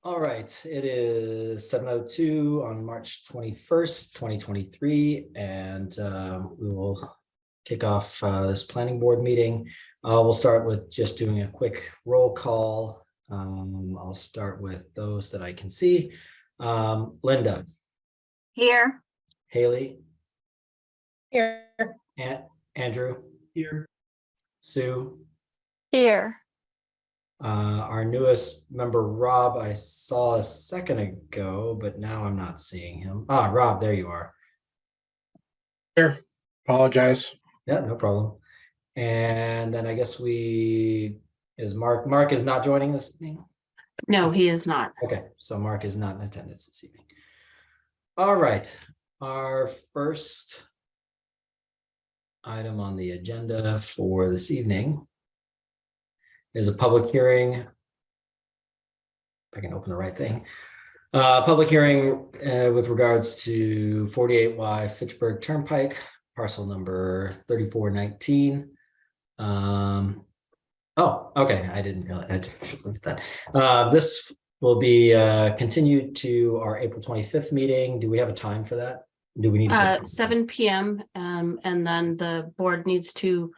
All right, it is 7:02 on March 21st, 2023, and we will kick off this planning board meeting. We'll start with just doing a quick roll call. I'll start with those that I can see. Linda. Here. Haley. Here. Andrew. Here. Sue. Here. Our newest member, Rob, I saw a second ago, but now I'm not seeing him. Rob, there you are. Here. Apologize. Yeah, no problem. And then I guess Mark is not joining this evening? No, he is not. Okay, so Mark is not in attendance this evening. All right, our first item on the agenda for this evening is a public hearing. If I can open the right thing. Public hearing with regards to 48Y Fitchburg Turnpike, parcel number 3419. Oh, okay. I didn't realize. I should look at that. This will be continued to our April 25th meeting. Do we have a time for that? Do we need 7 p.m. And then the board needs to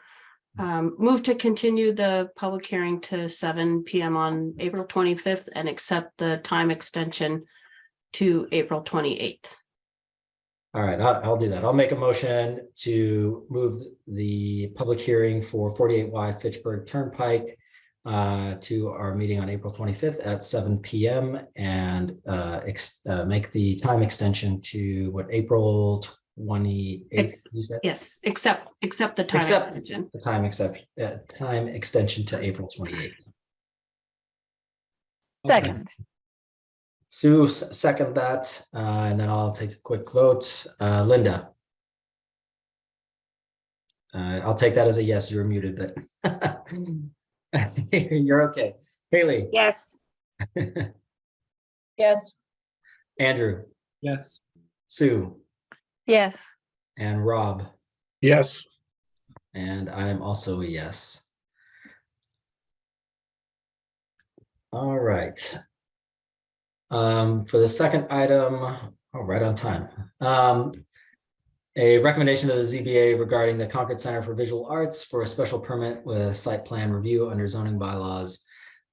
move to continue the public hearing to 7 p.m. on April 25th and accept the time extension to April 28th. All right, I'll do that. I'll make a motion to move the public hearing for 48Y Fitchburg Turnpike to our meeting on April 25th at 7 p.m. and make the time extension to April 28th. Yes, except the time extension. The time extension to April 28th. Second. Sue, second that, and then I'll take a quick vote. Linda. I'll take that as a yes. You're muted, but you're okay. Haley. Yes. Yes. Andrew. Yes. Sue. Yes. And Rob. Yes. And I'm also a yes. All right. For the second item, right on time. A recommendation to the ZBA regarding the Concord Center for Visual Arts for a special permit with site plan review under zoning bylaws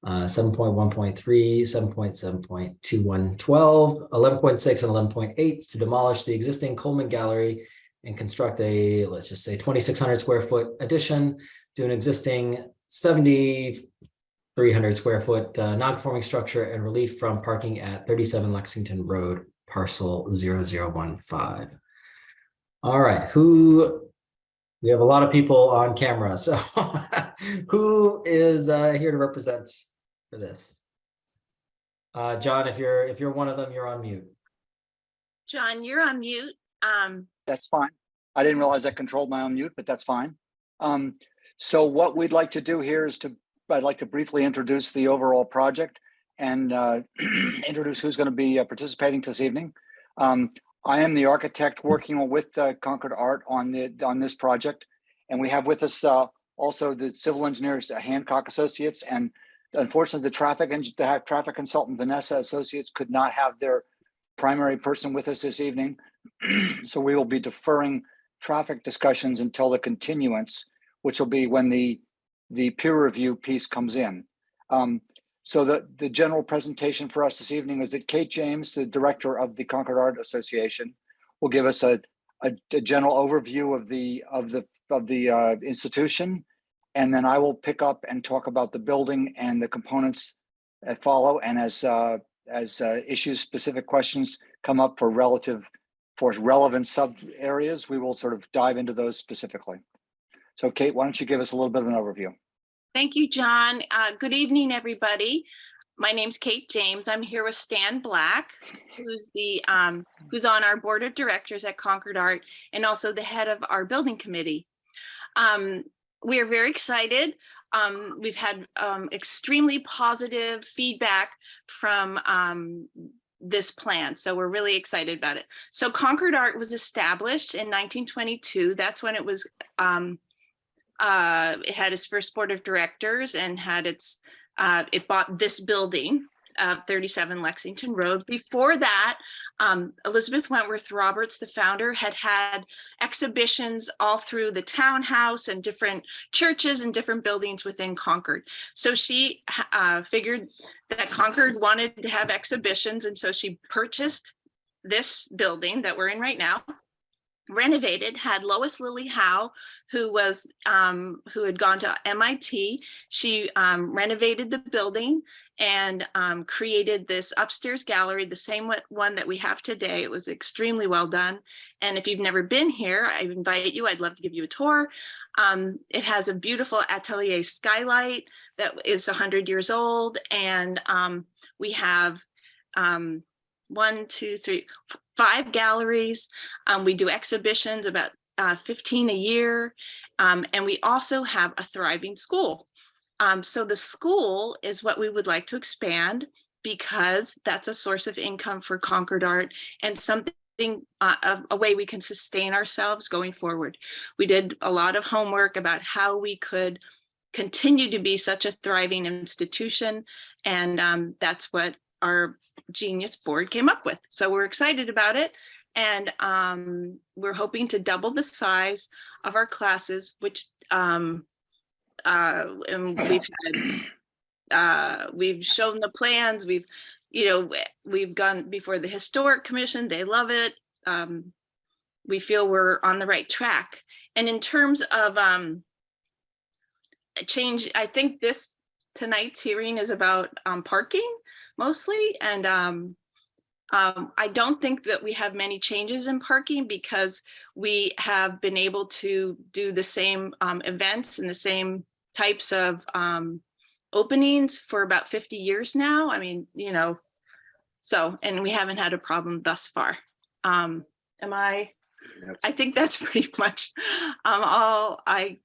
7.1.3, 7.7.2112, 11.6, and 11.8 to demolish the existing Coleman Gallery and construct a, let's just say, 2,600 square foot addition to an existing 7,300 square foot non-conforming structure and relief from parking at 37 Lexington Road, parcel 0015. All right, we have a lot of people on camera, so who is here to represent for this? John, if you're one of them, you're on mute. John, you're on mute. That's fine. I didn't realize I controlled my own mute, but that's fine. So what we'd like to do here is I'd like to briefly introduce the overall project and introduce who's going to be participating this evening. I am the architect working with Concord Art on this project, and we have with us also the civil engineers, Hancock Associates, and unfortunately the traffic consultant Vanessa Associates could not have their primary person with us this evening. So we will be deferring traffic discussions until the continuance, which will be when the peer review piece comes in. So the general presentation for us this evening is that Kate James, the director of the Concord Art Association, will give us a general overview of the institution, and then I will pick up and talk about the building and the components that follow. And as issues specific questions come up for relevant sub areas, we will sort of dive into those specifically. So Kate, why don't you give us a little bit of an overview? Thank you, John. Good evening, everybody. My name's Kate James. I'm here with Stan Black, who's on our board of directors at Concord Art and also the head of our building committee. We are very excited. We've had extremely positive feedback from this plan, so we're really excited about it. So Concord Art was established in 1922. That's when it was it had its first board of directors and had it bought this building. 37 Lexington Road. Before that, Elizabeth Wentworth Roberts, the founder, had exhibitions all through the townhouse and different churches and different buildings within Concord. So she figured that Concord wanted to have exhibitions, and so she purchased this building that we're in right now, renovated, had Lois Lily Howe, who had gone to MIT. She renovated the building and created this upstairs gallery, the same one that we have today. It was extremely well done. And if you've never been here, I invite you. I'd love to give you a tour. It has a beautiful atelier skylight that is 100 years old. And we have 5 galleries. We do exhibitions, about 15 a year. And we also have a thriving school. So the school is what we would like to expand, because that's a source of income for Concord Art and something, a way we can sustain ourselves going forward. We did a lot of homework about how we could continue to be such a thriving institution. And that's what our genius board came up with. So we're excited about it. And we're hoping to double the size of our classes, which and we've shown the plans. We've gone before the Historic Commission. They love it. We feel we're on the right track. And in terms of change, I think tonight's hearing is about parking mostly. And I don't think that we have many changes in parking, because we have been able to do the same events and the same types of openings for about 50 years now. I mean, and we haven't had a problem thus far. I think that's pretty much all. I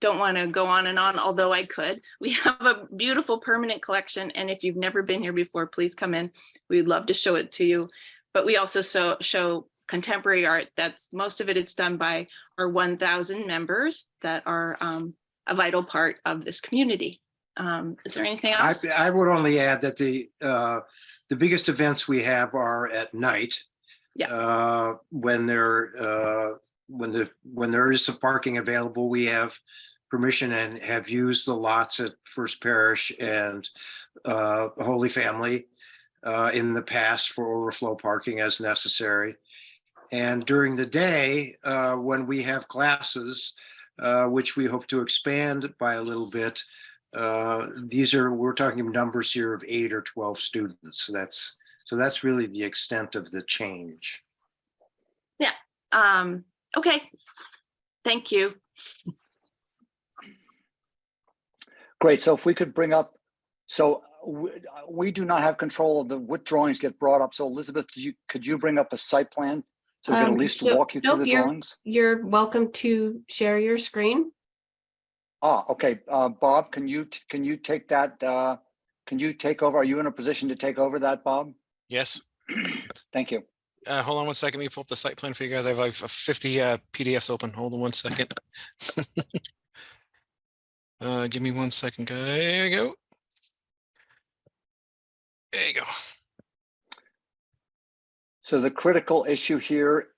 don't want to go on and on, although I could. We have a beautiful permanent collection, and if you've never been here before, please come in. We'd love to show it to you. But we also show contemporary art. That's most of it. It's done by our 1,000 members that are a vital part of this community. Is there anything else? I would only add that the biggest events we have are at night. Yeah. When there is some parking available, we have permission and have used the lots at First Parish and Holy Family in the past for overflow parking as necessary. And during the day, when we have classes, which we hope to expand by a little bit, we're talking numbers here of 8 or 12 students. So that's really the extent of the change. Yeah. Okay. Thank you. Great. So if we could bring up, we do not have control of what drawings get brought up. So Elizabeth, could you bring up a site plan so we can at least walk you through the drawings? You're welcome to share your screen. Okay. Bob, can you take that? Can you take over? Are you in a position to take over that, Bob? Yes. Thank you. Hold on one second. Let me pull up the site plan for you guys. I have 50 PDFs open. Hold on one second. Give me 1 second. There you go. There you go. So the critical issue here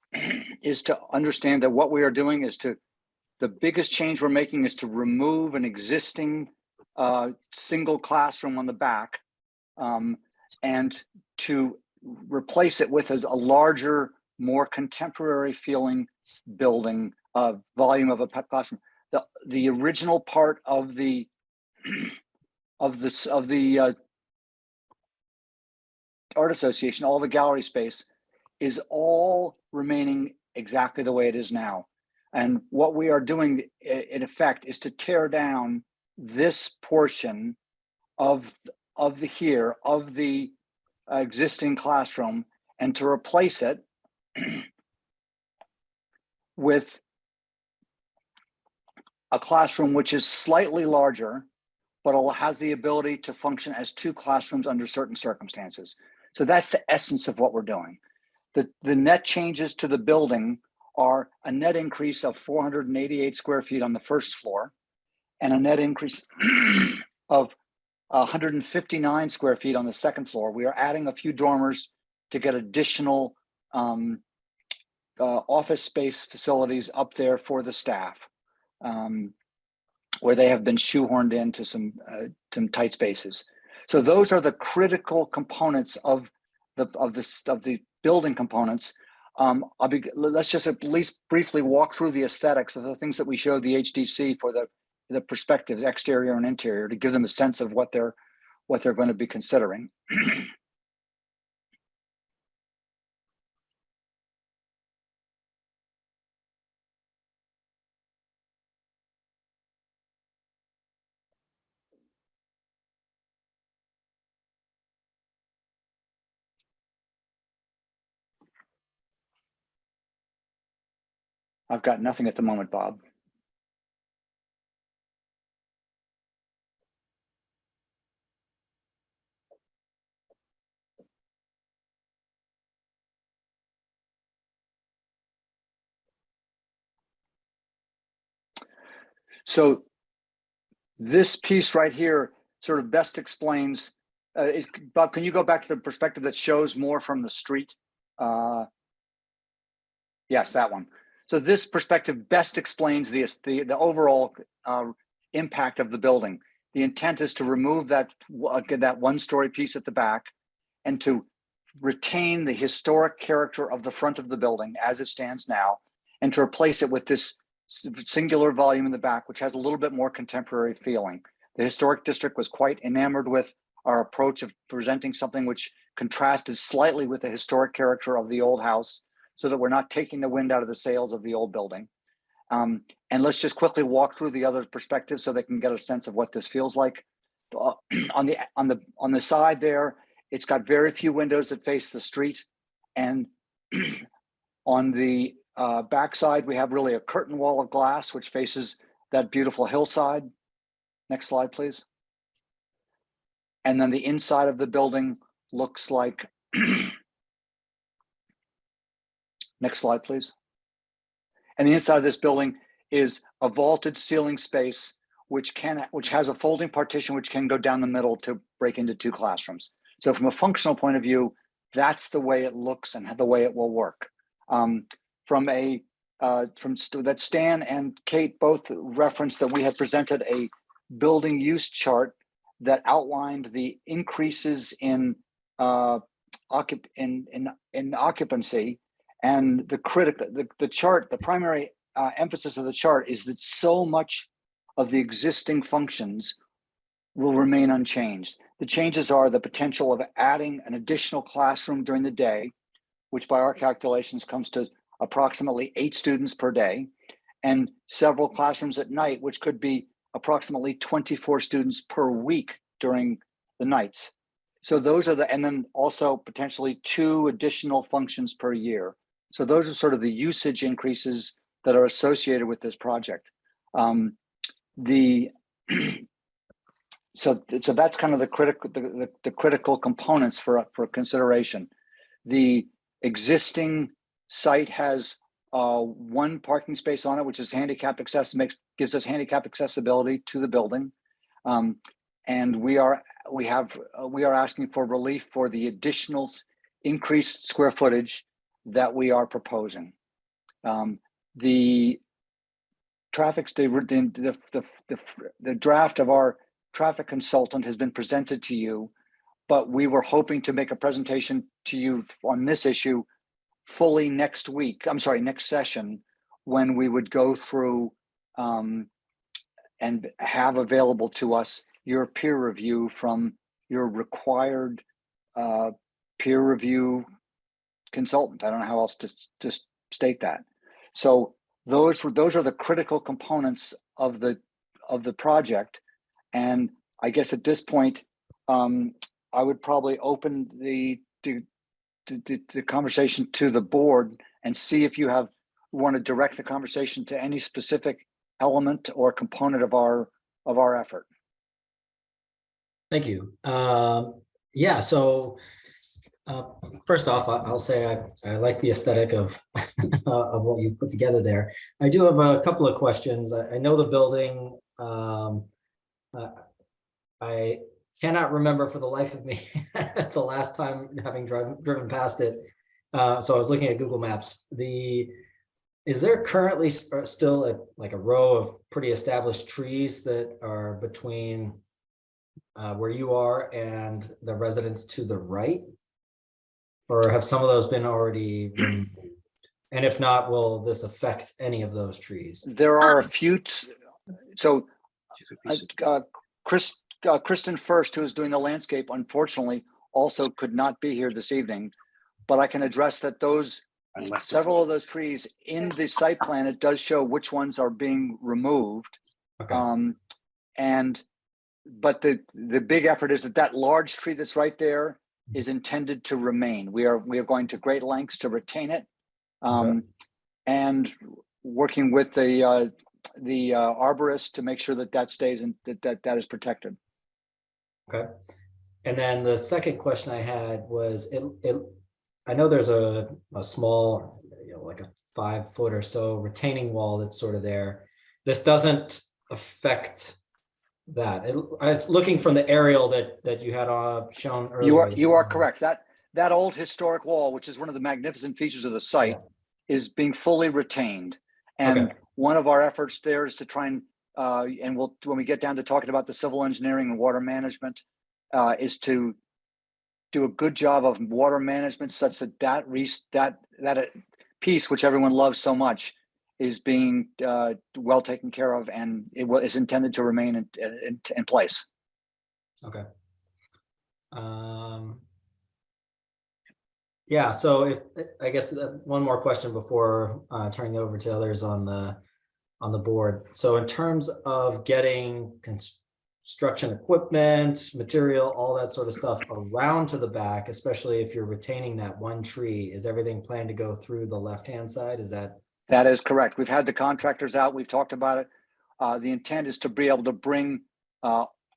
is to understand that what we are doing is the biggest change we're making is to remove an existing single classroom on the back and to replace it with a larger, more contemporary feeling building, volume of a classroom. The original part of the Art Association, all the gallery space, is all remaining exactly the way it is now. And what we are doing in effect is to tear down this portion of the existing classroom and to replace it with a classroom which is slightly larger, but has the ability to function as 2 classrooms under certain circumstances. So that's the essence of what we're doing. The net changes to the building are a net increase of 488 square feet on the first floor and a net increase of 159 square feet on the second floor. We are adding a few dormers to get additional office space facilities up there for the staff, where they have been shoehorned into some tight spaces. So those are the critical components of the building components. Let's just at least briefly walk through the aesthetics of the things that we showed the HDC for the perspectives, exterior and interior, to give them a sense of what they're going to be considering. I've got nothing at the moment, Bob. So this piece right here sort of best explains, Bob, can you go back to the perspective that shows more from the street? Yes, that one. So this perspective best explains the overall impact of the building. The intent is to remove that one-story piece at the back and to retain the historic character of the front of the building as it stands now, and to replace it with this singular volume in the back, which has a little bit more contemporary feeling. The historic district was quite enamored with our approach of presenting something which contrasted slightly with the historic character of the old house, so that we're not taking the wind out of the sails of the old building. And let's just quickly walk through the other perspectives so they can get a sense of what this feels like. On the side there, it's got very few windows that face the street, and on the backside, we have really a curtain wall of glass which faces that beautiful hillside. Next slide, please. And then the inside of the building looks like, next slide, please. And the inside of this building is a vaulted ceiling space which has a folding partition which can go down the middle to break into 2 classrooms. So from a functional point of view, that's the way it looks and the way it will work. From that Stan and Kate both referenced that we had presented a building use chart that outlined the increases in occupancy, and the chart, the primary emphasis of the chart is that so much of the existing functions will remain unchanged. The changes are the potential of adding an additional classroom during the day, which by our calculations comes to approximately 8 students per day, and several classrooms at night, which could be approximately 24 students per week during the nights. So those are and then also potentially 2 additional functions per year. So those are sort of the usage increases that are associated with this project. So that's kind of the critical components for consideration. The existing site has 1 parking space on it, which is handicap accessible, gives us handicap accessibility to the building, and we are asking for relief for the additional increased square footage that we are proposing. The draft of our traffic consultant has been presented to you, but we were hoping to make a presentation to you on this issue fully next session, when we would go through and have available to us your peer review from your required peer review consultant. I don't know how else to state that. So those are the critical components of the project. And I guess at this point, I would probably open the conversation to the board and see if you want to direct the conversation to any specific element or component of our effort. Thank you. Yeah, so first off, I'll say I like the aesthetic of of what you put together there. I do have a couple of questions. I know the building. I cannot remember for the life of me the last time having driven past it. So I was looking at Google Maps. Is there currently still like a row of pretty established trees that are between where you are and the residents to the right? Or have some of those been already removed? And if not, will this affect any of those trees? There are a few, so Kristen First, who is doing the landscape, unfortunately, also could not be here this evening. But I can address that several of those trees in the site plan, it does show which ones are being removed. Okay. But the big effort is that large tree that's right there is intended to remain. We are going to great lengths to retain it, and working with the arborist to make sure that stays and that is protected. Okay. And then the second question I had was, I know there's a small, like a 5 foot or so retaining wall that's sort of there. This doesn't affect that. It's looking from the aerial that you had shown earlier. You are correct. That old historic wall, which is one of the magnificent features of the site, is being fully retained. And one of our efforts there is to try and when we get down to talking about the civil engineering and water management, is to do a good job of water management such that piece, which everyone loves so much, is being well taken care of, and it is intended to remain in place. Okay. Yeah, so I guess one more question before turning it over to others on the board. So in terms of getting construction equipment, material, all that sort of stuff around to the back, especially if you're retaining that one tree, is everything planned to go through the left-hand side? That is correct. We've had the contractors out. We've talked about it. The intent is to be able to bring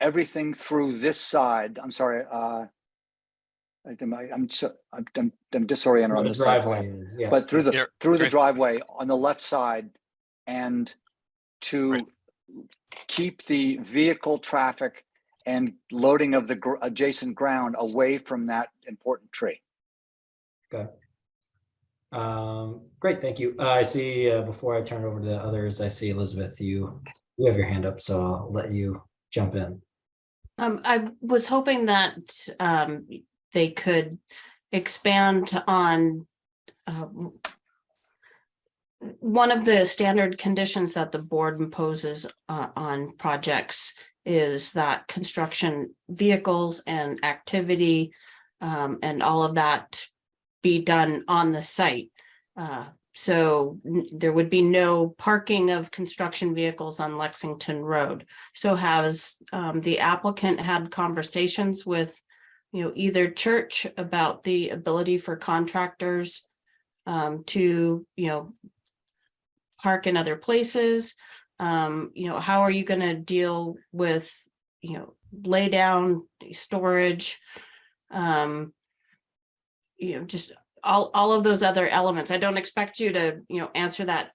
everything through this side. I'm sorry. I'm disoriented on this driveway side, but through the driveway on the left side, and to keep the vehicle traffic and loading of the adjacent ground away from that important tree. Okay. Great, thank you. I see, before I turn it over to the others, I see Elizabeth, you have your hand up, so I'll let you jump in. I was hoping that they could expand on one of the standard conditions that the board imposes on projects is that construction vehicles and activity and all of that be done on the site. So there would be no parking of construction vehicles on Lexington Road. So has the applicant had conversations with either church about the ability for contractors to park in other places? How are you going to deal with lay down storage, just all of those other elements? I don't expect you to answer that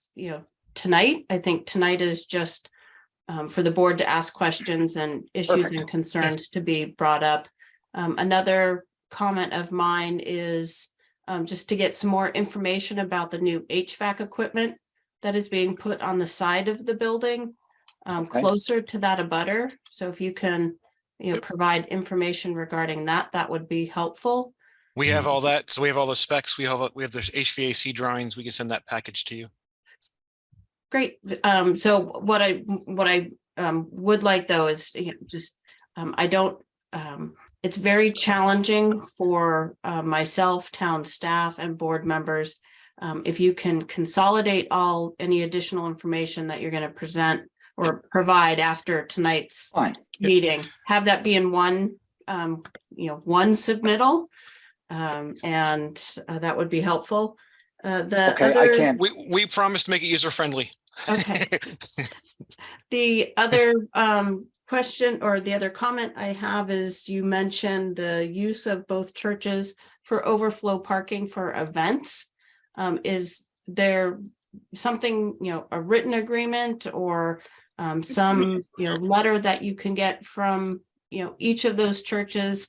tonight. I think tonight is just for the board to ask questions and issues and concerns to be brought up. Another comment of mine is just to get some more information about the new HVAC equipment that is being put on the side of the building, closer to that abutter. So if you can, provide information regarding that, that would be helpful. We have all that. So we have all the specs. We have the HVAC drawings. We can send that package to you. Great. So what I would like though is I don't. It's very challenging for myself, town staff, and board members. If you can consolidate any additional information that you're going to present or provide after tonight's meeting, have that be in one submittal, and that would be helpful. I can. We promise to make it user friendly. Okay. The other question or the other comment I have is you mentioned the use of both churches for overflow parking for events. Is there something, a written agreement or some, letter that you can get from each of those churches,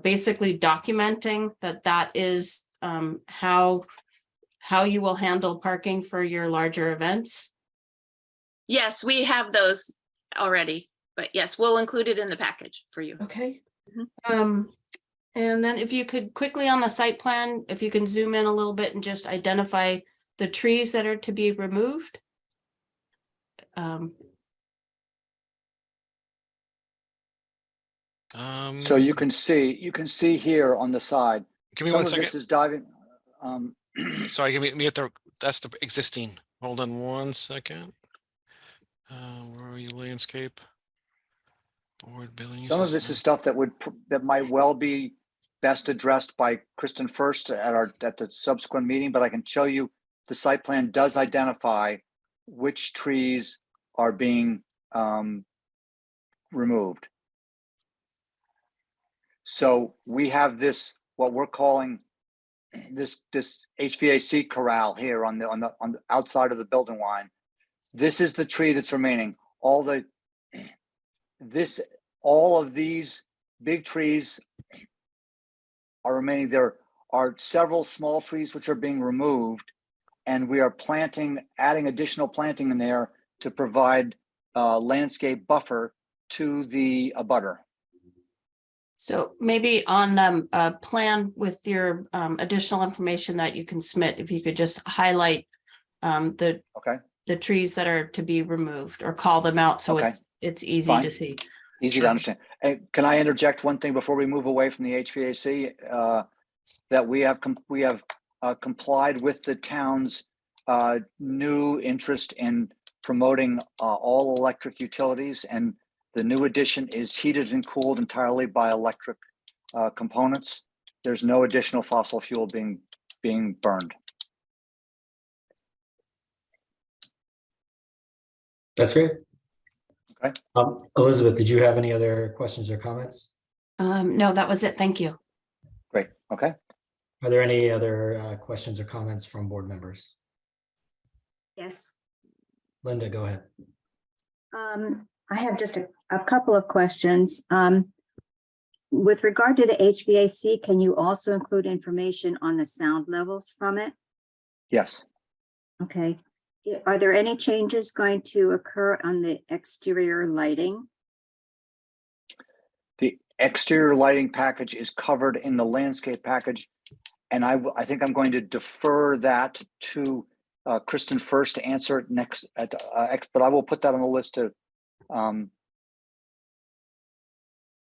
basically documenting that is how you will handle parking for your larger events? Yes, we have those already, but yes, we'll include it in the package for you. Okay. Mhm. And then if you could quickly on the site plan, if you can zoom in a little bit and just identify the trees that are to be removed. So you can see here on the side, Give me some one of this second. is diving. Sorry, give me at the, that's the existing. Hold on one second. Where are you, landscape? Board billing. Some of this is stuff that might well be best addressed by Kristen first at the subsequent meeting, but I can show you the site plan does identify which trees are being removed. So we have this, what we're calling this HVAC corral here on the outside of the building line. This is the tree that's remaining. All of these big trees are remaining. There are several small trees which are being removed, and we are adding additional planting in there to provide landscape buffer to the abutter. So maybe on a plan with your additional information that you can submit, if you could just highlight the trees that are to be removed or call them out so it's easy Fine. to see. Easy to understand. Hey, can I interject one thing before we move away from the HVAC? That we have complied with the town's new interest in promoting all electric utilities, and the new addition is heated and cooled entirely by electric components. There's no additional fossil fuel being burned. That's great. Okay. Elizabeth, did you have any other questions or comments? No, that was it. Thank you. Great. Okay. Are there any other questions or comments from board members? Yes. Linda, go ahead. I have just a couple of questions. With regard to the HVAC, can you also include information on the sound levels from it? Yes. Okay. Are there any changes going to occur on the exterior lighting? The exterior lighting package is covered in the landscape package, and I think I'm going to defer that to Kristen first to answer it next. But I will put that on the list to.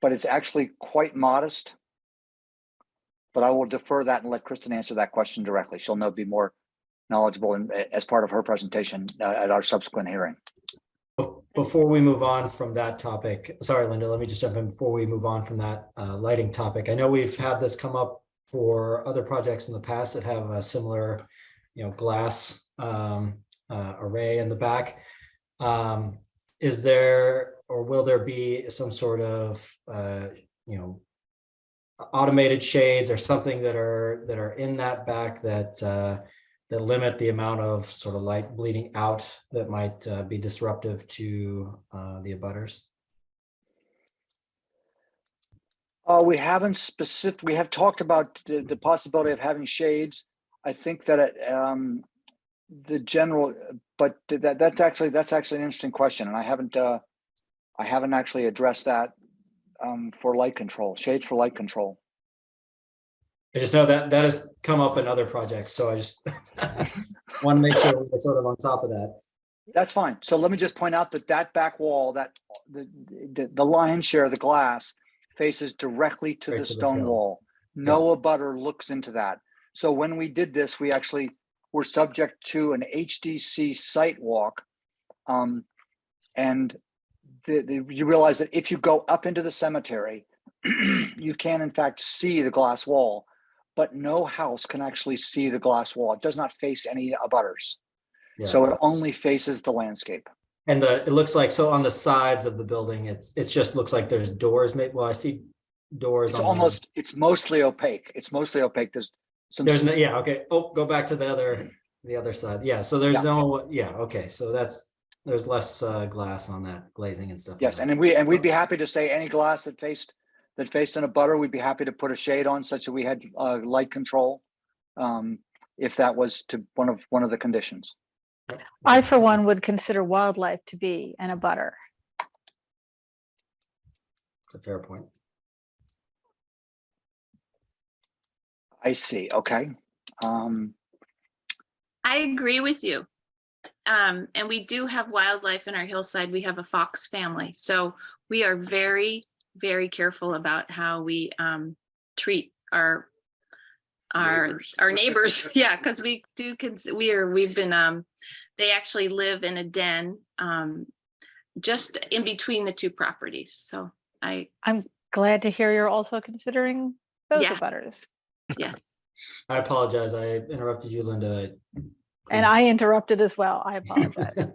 But it's actually quite modest. But I will defer that and let Kristen answer that question directly. She'll be more knowledgeable as part of her presentation at our subsequent hearing. Before we move on from that topic, sorry, Linda, let me just jump in before we move on from that lighting topic. I know we've had this come up for other projects in the past that have a similar, glass array in the back. Is there, or will there be some sort of, automated shades or something that are in that back that limit the amount of sort of light bleeding out that might be disruptive to the abutters? We have talked about the possibility of having shades. I think that the general, but that's actually an interesting question, and I haven't actually addressed that for light control, shades for light control. I just know that has come up in other projects, so I just want to make sure we're sort of on top of that. That's fine. So let me just point out that back wall, that the lion's share of the glass faces directly to the stone wall. No abutter looks into that. So when we did this, we actually were subject to an HDC site walk, and you realize that if you go up into the cemetery, you can in fact see the glass wall, but no house can actually see the glass wall. It does not face any abutters. Yeah. So it only faces the landscape. And it looks like, so on the sides of the building, it just looks like there's doors. Well, I see doors. It's mostly opaque. It's mostly opaque. There's no, yeah. Okay. Oh, go back to the other side. Yeah. So there's no, yeah. Okay. So that's there's less glass on that glazing and stuff. like Yes, that. and then we'd be happy to say any glass that faced in a butter, we'd be happy to put a shade on such that we had light control. If that was to one of the conditions. I, for one, would consider wildlife to be an abutter. It's a fair point. I see. Okay. I agree with you. And we do have wildlife in our hillside. We have a fox family. So we are very, very careful about how we treat our neighbors. Yeah, because we do, we've been, they actually live in a den just in between the two properties. So I'm glad to hear you're also considering those Yeah. abutters. yes. I apologize. I interrupted you, Linda. And I interrupted as well. I apologize.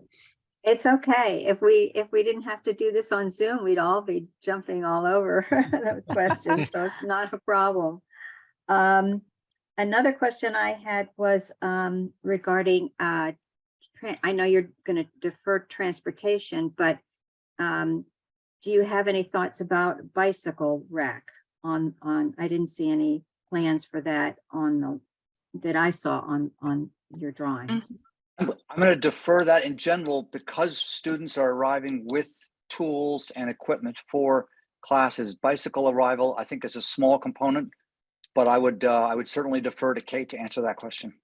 It's okay. If we didn't have to do this on Zoom, we'd all be jumping all over the questions, so it's not a problem. Another question I had was regarding, I know you're going to defer transportation, but do you have any thoughts about bicycle rack on, I didn't see any plans for that that I saw on your drawings. I'm going to defer that in general because students are arriving with tools and equipment for classes. Bicycle arrival, I think, is a small component, but I would certainly defer to Kate to answer that question.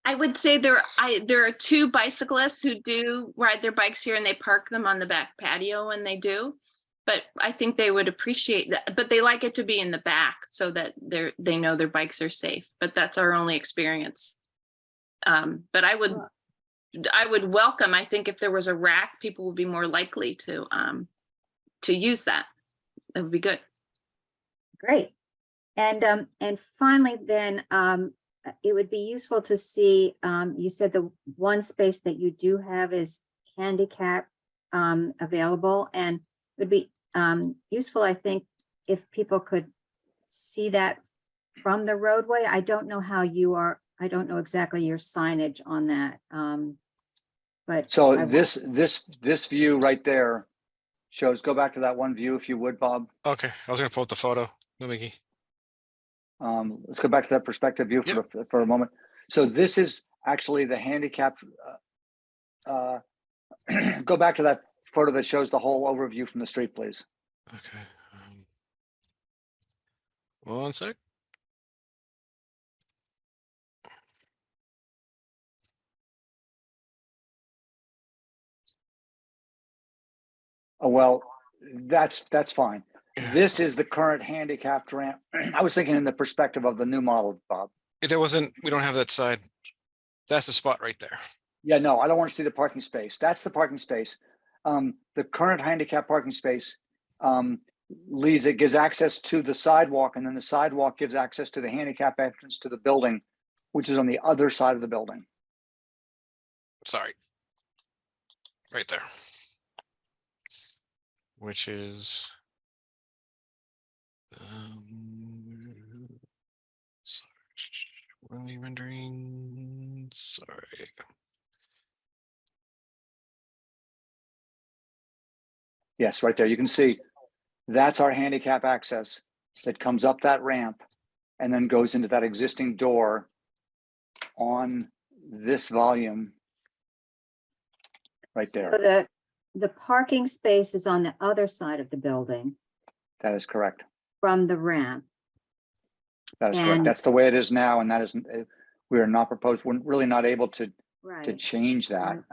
I would say there are two bicyclists who do ride their bikes here and they park them on the back patio when they do. But I think they would appreciate that, but they like it to be in the back so that they know their bikes are safe, but that's our only experience. But I would welcome, I think if there was a rack, people would be more likely to use that. That would be good. Great. And finally, then it would be useful to see, you said the one space that you do have is handicap available, and it would be useful, I think, if people could see that from the roadway. I don't know how I don't know exactly your signage on that. But so this view right there shows, go back to that one view if you would, Bob. Okay, I was gonna pull up the photo. No, Mickey. Let's go back to that perspective view for a moment. So this is actually the handicap. Go back to that photo that shows the whole overview from the street, please. Okay. 1 sec. Oh, well, that's fine. This is the current handicapped ramp. I was thinking in the perspective of the new model, Bob. It wasn't, we don't have that side. That's the spot right there. Yeah, no, I don't want to see the parking space. That's the parking space. The current handicap parking space gives access to the sidewalk, and then the sidewalk gives access to the handicap entrance to the building, which is on the other side of the building. Sorry. Right there. Which is search. What are we rendering? Sorry. Yes, right there. You can see that's our handicap access that comes up that ramp and then goes into that existing door on this volume right there. So the parking space is on the other side of the building That is correct. from the ramp. That is correct. And- That's the way it is now, and that is, we are not proposed, we're really not able to Right. change that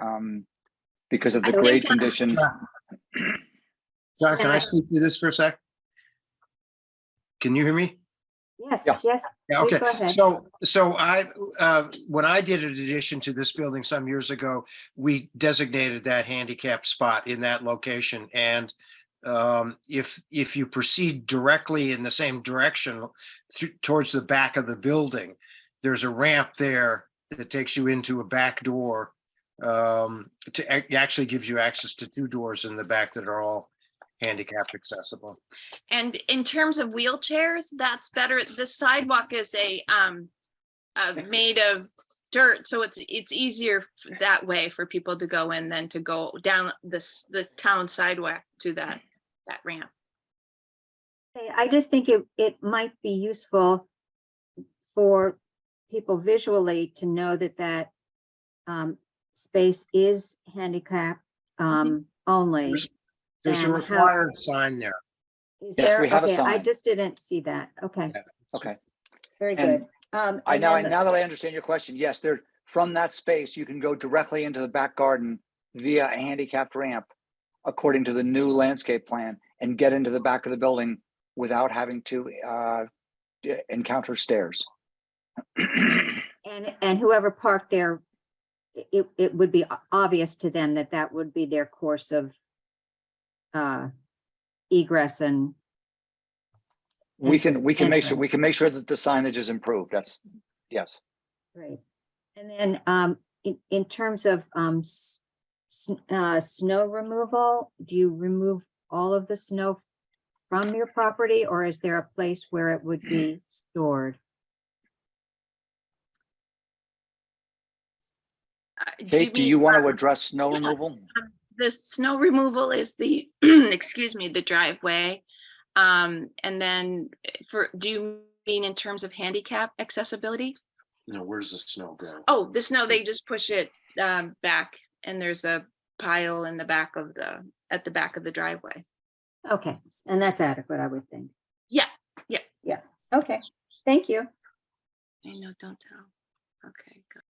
because of the So- grade condition. John, can I speak to this for a sec? Can you hear me? Yes, Yeah. yes. Yeah, Please okay. go ahead. So when I did an addition to this building some years ago, we designated that handicap spot in that location. And if you proceed directly in the same direction towards the back of the building, there's a ramp there that takes you into a back door. Actually gives you access to two doors in the back that are all handicap accessible. And in terms of wheelchairs, that's better. The sidewalk is made of dirt, so it's easier that way for people to go in than to go down the town sidewalk to that ramp. Okay, I just think it might be useful for people visually to know that space is handicap only. There's a And how- required sign there. Is Yes, there? we have a Okay, I sign. just didn't see that. Okay, Okay. very And good. I And now, then the- now that I understand your question, yes, there, from that space, you can go directly into the back garden via a handicapped ramp according to the new landscape plan and get into the back of the building without having to encounter stairs. And whoever parked there, it would be obvious to them that would be their course of egress and We can make sure, we entrance. can make sure that the signage is improved. That's, yes. Great. And then in terms of snow removal, do you remove all of the snow from your property, or is there a place where it would be stored? Kate, do you want to address snow removal? The snow removal is the, excuse me, the driveway. And then do you mean in terms of handicap accessibility? No, where's the snow go? Oh, the snow, they just push it back and there's a pile in the back of at the back of the driveway. Okay, and that's adequate, I would think. Yeah. Okay, thank you. I know, don't tell. Okay, good.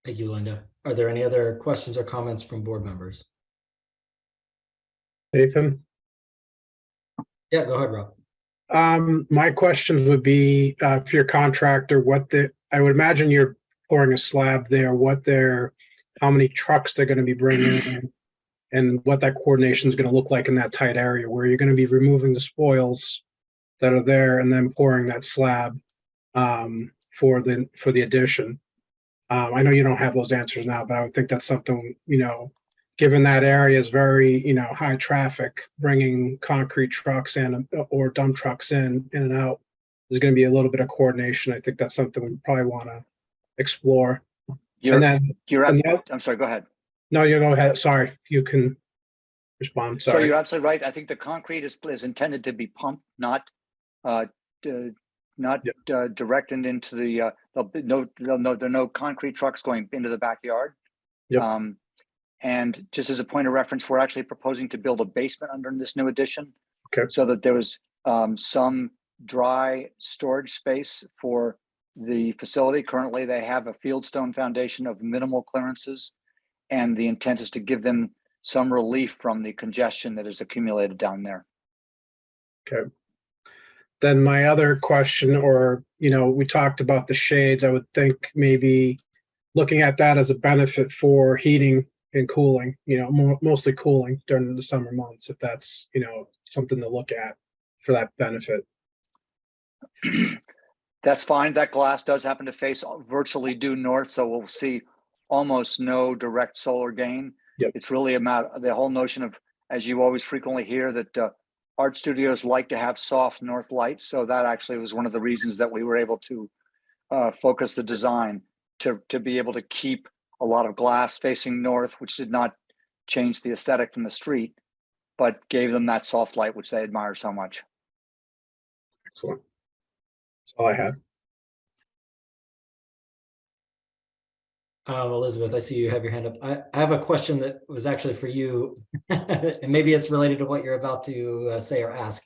Thank you, Linda. Are there any other questions or comments from board members? Nathan? Yeah, go ahead, Rob. My question would be, for your contractor, I would imagine you're pouring a slab there, how many trucks they're gonna be bringing in, and what that coordination is gonna look like in that tight area, where you're gonna be removing the spoils that are there and then pouring that slab, for the addition. I know you don't have those answers now, but I would think that's something, given that area is very, high traffic, bringing concrete trucks in or dump trucks in and out, there's going to be a little bit of coordination. I think that's something we probably want to explore. And then, I'm sorry, go ahead. no, you go ahead. Sorry, you can respond. So Sorry. you're absolutely right. I think the concrete is intended to be pumped, not directed into the, there are no concrete trucks going into the backyard. Yep. And just as a point of reference, we're actually proposing to build a basement under this new addition. Okay. So that there was some dry storage space for the facility. Currently, they have a fieldstone foundation of minimal clearances, and the intent is to give them some relief from the congestion that is accumulated down there. Okay. Then my other question, we talked about the shades. I would think maybe looking at that as a benefit for heating and cooling, mostly cooling during the summer months, if that's, something to look at for that benefit. That's fine. That glass does happen to face virtually due north, so we'll see almost no direct solar gain. Yep. It's really about the whole notion of, as you always frequently hear, that art studios like to have soft north light. So that actually was one of the reasons that we were able to focus the design to be able to keep a lot of glass facing north, which did not change the aesthetic from the street, but gave them that soft light, which they admire so much. Excellent. That's all I had. Elizabeth, I see you have your hand up. I have a question that was actually for you, and maybe it's related to what you're about to say or ask.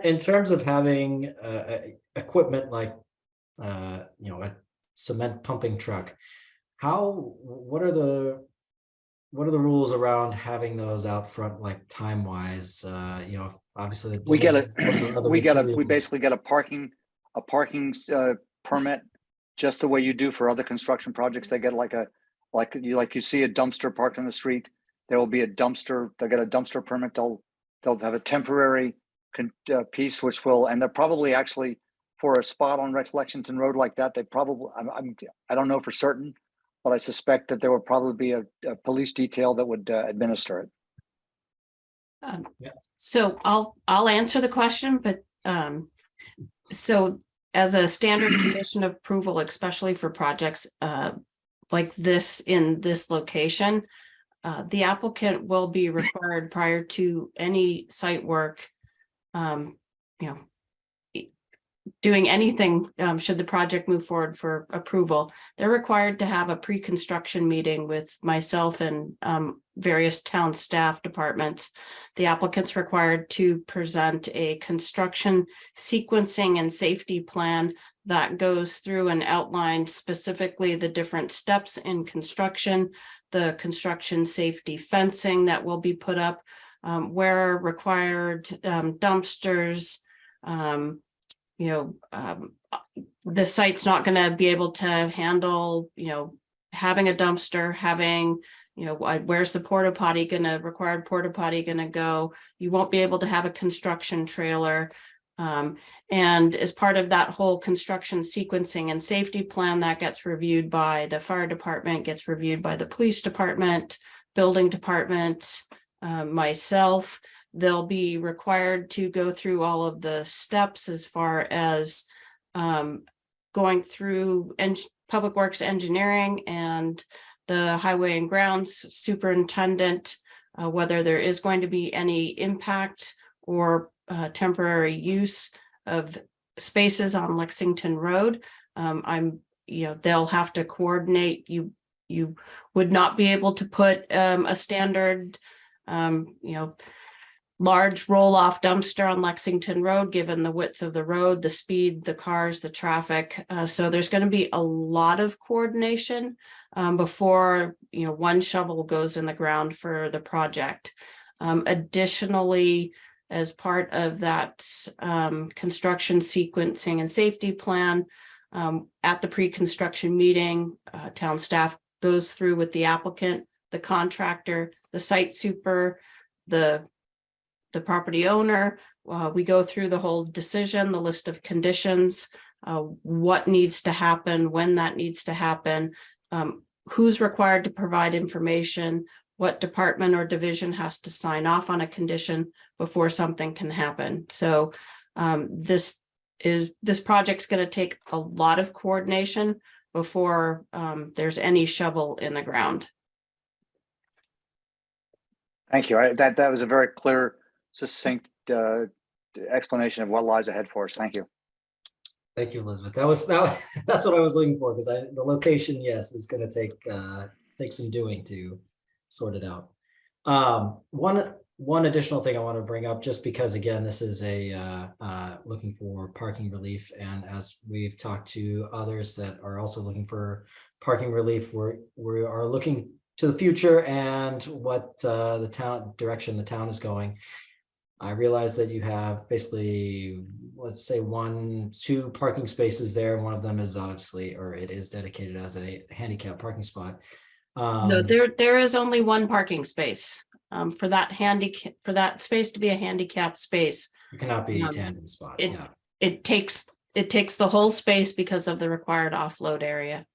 In terms of having equipment like, a cement pumping truck, what are the rules around having those out front, like time wise? Obviously We basically get a parking permit, just the way you do for other construction projects. They get like you see a dumpster parked on the street. There will be a dumpster. They'll get a dumpster permit. They'll have a temporary piece, which will, and they're probably actually for a spot on Lexington Road like that. They probably, I don't know for certain, but I suspect that there will probably be a police detail that would administer it. So I'll answer the question, but So as a standard condition of approval, especially for projects like this in this location, the applicant will be required prior to any site work, you know, doing anything, should the project move forward for approval, they're required to have a pre-construction meeting with myself and various town staff departments. The applicant's required to present a construction sequencing and safety plan that goes through and outlines specifically the different steps in construction, the construction safety fencing that will be put up, where required, dumpsters, the site's not going to be able to handle, having a dumpster, having, where's the porta potty required porta potty going to go? You won't be able to have a construction trailer. And as part of that whole construction sequencing and safety plan that gets reviewed by the fire department, gets reviewed by the police department, building department, myself. They'll be required to go through all of the steps as far as going through public works engineering and the highway and grounds superintendent, whether there is going to be any impact or temporary use of spaces on Lexington Road. They'll have to coordinate. You would not be able to put a standard, large roll-off dumpster on Lexington Road, given the width of the road, the speed, the cars, the traffic. So there's going to be a lot of coordination before, one shovel goes in the ground for the project. Additionally, as part of that construction sequencing and safety plan, at the pre-construction meeting, town staff goes through with the applicant, the contractor, the site super, the property owner. We go through the whole decision, the list of conditions, what needs to happen, when that needs to happen, who's required to provide information, what department or division has to sign off on a condition before something can happen. So this project's going to take a lot of coordination before there's any shovel in the ground. Thank you. That was a very clear, succinct explanation of what lies ahead for us. Thank you. Thank you, Elizabeth. That's what I was looking for, because the location, yes, is going to take some doing to sort it out. One additional thing I want to bring up, just because again, this is looking for parking relief, and as we've talked to others that are also looking for parking relief, we are looking to the future and what the direction the town is going. I realize that you have basically, let's say 2 parking spaces there. One of them is obviously, or it is dedicated as a handicap parking spot. No, there is only one parking space for that space to be a handicap space. It cannot be a tandem spot. It takes the whole space because of the required offload area.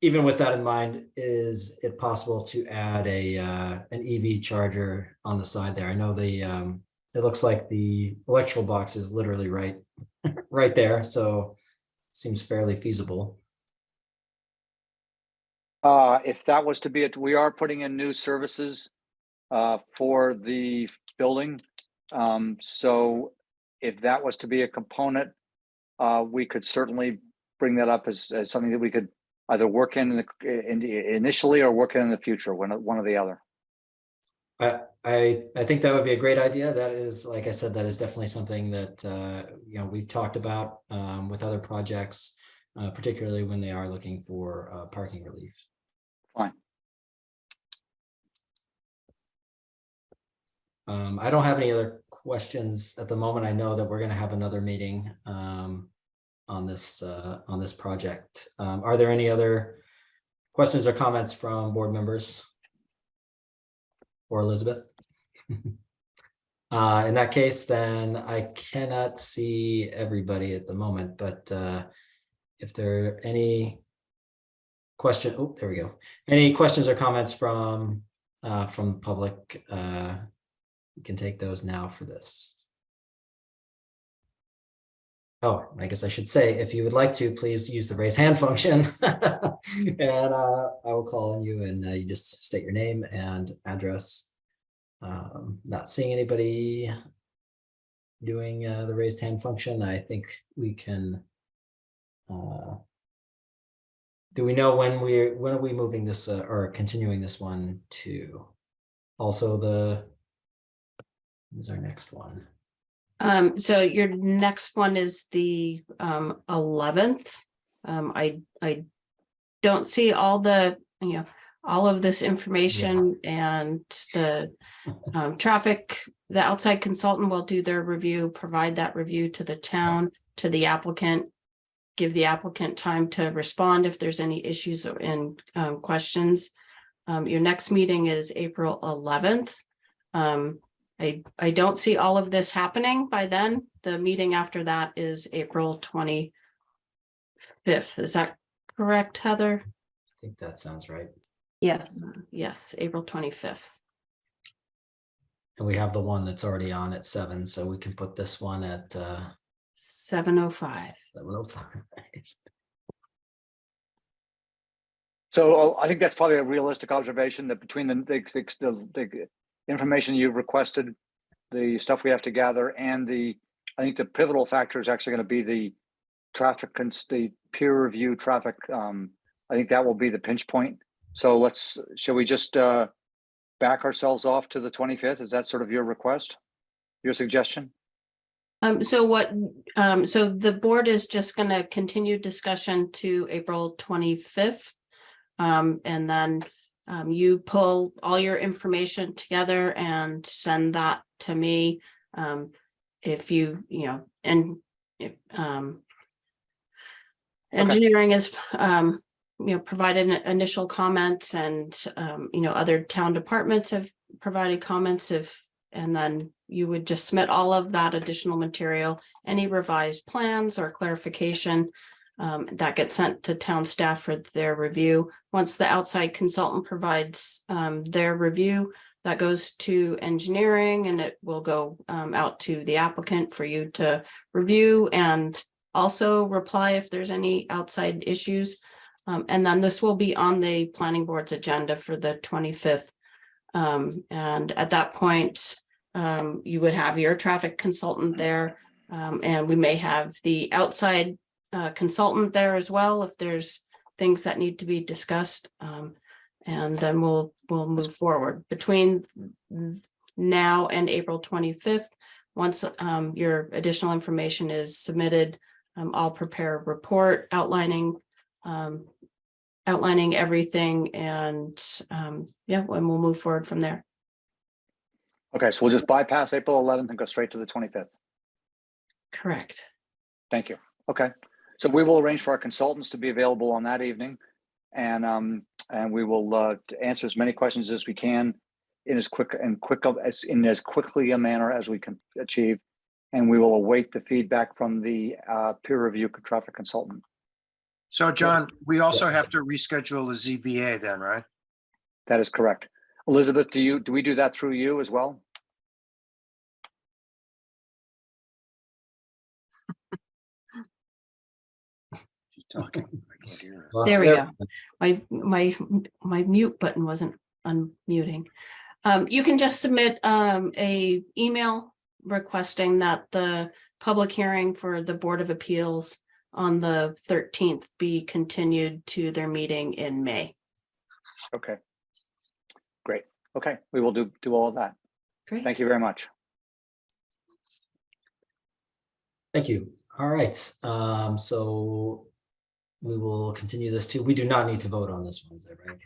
Even with that in mind, is it possible to add an EV charger on the side there? I know it looks like the electrical box is literally right there, so seems fairly feasible. If that was to be it, we are putting in new services for the building. So if that was to be a component, we could certainly bring that up as something that we could either work in initially or work in the future, one or the other. I think that would be a great idea. That is, like I said, that is definitely something that we've talked about with other projects, particularly when they are looking for parking relief. Fine. I don't have any other questions at the moment. I know that we're going to have another meeting on this project. Are there any other questions or comments from board members or Elizabeth? In that case, then I cannot see everybody at the moment, but if there are any questions, oh, there we go. Any questions or comments from the public? We can take those now for this. Oh, I guess I should say, if you would like to, please use the raise hand function. And I will call on you and you just state your name and address. Not seeing anybody doing the raised hand function. I think we can. Do we know when are we moving this or continuing this one to? Also who's our next one? So your next one is the 11th. I don't see all the, all of this information and the traffic, the outside consultant will do their review, provide that review to the town, to the applicant, give the applicant time to respond if there's any issues and questions. Your next meeting is April 11th. I don't see all of this happening by then. The meeting after that is April 25th. Is that correct, Heather? I think that sounds right. Yes. Yes, April 25th. And we have the one that's already on at 7, so we can put this one at 7:05. 7:05. So I think that's probably a realistic observation that between the information you've requested, the stuff we have to gather, and I think the pivotal factor is actually going to be the traffic, the peer review traffic. I think that will be the pinch point. So shall we just back ourselves off to the 25th? Is that sort of your request, your suggestion? So the board is just going to continue discussion to April 25th. And then you pull all your information together and send that to me. If engineering is, provided initial comments and, other town departments have provided comments and then you would just submit all of that additional material, any revised plans or clarification that gets sent to town staff for their review. Once the outside consultant provides their review, that goes to engineering and it will go out to the applicant for you to review and also reply if there's any outside issues. And then this will be on the planning board's agenda for the 25th. And at that point, you would have your traffic consultant there, and we may have the outside consultant there as well if there's things that need to be discussed. And then we'll move forward between now and April 25th. Once your additional information is submitted, I'll prepare a report outlining everything and and we'll move forward from there. Okay, so we'll just bypass April 11th and go straight to the 25th. Correct. Thank you. Okay, so we will arrange for our consultants to be available on that evening, and we will answer as many questions as we can in as quickly a manner as we can achieve, and we will await the feedback from the peer review traffic consultant. So John, we also have to reschedule the ZBA then, right? That is correct. Elizabeth, do we do that through you as well? She's talking. I can't hear her. Well, There we go. My mute button wasn't unmuting. You can just submit a email requesting that the public hearing for the Board of Appeals on the 13th be continued to their meeting in May. Okay. Great. Okay, we will do all of that. Great. Thank you very much. Thank you. All right. So we will continue this too. We do not need to vote on this one, is that right?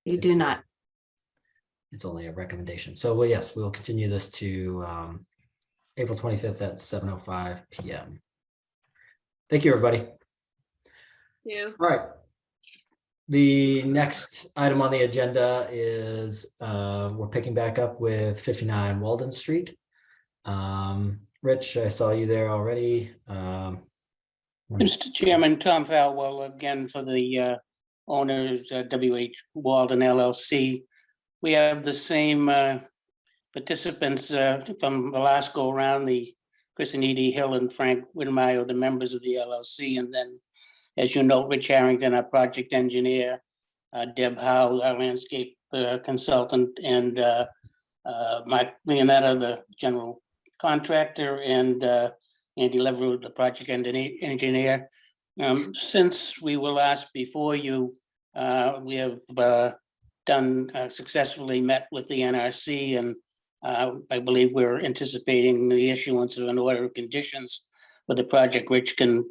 You do not. It's only a recommendation. So well, yes, we will continue this to April 25th at 7:05 p.m. Thank you, everybody. You. All right. The next item on the agenda is we're picking back up with 59 Walden Street. Rich, I saw you there already. Mr. Chairman, Tom Falwell again for the owners, WH Walden LLC. We have the same participants from the last go around, the Chrisiniti Hill and Frank Whitmire, the members of the LLC. And then, as you know, Rich Harrington, our project engineer, Deb Howe, our landscape consultant, and Mike Leonetta, the general contractor, and Andy Leverett, the project engineer. Since we were last before you, we have successfully met with the NRC, and I believe we're anticipating the issuance of an order of conditions for the project. Rich can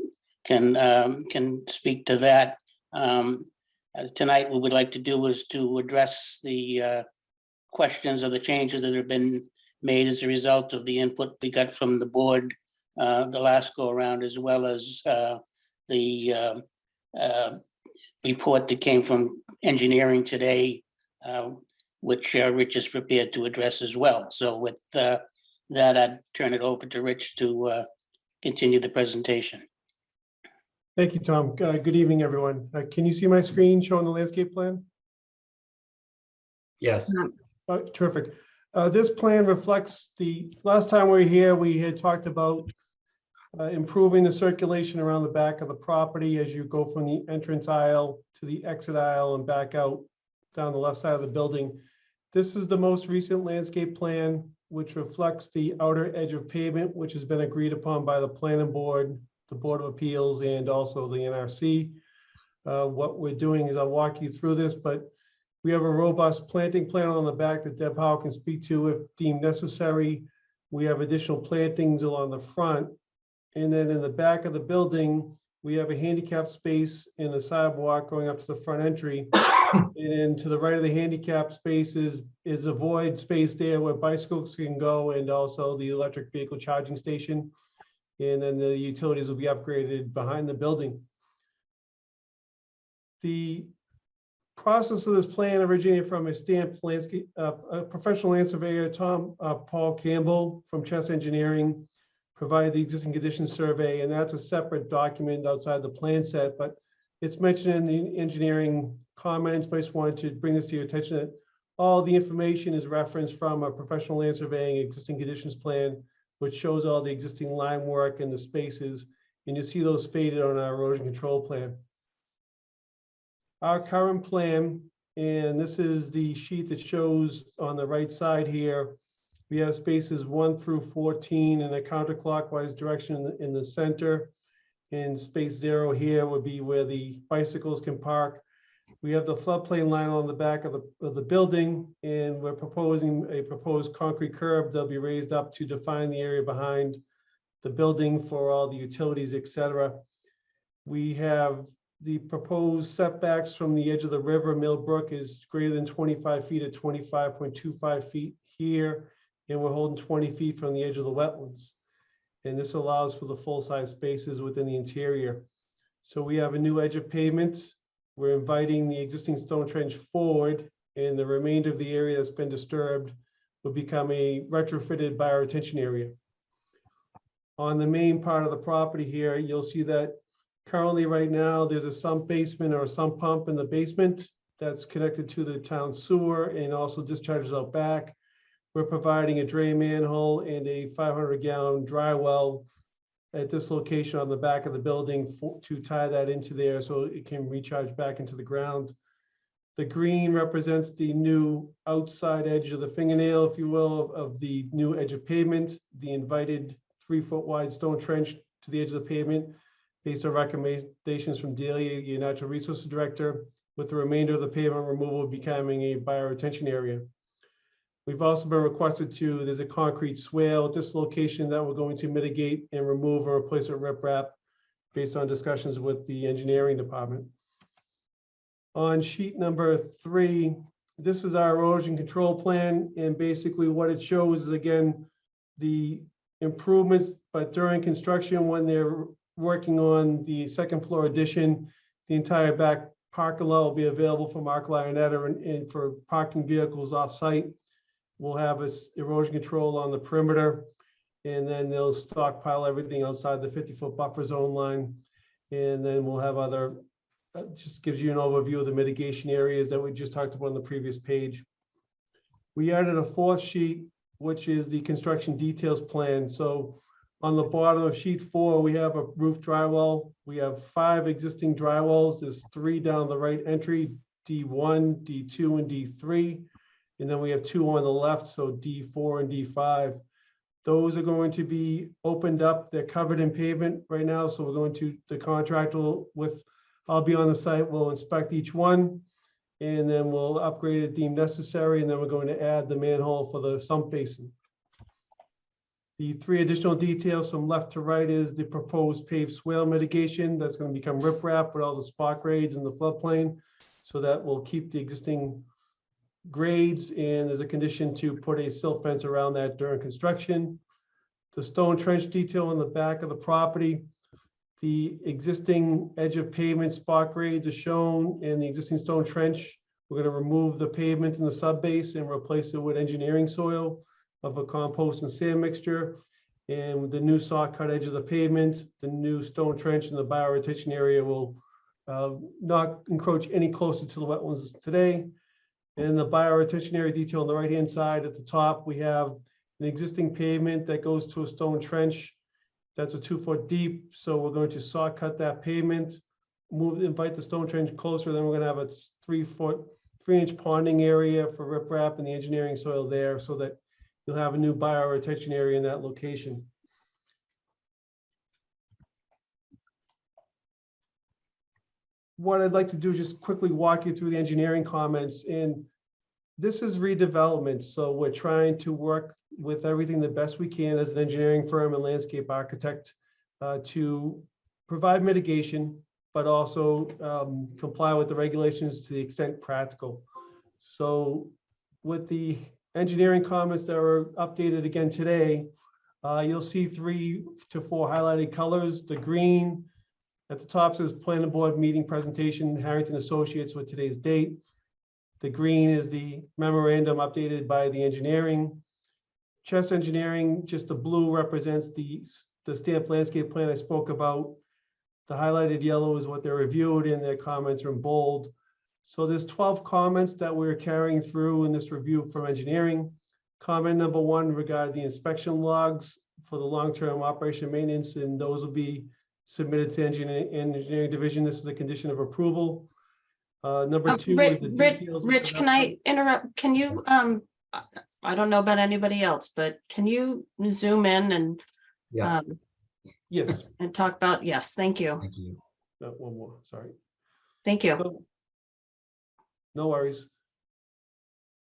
speak to that. Tonight, what we'd like to do is to address the questions or the changes that have been made as a result of the input we got from the board the last go around, as well as the report that came from engineering today, which Rich is prepared to address as well. So with that, I'd turn it over to Rich to continue the presentation. Thank you, Tom. Good evening, everyone. Can you see my screen showing the landscape plan? Yes. Terrific. This plan reflects the last time we were here, we had talked about improving the circulation around the back of the property as you go from the entrance aisle to the exit aisle and back out down the left side of the building. This is the most recent landscape plan, which reflects the outer edge of pavement, which has been agreed upon by the planning board, the Board of Appeals, and also the NRC. What we're doing is I'll walk you through this, but we have a robust planting plan on the back that Deb Howe can speak to if deemed necessary. We have additional plantings along the front. And then in the back of the building, we have a handicap space and a sidewalk going up to the front entry. And to the right of the handicap space is a void space there where bicycles can go, and also the electric vehicle charging station. And then the utilities will be upgraded behind the building. The process of this plan originated from a stamped landscape, a professional land surveyor, Paul Campbell from Chess Engineering, provided the existing conditions survey, and that's a separate document outside the plan set, but it's mentioned in the engineering comments. But I just wanted to bring this to your attention that all the information is referenced from a professional land surveying existing conditions plan, which shows all the existing line work and the spaces, and you see those faded on our erosion control plan. Our current plan, and this is the sheet that shows on the right side here, we have spaces 1 through 14 in a counterclockwise direction in the center, and space 0 here would be where the bicycles can park. We have the floodplain line on the back of the building, and we're proposing a proposed concrete curb that'll be raised up to define the area behind the building for all the utilities, etc. We have the proposed setbacks from the edge of the river. Millbrook is greater than 25 feet at 25.25 feet here, and we're holding 20 feet from the edge of the wetlands. And this allows for the full-size spaces within the interior. So we have a new edge of pavement. We're inviting the existing stone trench forward, and the remainder of the area that's been disturbed will become a retrofitted bioretention area. On the main part of the property here, you'll see that currently right now there's a sump basement or a sump pump in the basement that's connected to the town sewer and also discharges out back. We're providing a drain manhole and a 500-gallon dry well at this location on the back of the building to tie that into there so it can recharge back into the ground. The green represents the new outside edge of the fingernail, if you will, of the new edge of pavement, the invited 3-foot wide stone trench to the edge of the pavement based on recommendations from Delia, your natural resources director, with the remainder of the pavement removal becoming a bioretention area. We've also been requested to, there's a concrete swale at this location that we're going to mitigate and remove or replace with riprap based on discussions with the engineering department. On sheet number 3, this is our erosion control plan, and basically what it shows is, again, the improvements, but during construction, when they're working on the second floor addition, the entire back parking lot will be available for Mark Lionetta and for parking vehicles off-site. We'll have erosion control on the perimeter, and then they'll stockpile everything outside the 50-foot buffer zone line. And then we'll have other, just gives you an overview of the mitigation areas that we just talked about on the previous page. We added a 4th sheet, which is the construction details plan. So On the bottom of sheet 4, we have a roof drywall. We have 5 existing drywalls. There's 3 down the right entry, D1, D2, and D3. And then we have 2 on the left, so D4 and D5. Those are going to be opened up. They're covered in pavement right now, so we're going to, the contractor I'll be on the site, we'll inspect each one, and then we'll upgrade it deemed necessary, and then we're going to add the manhole for the sump basin. The 3 additional details from left to right is the proposed paved swale mitigation that's going to become riprap with all the spot grades in the floodplain. So that will keep the existing grades, and there's a condition to put a silt fence around that during construction. The stone trench detail on the back of the property. The existing edge of pavement spot grades are shown in the existing stone trench. We're going to remove the pavement in the sub base and replace it with engineering soil of a compost and sand mixture. And with the new saw cut edge of the pavement, the new stone trench and the bioretention area will not encroach any closer to the wetlands today. And the bioretention area detail on the right-hand side at the top, we have an existing pavement that goes to a stone trench. That's a 2-foot deep. So we're going to saw cut that pavement, invite the stone trench closer. Then we're going to have a 3-inch ponding area for riprap and the engineering soil there, so that you'll have a new bioretention area in that location. What I'd like to do is just quickly walk you through the engineering comments. And this is redevelopment. So we're trying to work with everything the best we can as an engineering firm and landscape architect to provide mitigation, but also comply with the regulations to the extent practical. So with the engineering comments that were updated again today, you'll see 3 to 4 highlighted colors. The green at the top says planning board meeting presentation, Harrington Associates with today's date. The green is the memorandum updated by the engineering. Chess Engineering, just the blue represents the stamped landscape plan I spoke about. The highlighted yellow is what they reviewed, and their comments are in bold. So there's 12 comments that we're carrying through in this review from engineering. Comment number 1 regarding the inspection logs for the long-term operation and maintenance, and those will be submitted to engineering division. This is a condition of approval. Number 2 is the details. Rich, can I interrupt? Can you, I don't know about anybody else, but can you zoom in and Yeah. Yes. and talk about, yes, thank you. Thank you. One more, sorry. Thank you. So, no worries.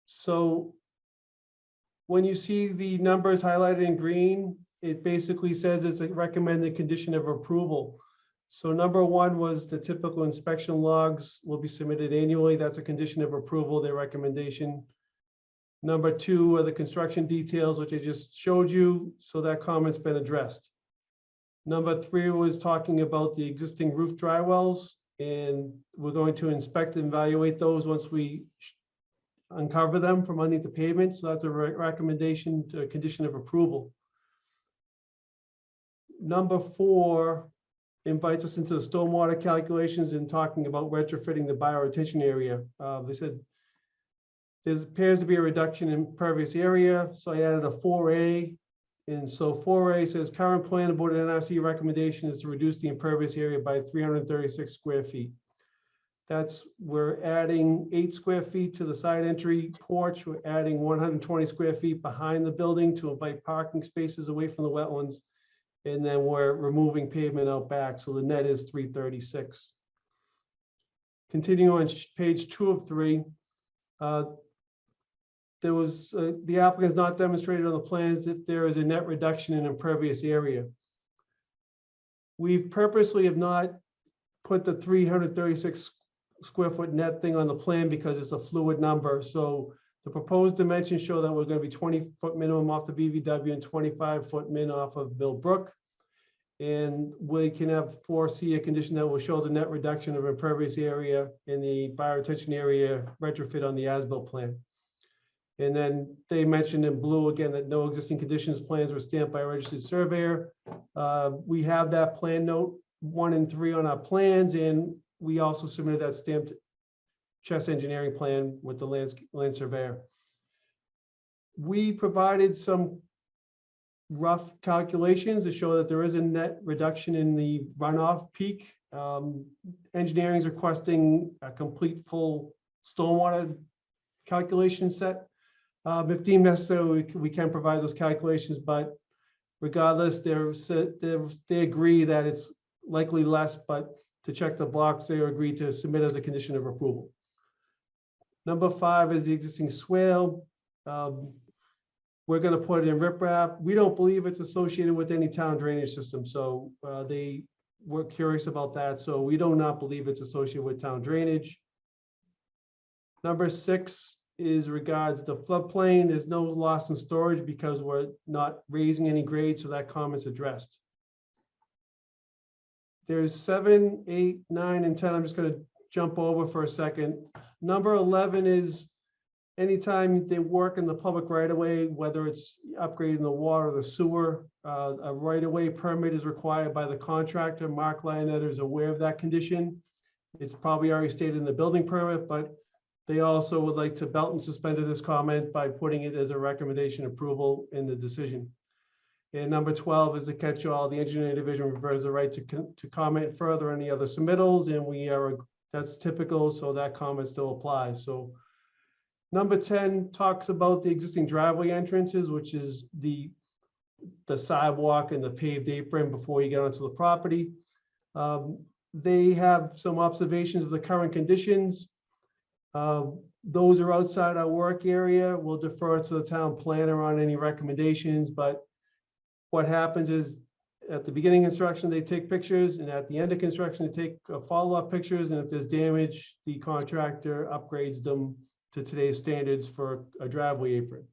So when you see the numbers highlighted in green, it basically says it's a recommended condition of approval. So number 1 was the typical inspection logs will be submitted annually. That's a condition of approval, their recommendation. Number 2 are the construction details, which I just showed you. So that comment's been addressed. Number 3 was talking about the existing roof dry wells, and we're going to inspect and evaluate those once we uncover them from underneath the pavement. So that's a recommendation to a condition of approval. Number 4 invites us into the stormwater calculations and talking about retrofitting the bioretention area. They said there appears to be a reduction in impervious area, so I added a 4A. And so 4A says current plan board and NRC recommendation is to reduce the impervious area by 336 square feet. We're adding 8 square feet to the side entry porch. We're adding 120 square feet behind the building to invite parking spaces away from the wetlands. And then we're removing pavement out back. So the net is 336. Continuing on page 2 of 3, there was the applicant has not demonstrated on the plans that there is a net reduction in impervious area. We've purposely have not put the 336 square foot net thing on the plan because it's a fluid number. So the proposed dimensions show that we're going to be 20-foot minimum off the BVW and 25-foot min off of Mill Brook. And we can foresee a condition that will show the net reduction of impervious area in the bioretention area retrofit on the as-built plan. And then they mentioned in blue again that no existing conditions plans were stamped by a registered surveyor. We have that plan note 1 and 3 on our plans, and we also submitted that stamped Chess Engineering plan with the land surveyor. We provided some rough calculations to show that there is a net reduction in the runoff peak. Engineering is requesting a complete full stormwater calculation set. If deemed necessary, we can provide those calculations, but regardless, they agree that it's likely less, but to check the box, they agree to submit as a condition of approval. Number 5 is the existing swale. We're going to put it in riprap. We don't believe it's associated with any town drainage system, so they were curious about that. So we do not believe it's associated with town drainage. Number 6 is regards the floodplain. There's no loss in storage because we're not raising any grade, so that comment's addressed. There's 7, 8, 9, and 10. I'm just going to jump over for a second. Number 11 is anytime they work in the public right of way, whether it's upgrading the water or the sewer, a right of way permit is required by the contractor. Mark Lionetter is aware of that condition. It's probably already stated in the building permit, but they also would like to belt and suspend this comment by putting it as a recommendation approval in the decision. And number 12 is the catch-all. The engineering division refers the right to comment further on any other submittals, and that's typical, so that comment still applies. So number 10 talks about the existing driveway entrances, which is the sidewalk and the paved apron before you get onto the property. They have some observations of the current conditions. Those are outside our work area. We'll defer to the town planner on any recommendations, but what happens is at the beginning of construction, they take pictures, and at the end of construction, they take follow-up pictures, and if there's damage, the contractor upgrades them to today's standards for a driveway apron.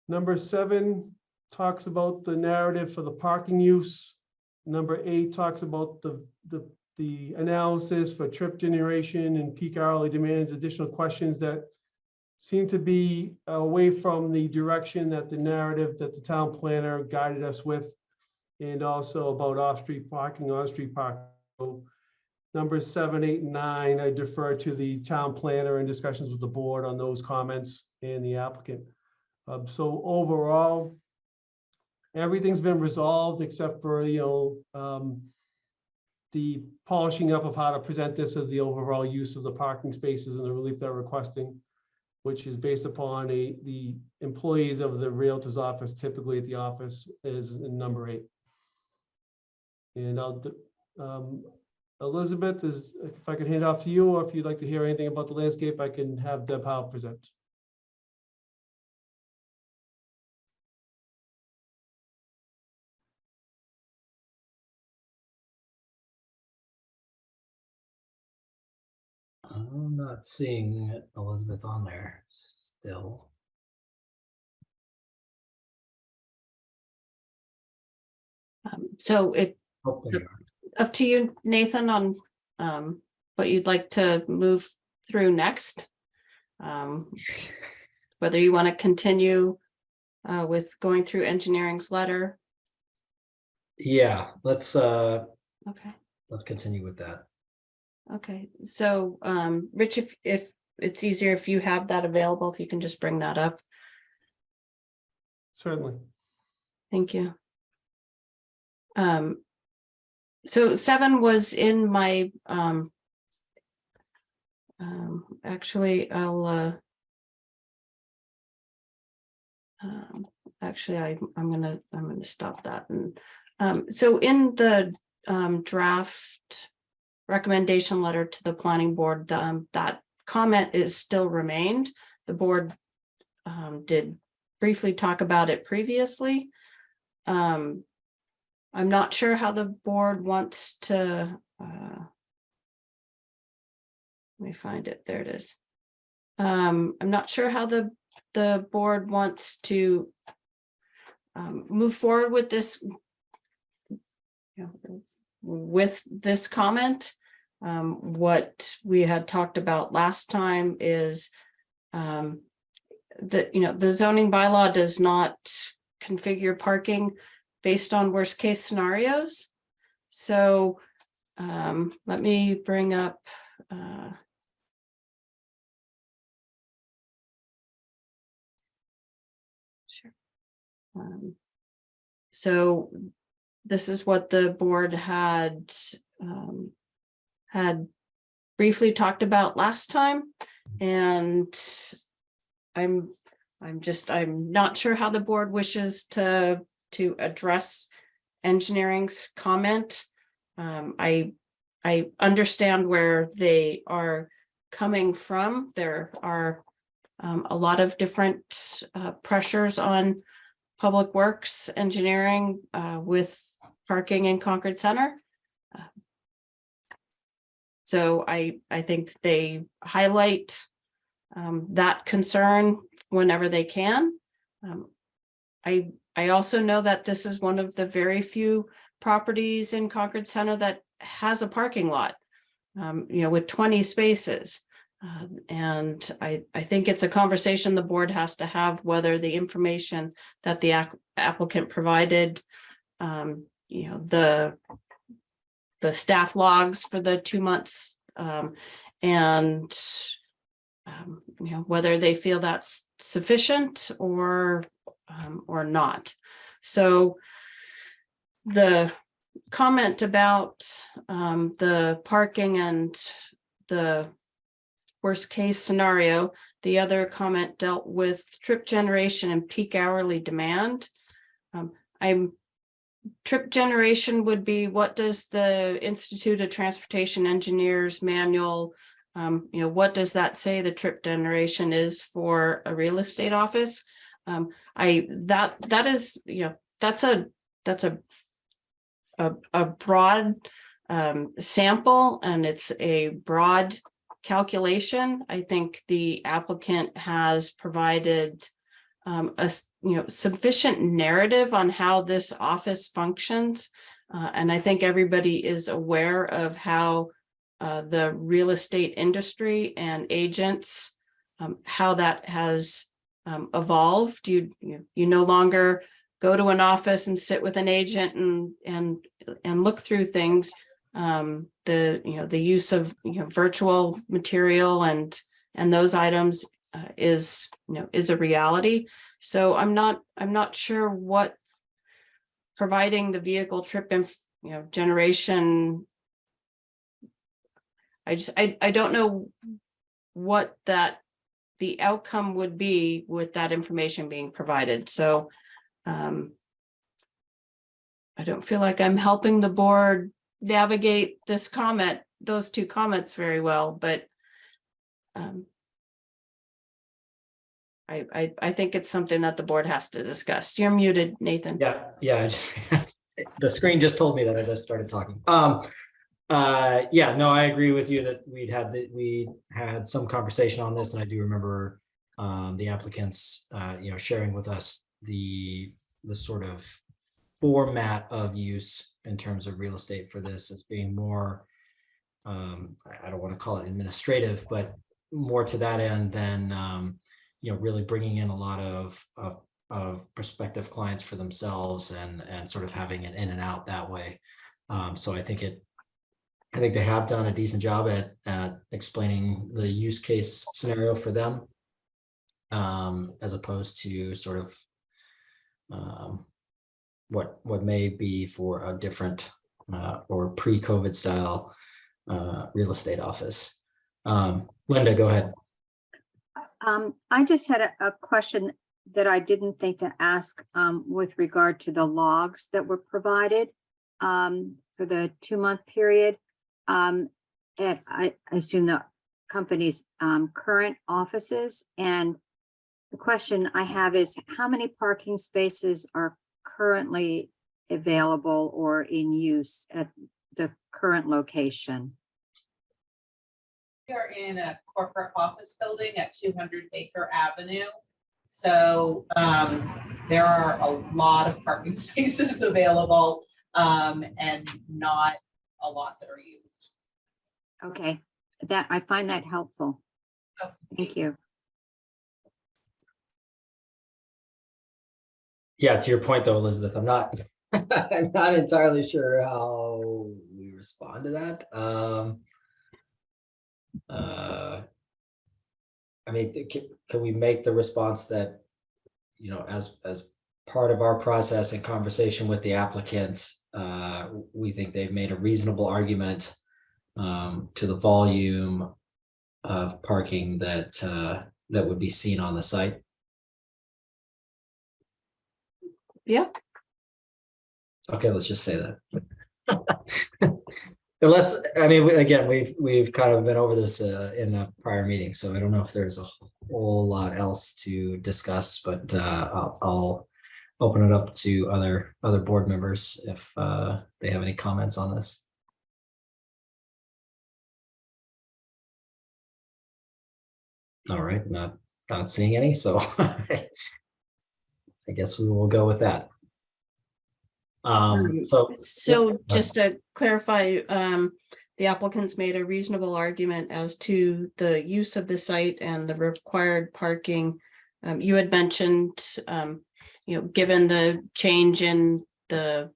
Number 7 talks about the narrative for the parking use. Number 8 talks about the analysis for trip generation and peak hourly demands, additional questions that seem to be away from the direction that the narrative that the town planner guided us with, and also about off-street parking, on-street parking. So numbers 7, 8, and 9, I defer to the town planner in discussions with the board on those comments and the applicant. So overall, everything's been resolved except for, the polishing up of how to present this as the overall use of the parking spaces and the relief they're requesting, which is based upon the employees of the Realtor's office, typically at the office, is in number 8. And Elizabeth, if I could hand off to you, or if you'd like to hear anything about the landscape, I can have Deb Howe present. I'm not seeing Elizabeth on there still. So it Oh, there you are. up to you, Nathan, on what you'd like to move through next. Whether you want to continue with going through engineering's letter. Yeah, let's Okay. continue with that. Okay, so Rich, if it's easier, if you have that available, if you can just bring that up. Certainly. Thank you. So 7 was in my actually I'm gonna stop that. And so in the draft recommendation letter to the planning board, that comment is still remained. The board did briefly talk about it previously. I'm not sure how the board wants to, let me find it, there it is. I'm not sure how the board wants to move forward with this, with this comment. What we had talked about last time is that, the zoning bylaw does not configure parking based on worst case scenarios. So let me bring up sure. So this is what the board had briefly talked about last time, and I'm not sure how the board wishes to address engineering's comment. I understand where they are coming from. There are a lot of different pressures on public works engineering with parking in Concord Center. So I think they highlight that concern whenever they can. I also know that this is one of the very few properties in Concord Center that has a parking lot, with 20 spaces. And I think it's a conversation the board has to have, whether the information that the applicant provided, the staff logs for the 2 months, and whether they feel that's sufficient or not. So the comment about the parking and the worst case scenario, the other comment dealt with trip generation and peak hourly demand. Trip generation would be, what does the Institute of Transportation Engineers manual, what does that say the trip generation is for a real estate office? That is, that's a broad sample, and it's a broad calculation. I think the applicant has provided a sufficient narrative on how this office functions, and I think everybody is aware of how the real estate industry and agents, how that has evolved. You no longer go to an office and sit with an agent and look through things. The use of virtual material and those items is a reality. So I'm not sure what providing the vehicle trip generation. I don't know what the outcome would be with that information being provided. So I don't feel like I'm helping the board navigate those two comments very well, but I think it's something that the board has to discuss. You're muted, Nathan. Yeah. The screen just told me that I just started talking. Yeah, no, I agree with you that we had some conversation on this, and I do remember the applicants, sharing with us the sort of format of use in terms of real estate for this as being more, I don't want to call it administrative, but more to that end than really bringing in a lot of prospective clients for themselves and sort of having it in and out that way. So I think they have done a decent job at explaining the use case scenario for them, as opposed to sort of what may be for a different or pre-COVID style real estate office. Linda, go ahead. I just had a question that I didn't think to ask with regard to the logs that were provided for the 2-month period. And I assume the company's current offices. And the question I have is, how many parking spaces are currently available or in use at the current location? We are in a corporate office building at 200 Baker Avenue. So there are a lot of parking spaces available and not a lot that are used. Okay, I find that helpful. Oh, Thank you. Yeah, to your point though, Elizabeth, I'm not entirely sure how we respond to that. I mean, can we make the response that, as part of our process and conversation with the applicants, we think they've made a reasonable argument to the volume of parking that that would be seen on the site. Yep. Okay, let's just say that. Unless, I mean, again, we've kind of been over this in a prior meeting, so I don't know if there's a whole lot else to discuss, but I'll open it up to other board members if they have any comments on this. All right, not seeing any, so I guess we will go with that. So just to clarify, the applicants made a reasonable argument as to the use of the site and the required parking. You had mentioned, given the change in the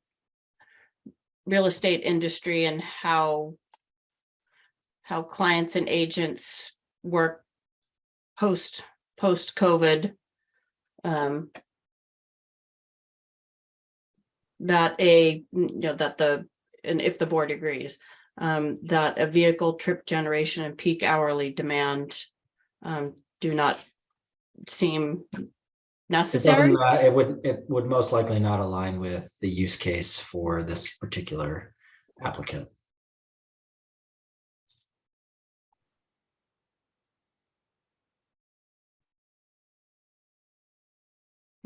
real estate industry and how clients and agents work post COVID, that and if the board agrees, that a vehicle trip generation and peak hourly demand do not seem necessary. It would most likely not align with the use case for this particular applicant.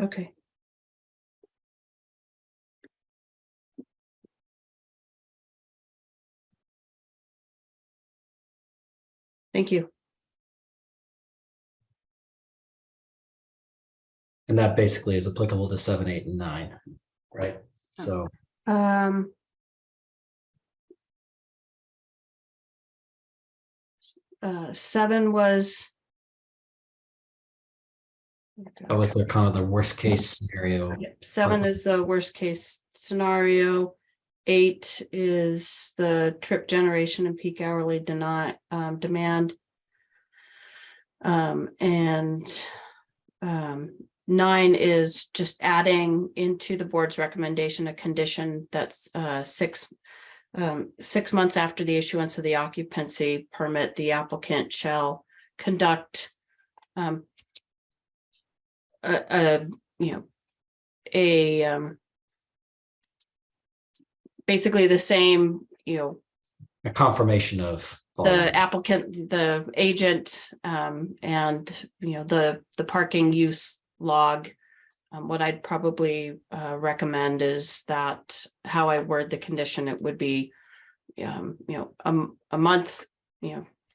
Okay. Thank you. And that basically is applicable to 7, 8, and 9, right? So 7 was. that was the kind of the worst case scenario. Yep, 7 is the worst case scenario. 8 is the trip generation and peak hourly demand. And 9 is just adding into the board's recommendation a condition that's 6 months after the issuance of the occupancy permit, the applicant shall conduct basically the same, A confirmation of the applicant, the agent, and the parking use log. What I'd probably recommend is that how I word the condition, it would be a month,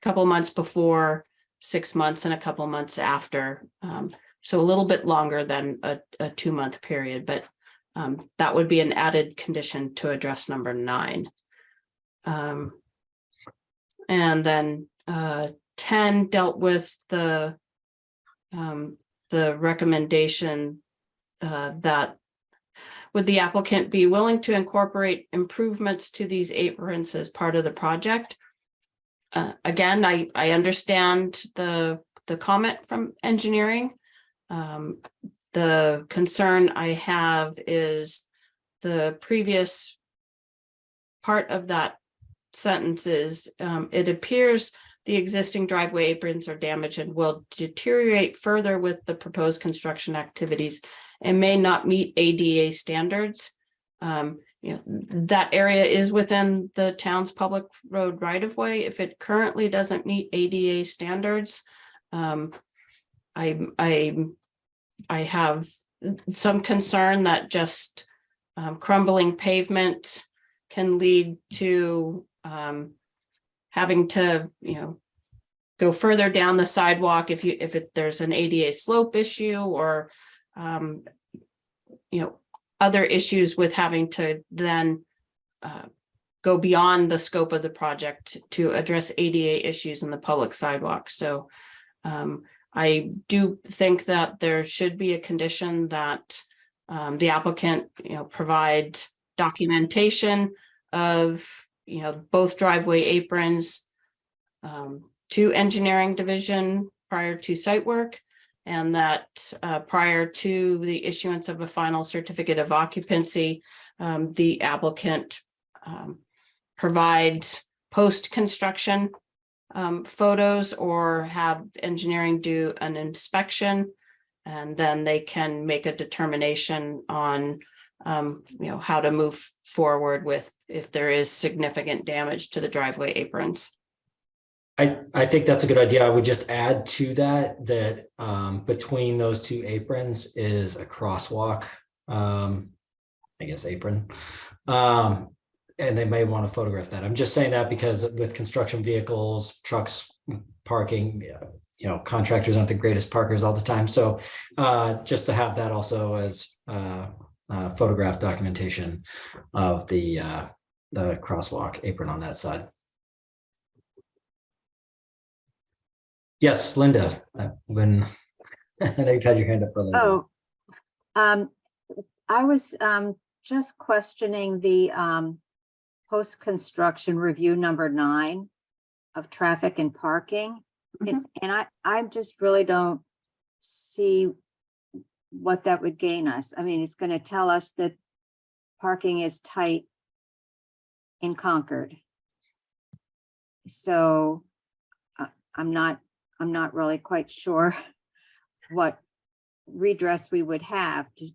couple months before, 6 months, and a couple months after. So a little bit longer than a 2-month period, but that would be an added condition to address number 9. And then 10 dealt with the recommendation that would the applicant be willing to incorporate improvements to these aprons as part of the project? Again, I understand the comment from engineering. The concern I have is the previous part of that sentence is, it appears the existing driveway aprons are damaged and will deteriorate further with the proposed construction activities and may not meet ADA standards. That area is within the town's public road right-of-way. If it currently doesn't meet ADA standards, I have some concern that just crumbling pavement can lead to having to, go further down the sidewalk if there's an ADA slope issue or, other issues with having to then go beyond the scope of the project to address ADA issues in the public sidewalk. So I do think that there should be a condition that the applicant, provide documentation of, both driveway aprons to engineering division prior to site work, and that prior to the issuance of a final certificate of occupancy, the applicant provides post-construction photos or have engineering do an inspection, and then they can make a determination on how to move forward with if there is significant damage to the driveway aprons. I think that's a good idea. I would just add to that between those two aprons is a crosswalk, I guess apron. And they may want to photograph that. I'm just saying that because with construction vehicles, trucks, parking, contractors aren't the greatest parkers all the time. So just to have that also as photograph documentation of the crosswalk apron on that side. Yes, Linda, I know you've had your hand up for a little while. I was just questioning the post-construction review number 9 of traffic and parking. And I just really don't see what that would gain us. I mean, it's going to tell us that parking is tight in Concord. So I'm not really quite sure what redress we would have to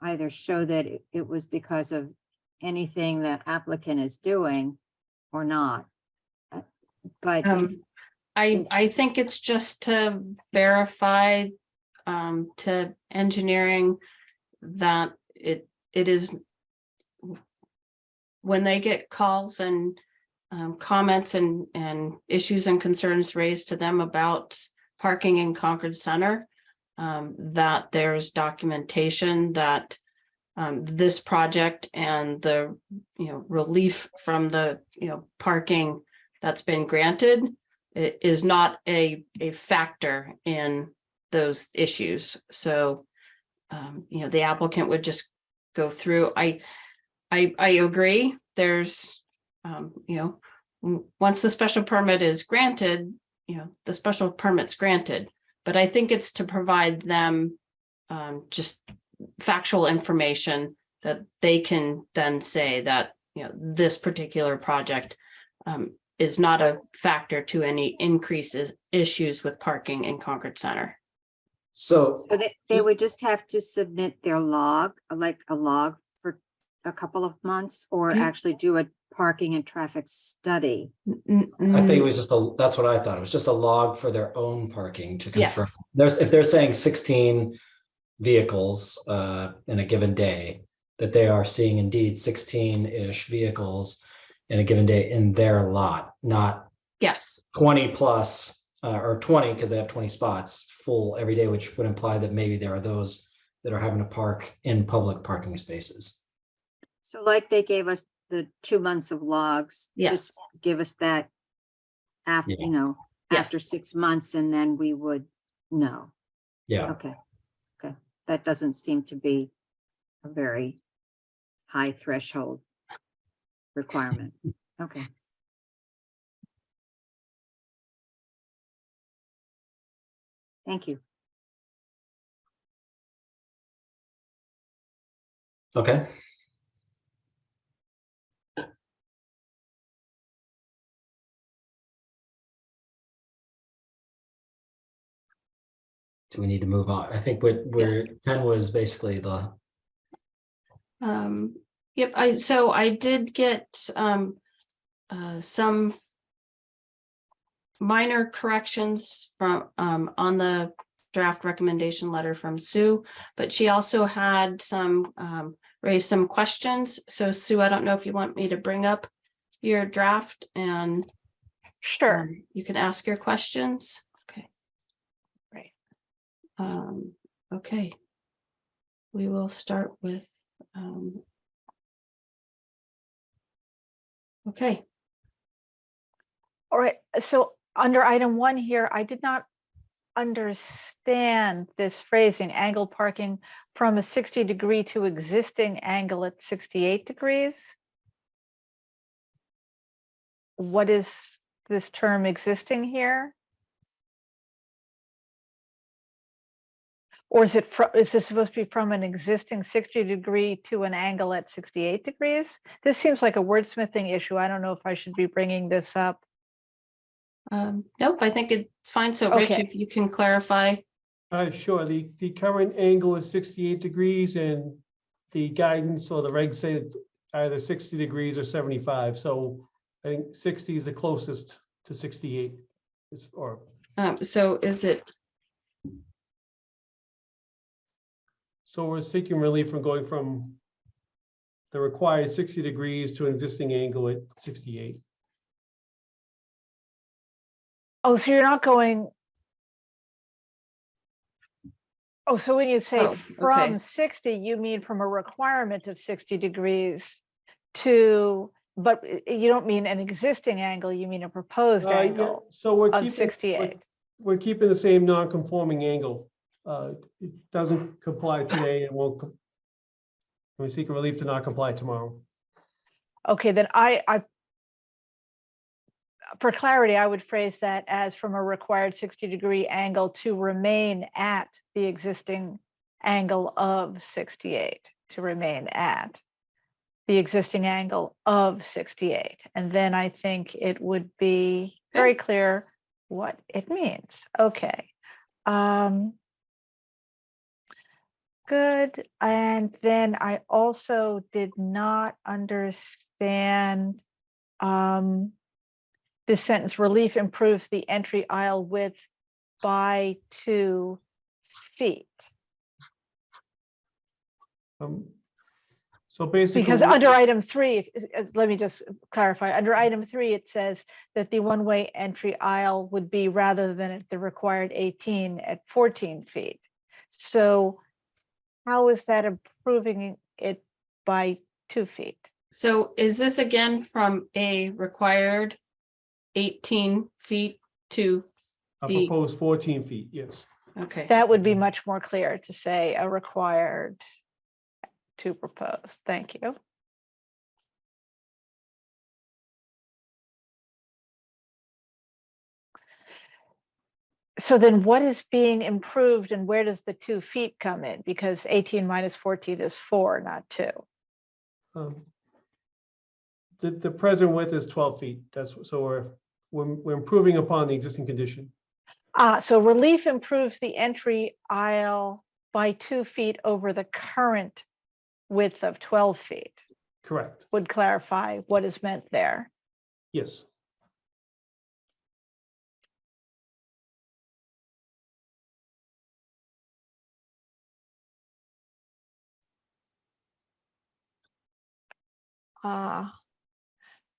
either show that it was because of anything the applicant is doing or not. But I think it's just to verify to engineering that it is, when they get calls and comments and issues and concerns raised to them about parking in Concord Center, that there's documentation that this project and the relief from the parking that's been granted is not a factor in those issues. So the applicant would just go through. I agree. There's once the special permit is granted, the special permit's granted. But I think it's to provide them just factual information that they can then say that this particular project is not a factor to any increases issues with parking in Concord Center. So they would just have to submit their log, like a log for a couple of months, or actually do a parking and traffic study. I think it was that's what I thought. It was just a log for their own parking to confirm. Yes. If they're saying 16 vehicles in a given day, that they are seeing indeed 16-ish vehicles in a given day in their lot, not 20 plus or 20 because they have 20 spots full every day, which would imply that maybe there are those that are having to park in public parking spaces. So like they gave us the 2 months of logs, just give us that after, after 6 months, and then we would know. Yeah. Okay. That doesn't seem to be a very high threshold requirement. Okay. Thank you. Okay. Do we need to move on? I think where 10 was basically the. Yep. I did get some minor corrections from on the draft recommendation letter from Sue, but she also had raised some questions. So Sue, I don't know if you want me to bring up your draft and sure, you can ask your questions. Okay. Right. Okay. We will start with okay. All right. So under item 1 here, I did not understand this phrasing, angled parking from a 60-degree to existing angle at 68 degrees. What is this term existing here? Or is this supposed to be from an existing 60-degree to an angle at 68 degrees? This seems like a wordsmithing issue. I don't know if I should be bringing this up. Nope, I think it's fine. So Rick, Okay. if you can clarify. Sure, the current angle is 68 degrees and the guidance or the regs say either 60 degrees or 75. So I think 60 is the closest to 68. Or So is it, so we're seeking relief from going from the required 60 degrees to an existing angle at 68. Oh, so you're not going. Oh, so when you say Oh, from okay. 60, you mean from a requirement of 60 degrees to, but you don't mean an existing angle, you mean a proposed Yeah, angle so we're of keeping 68. we're keeping the same non-conforming angle. It doesn't comply today and won't. We seek relief to not comply tomorrow. Okay, then for clarity, I would phrase that as from a required 60-degree angle to remain at the existing angle of 68, to remain at the existing angle of 68. And then I think it would be very clear what it means. Okay. Good. And then I also did not understand this sentence, relief improves the entry aisle width by 2 feet. So basically, Because under item 3, let me just clarify, under item 3, it says that the one-way entry aisle would be, rather than at the required 18, at 14 feet. So how is that improving it by 2 feet? So is this again from a required 18 feet to I the, propose 14 feet, yes. okay, That would be much more clear to say a required to propose. Thank you. So then what is being improved and where does the 2 feet come in? Because 18 minus 14 is 4, not 2. The present width is 12 feet. That's so we're improving upon the existing condition. So relief improves the entry aisle by 2 feet over the current width of 12 feet. Correct. Would clarify what is meant there. Yes.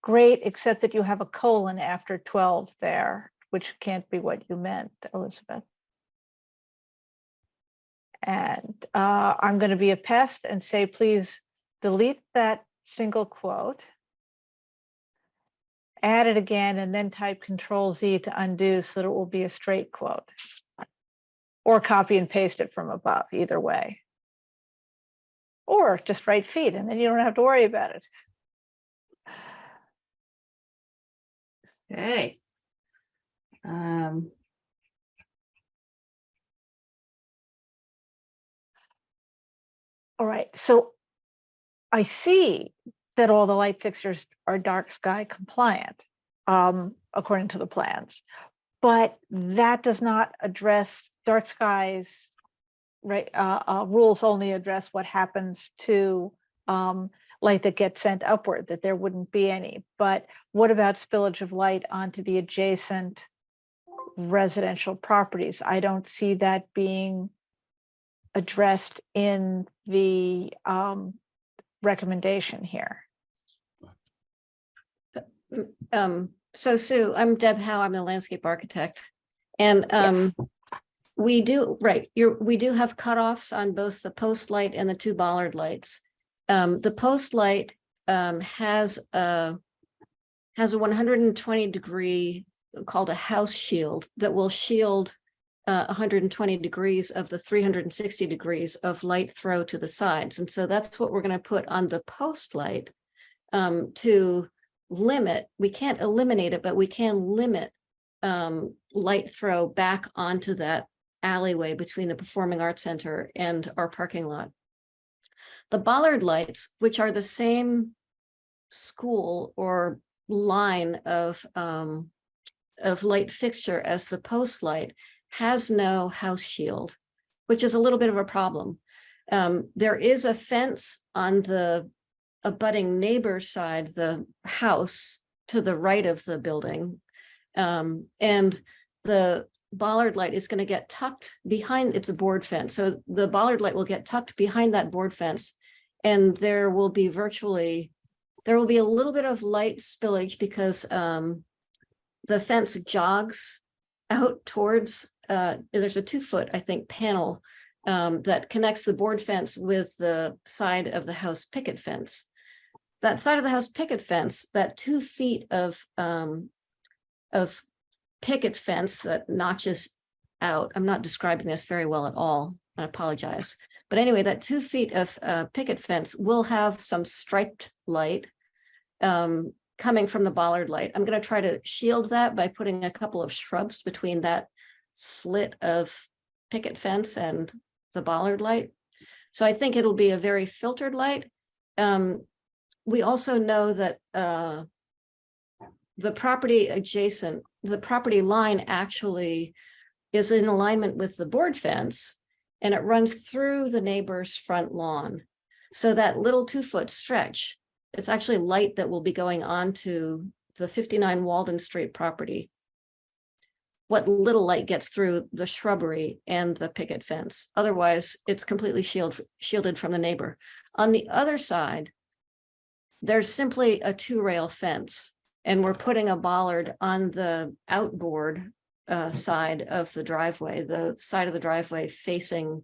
Great, except that you have a colon after 12 there, which can't be what you meant, Elizabeth. And I'm going to be a pest and say, please delete that single quote, add it again, and then type Control-Z to undo so that it will be a straight quote. Or copy and paste it from above, either way. Or just write feet, and then you don't have to worry about it. okay. All right, so I see that all the light fixtures are dark sky compliant, according to the plans, but that does not address dark skies, right? Rules only address what happens to light that gets sent upward, that there wouldn't be any. But what about spillage of light onto the adjacent residential properties? I don't see that being addressed in the recommendation here. So Sue, I'm Deb Howe, I'm a landscape architect. And Yes. we do, right, we do have cutoffs on both the post light and the 2 bollard lights. The post light has a 120 degree called a house shield that will shield 120 degrees of the 360 degrees of light throw to the sides. And so that's what we're going to put on the post light to limit, we can't eliminate it, but we can limit light throw back onto that alleyway between the Performing Arts Center and our parking lot. The bollard lights, which are the same school or line of light fixture as the post light, has no house shield, which is a little bit of a problem. There is a fence on the abutting neighbor's side, the house to the right of the building. And the bollard light is going to get tucked behind, it's a board fence. So the bollard light will get tucked behind that board fence. And there will be a little bit of light spillage because the fence jogs out towards, there's a 2-foot, I think, panel that connects the board fence with the side of the house picket fence. That side of the house picket fence, that 2 feet of picket fence that notches out. I'm not describing this very well at all. I apologize. But anyway, that 2 feet of picket fence will have some striped light coming from the bollard light. I'm going to try to shield that by putting a couple of shrubs between that slit of picket fence and the bollard light. So I think it'll be a very filtered light. We also know that the property adjacent, the property line actually is in alignment with the board fence, and it runs through the neighbor's front lawn. So that little 2-foot stretch, it's actually light that will be going on to the 59 Walden Street property. What little light gets through the shrubbery and the picket fence. Otherwise, it's completely shielded from the neighbor. On the other side, there's simply a 2-rail fence, and we're putting a bollard on the outboard side of the driveway, the side of the driveway facing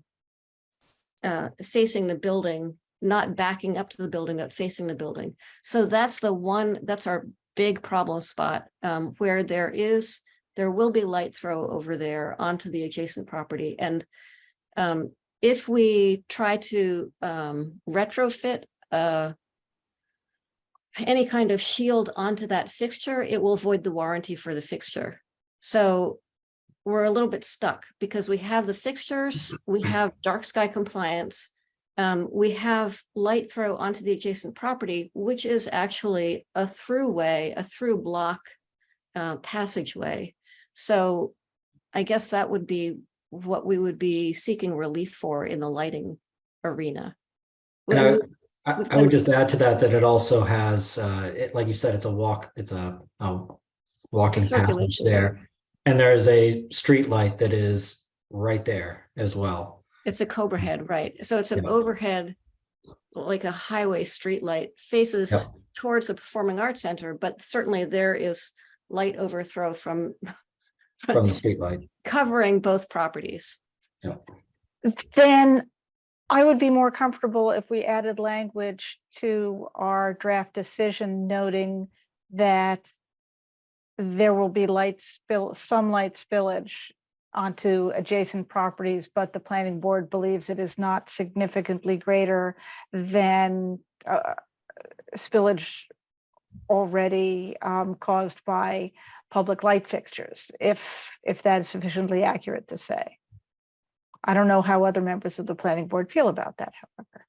the building, not backing up to the building, but facing the building. So that's our big problem spot where there will be light throw over there onto the adjacent property. And if we try to retrofit any kind of shield onto that fixture, it will void the warranty for the fixture. So we're a little bit stuck because we have the fixtures, we have dark sky compliance, we have light throw onto the adjacent property, which is actually a throughway, a through block passageway. So I guess that would be what we would be seeking relief for in the lighting arena. And I would just add to that it also has, like you said, it's a walking passage there. And there's a street light that is right there as well. It's a Cobra head, right? So it's an overhead, like a highway street light, faces towards the Performing Arts Center, but certainly there is light overthrow from the street light covering both properties. Then I would be more comfortable if we added language to our draft decision noting that there will be some light spillage onto adjacent properties, but the planning board believes it is not significantly greater than spillage already caused by public light fixtures, if that is sufficiently accurate to say. I don't know how other members of the planning board feel about that, however.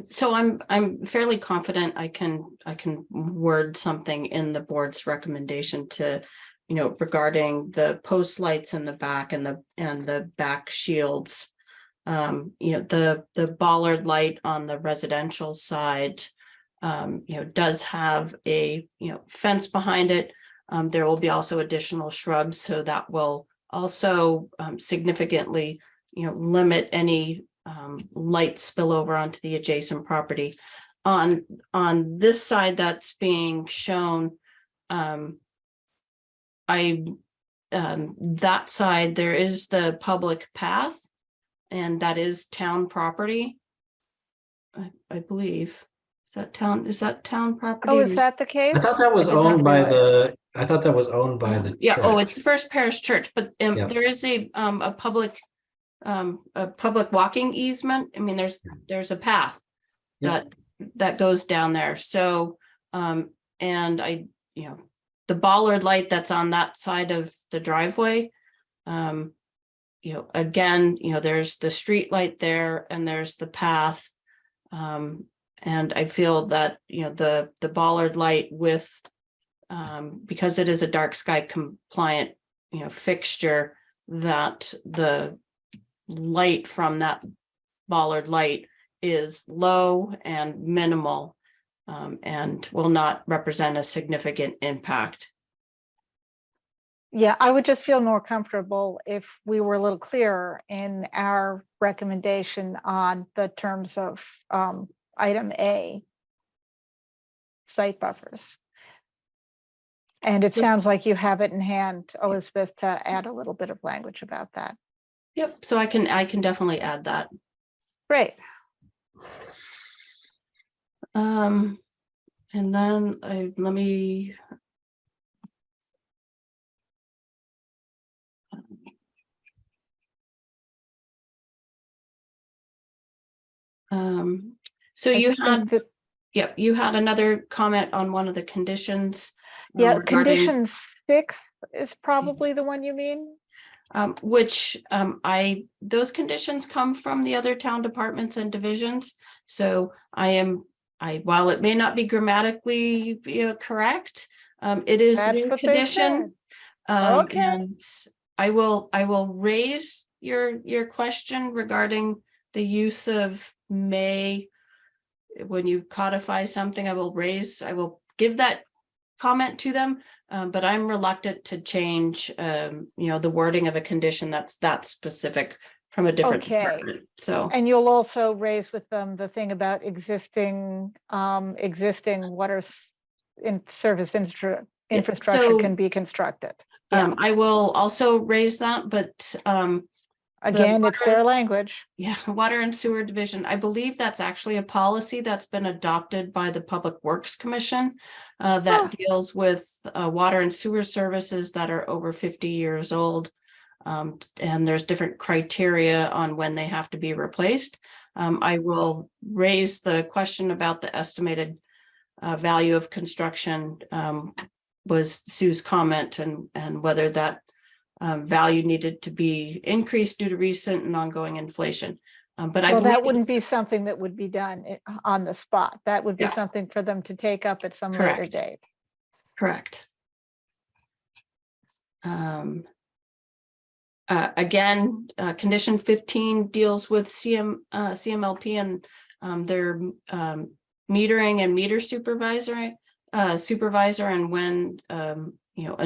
So I'm fairly confident I can word something in the board's recommendation to, regarding the post lights in the back and the back shields. The bollard light on the residential side, does have a fence behind it. There will be also additional shrubs, so that will also significantly limit any light spillover onto the adjacent property. On this side that's being shown, that side there is the public path, and that is town property. I believe. Is that town property? Oh, is that the case? I thought that was owned by the. Yeah. church. Oh, it's the First Parish Church, but there is a public walking easement. I mean, there's a path that goes down there. So, and the bollard light that's on that side of the driveway, Again, there's the street light there and there's the path. And I feel that, the bollard light with, because it is a dark sky compliant, fixture, that the light from that bollard light is low and minimal, and will not represent a significant impact. Yeah, I would just feel more comfortable if we were a little clearer in our recommendation on the terms of item A, site buffers. And it sounds like you have it in hand, Elizabeth, to add a little bit of language about that. Yep, so I can definitely add that. Great. And then let me. So I you think had, that- yep, you had another comment on one of the conditions. Yeah, regarding, condition 6 is probably the one you mean. which those conditions come from the other town departments and divisions. So while it may not be grammatically correct, it is That's their what they condition. Okay. And I will raise your question regarding the use of may. When you codify something, I will give that comment to them, but I'm reluctant to change, the wording of a condition that's that specific from a different Okay. department. So, And you'll also raise with them the thing about existing water in service infrastructure so, can be constructed. Yeah. I will also raise that, but Again, it's their language. yeah, Water and Sewer Division, I believe that's actually a policy that's been adopted by the Public Works Commission that deals with water and sewer services that are over 50 years old. And there's different criteria on when they have to be replaced. I will raise the question about the estimated value of construction, was Sue's comment, and whether that value needed to be increased due to recent and ongoing inflation. But I Well, believe that wouldn't be something that would be done on the spot. That would be Yeah. something for them to take up at some later Correct. date. correct. Again, condition 15 deals with CMLP and their metering and meter supervisor, and when a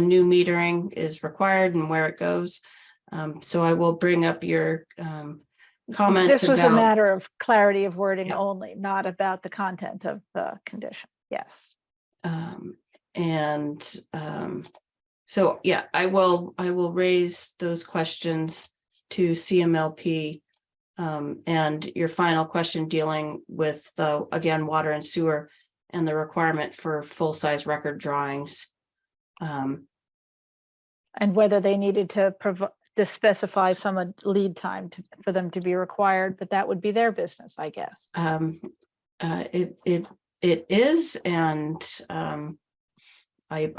new metering is required and where it goes. So I will bring up your comment. This was a about, matter of clarity of wording Yeah. only, not about the content of the condition. Yes. So yeah, I will raise those questions to CMLP. And your final question dealing with again, water and sewer and the requirement for full-size record drawings. And whether they needed to specify some lead time for them to be required, but that would be their business, I guess. It is, and I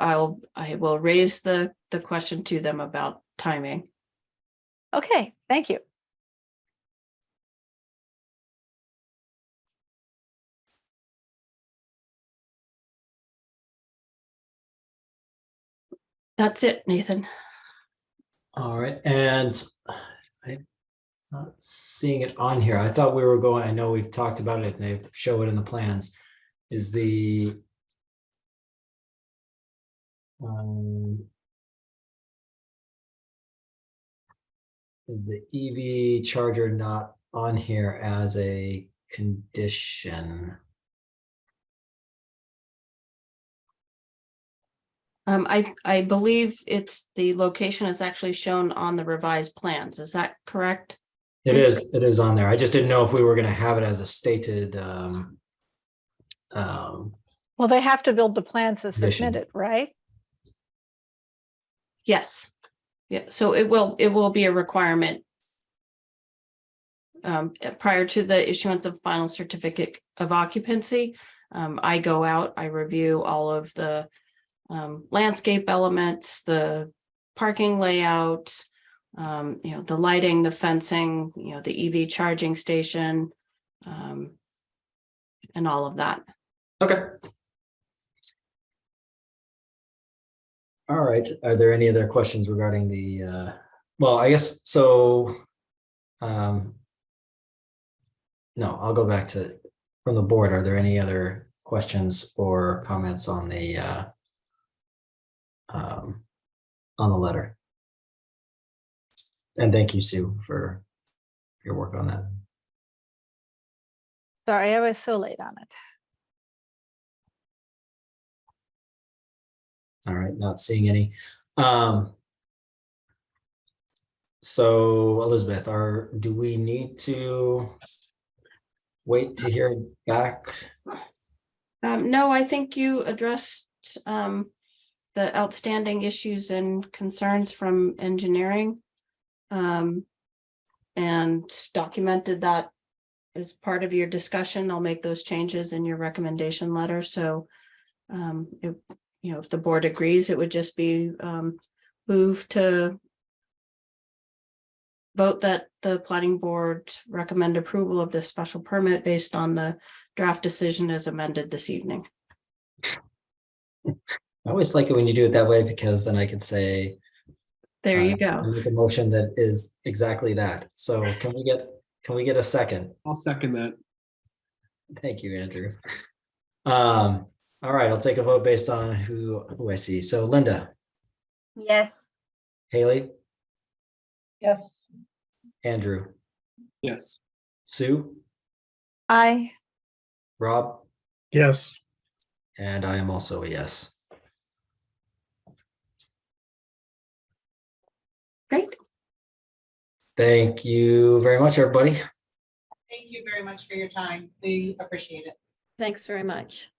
will raise the question to them about timing. Okay, thank you. That's it, Nathan. All right, and I'm not seeing it on here. I thought we were going, I know we've talked about it and they show it in the plans. Is the EV charger not on here as a condition? I believe it's the location is actually shown on the revised plans. Is that correct? It is on there. I just didn't know if we were going to have it as a stated Well, they have to build the plans as Condition. submitted, right? Yes. Yeah, so it will be a requirement prior to the issuance of final certificate of occupancy. I go out, I review all of the landscape elements, the parking layout, the lighting, the fencing, the EV charging station, and all of that. Okay. All right. Are there any other questions regarding the, well, I guess so. No, I'll go back to from the board. Are there any other questions or comments on the letter? And thank you, Sue, for your work on that. Sorry, I was so late on it. All right, not seeing any. So Elizabeth, do we need to wait to hear back? No, I think you addressed the outstanding issues and concerns from engineering, and documented that as part of your discussion. I'll make those changes in your recommendation letter. So if the board agrees, it would just be moved to vote that the planning board recommend approval of this special permit based on the draft decision as amended this evening. I always like it when you do it that way, because then I can say, There you I go. make a motion that is exactly that. So can we get a second? I'll second that. Thank you, Andrew. All right, I'll take a vote based on who I see. So Linda, Yes. Haley, Yes. Andrew, Yes. Sue, I, Rob, Yes. and I am also a yes. Great. Thank you very much, everybody. Thank you very much for your time. We appreciate it. Thanks very much.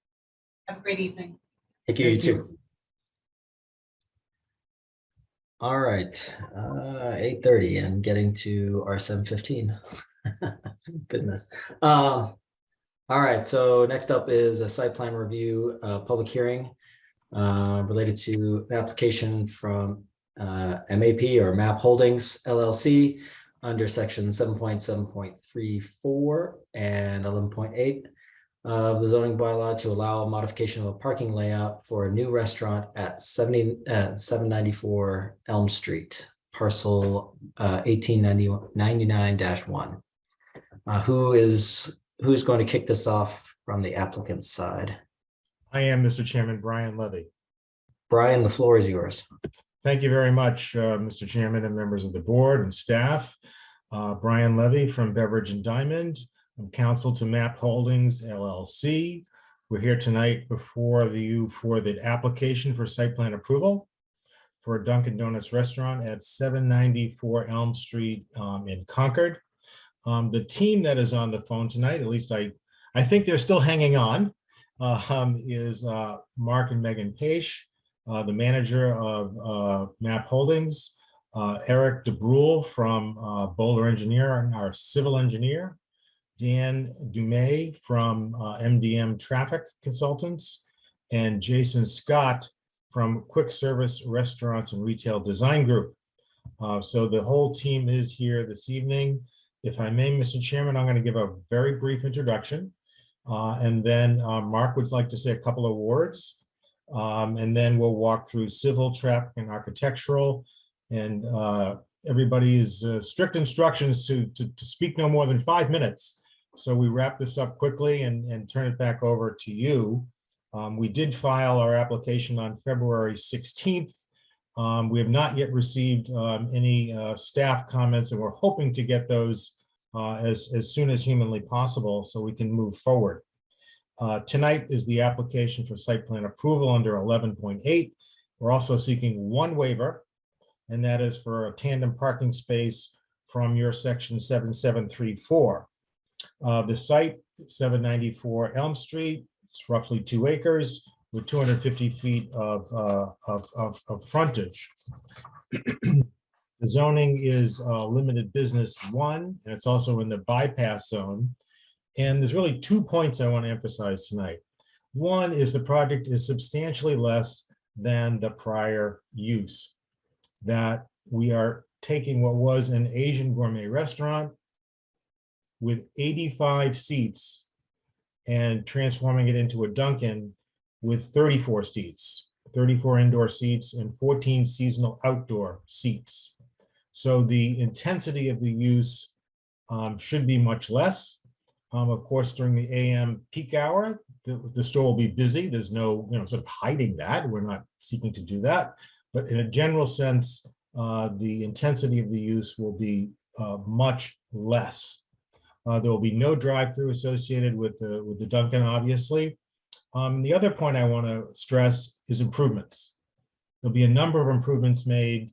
Have a great evening. Thank you, you Thank you. too. All right, 8:30 and getting to our 7:15 business. All right, so next up is a site plan review, public hearing related to an application from MAP or MAP Holdings LLC under section 7.7.34 and 11.8 of the zoning bylaw to allow a modification of a parking layout for a new restaurant at 794 Elm Street, parcel 1899-1. Who's going to kick this off from the applicant's side? I am, Mr. Chairman, Brian Levy. Brian, the floor is yours. Thank you very much, Mr. Chairman and members of the board and staff. Brian Levy from Beverage and Diamond. I'm counsel to MAP Holdings LLC. We're here tonight before you for the application for site plan approval for a Dunkin' Donuts restaurant at 794 Elm Street in Concord. The team that is on the phone tonight, at least I think they're still hanging on, is Mark and Megan Page, the manager of MAP Holdings, Eric DeBrule from Boulder Engineer, our civil engineer, Dan Dumay from MDM Traffic Consultants, and Jason Scott from Quick Service Restaurants and Retail Design Group. So the whole team is here this evening. If I may, Mr. Chairman, I'm going to give a very brief introduction, and then Mark would like to say a couple of words, and then we'll walk through civil, traffic, and architectural, and everybody is strict instructions to speak no more than 5 minutes. So we wrap this up quickly and turn it back over to you. We did file our application on February 16th. We have not yet received any staff comments, and we're hoping to get those as soon as humanly possible so we can move forward. Tonight is the application for site plan approval under 11.8. We're also seeking one waiver, and that is for a tandem parking space from your section 7734. The site, 794 Elm Street, it's roughly 2 acres with 250 feet of frontage. The zoning is limited business 1, and it's also in the bypass zone. And there's really 2 points I want to emphasize tonight. One is the project is substantially less than the prior use, that we are taking what was an Asian gourmet restaurant with 85 seats and transforming it into a Dunkin' with 34 seats, 34 indoor seats and 14 seasonal outdoor seats. So the intensity of the use should be much less. Of course, during the AM peak hour, the store will be busy. There's no, sort of hiding that. We're not seeking to do that. But in a general sense, the intensity of the use will be much less. There will be no drive-through associated with the Dunkin', obviously. The other point I want to stress is improvements. There'll be a number of improvements made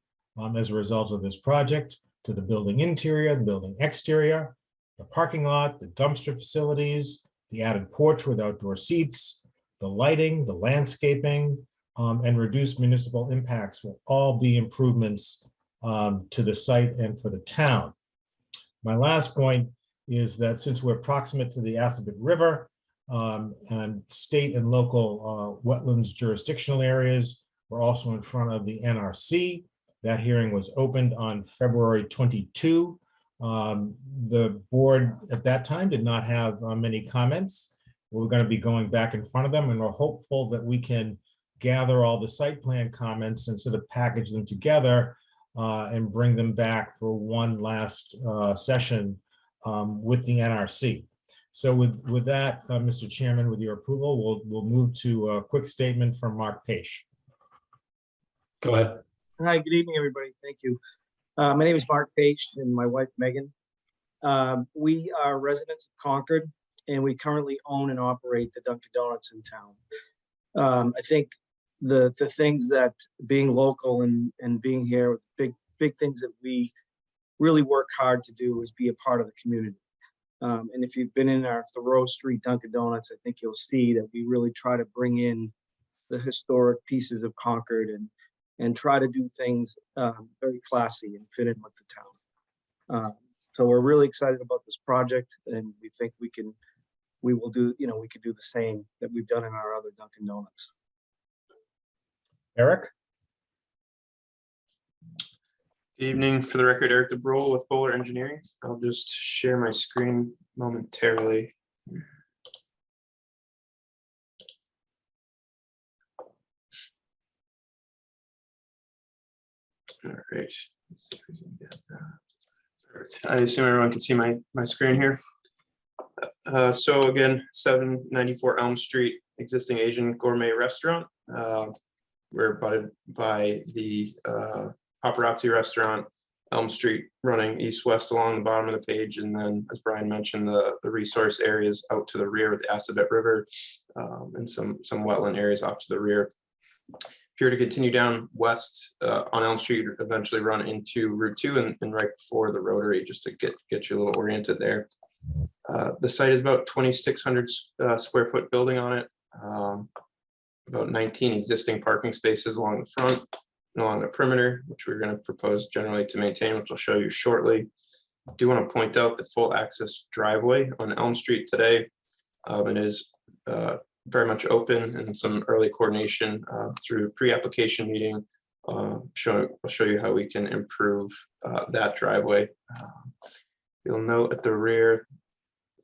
as a result of this project to the building interior, the building exterior, the parking lot, the dumpster facilities, the added porch with outdoor seats, the lighting, the landscaping, and reduced municipal impacts will all be improvements to the site and for the town. My last point is that since we're proximate to the Assabet River and state and local wetlands jurisdictional areas, we're also in front of the NRC. That hearing was opened on February 22. The board at that time did not have many comments. We're going to be going back in front of them, and we're hopeful that we can gather all the site plan comments and sort of package them together and bring them back for one last session with the NRC. So with that, Mr. Chairman, with your approval, we'll move to a quick statement from Mark Page. Go ahead. Hi, good evening, everybody. Thank you. My name is Mark Page and my wife, Megan. We are residents of Concord, and we currently own and operate the Dunkin' Donuts in town. I think the things that being local and being here, big things that we really work hard to do is be a part of the community. And if you've been in our Thoreau Street Dunkin' Donuts, I think you'll see that we really try to bring in the historic pieces of Concord and try to do things very classy and fit in with the town. So we're really excited about this project, and we think we could do the same that we've done in our other Dunkin' Donuts. Eric? Good evening. For the record, Eric DeBrole with Bowler Engineering. I'll just share my screen momentarily. All right. Let's see if we can get that. I assume everyone can see my screen here. So again, 794 Elm Street, existing Asian gourmet restaurant. We're abutted by the Paparazzi restaurant, Elm Street, running east-west along the bottom of the page. And then, as Brian mentioned, the resource areas out to the rear of the Assabet River and some wetland areas off to the rear. If you were to continue down west on Elm Street, eventually run into Route 2 and right before the Rotary, just to get you a little oriented there. The site is about 2,600 square foot building on it, about 19 existing parking spaces along the front and along the perimeter, which we're going to propose generally to maintain, which I'll show you shortly. I do want to point out the full access driveway on Elm Street today. It is very much open, and some early coordination through pre-application meeting. I'll show you how we can improve that driveway. You'll note at the rear,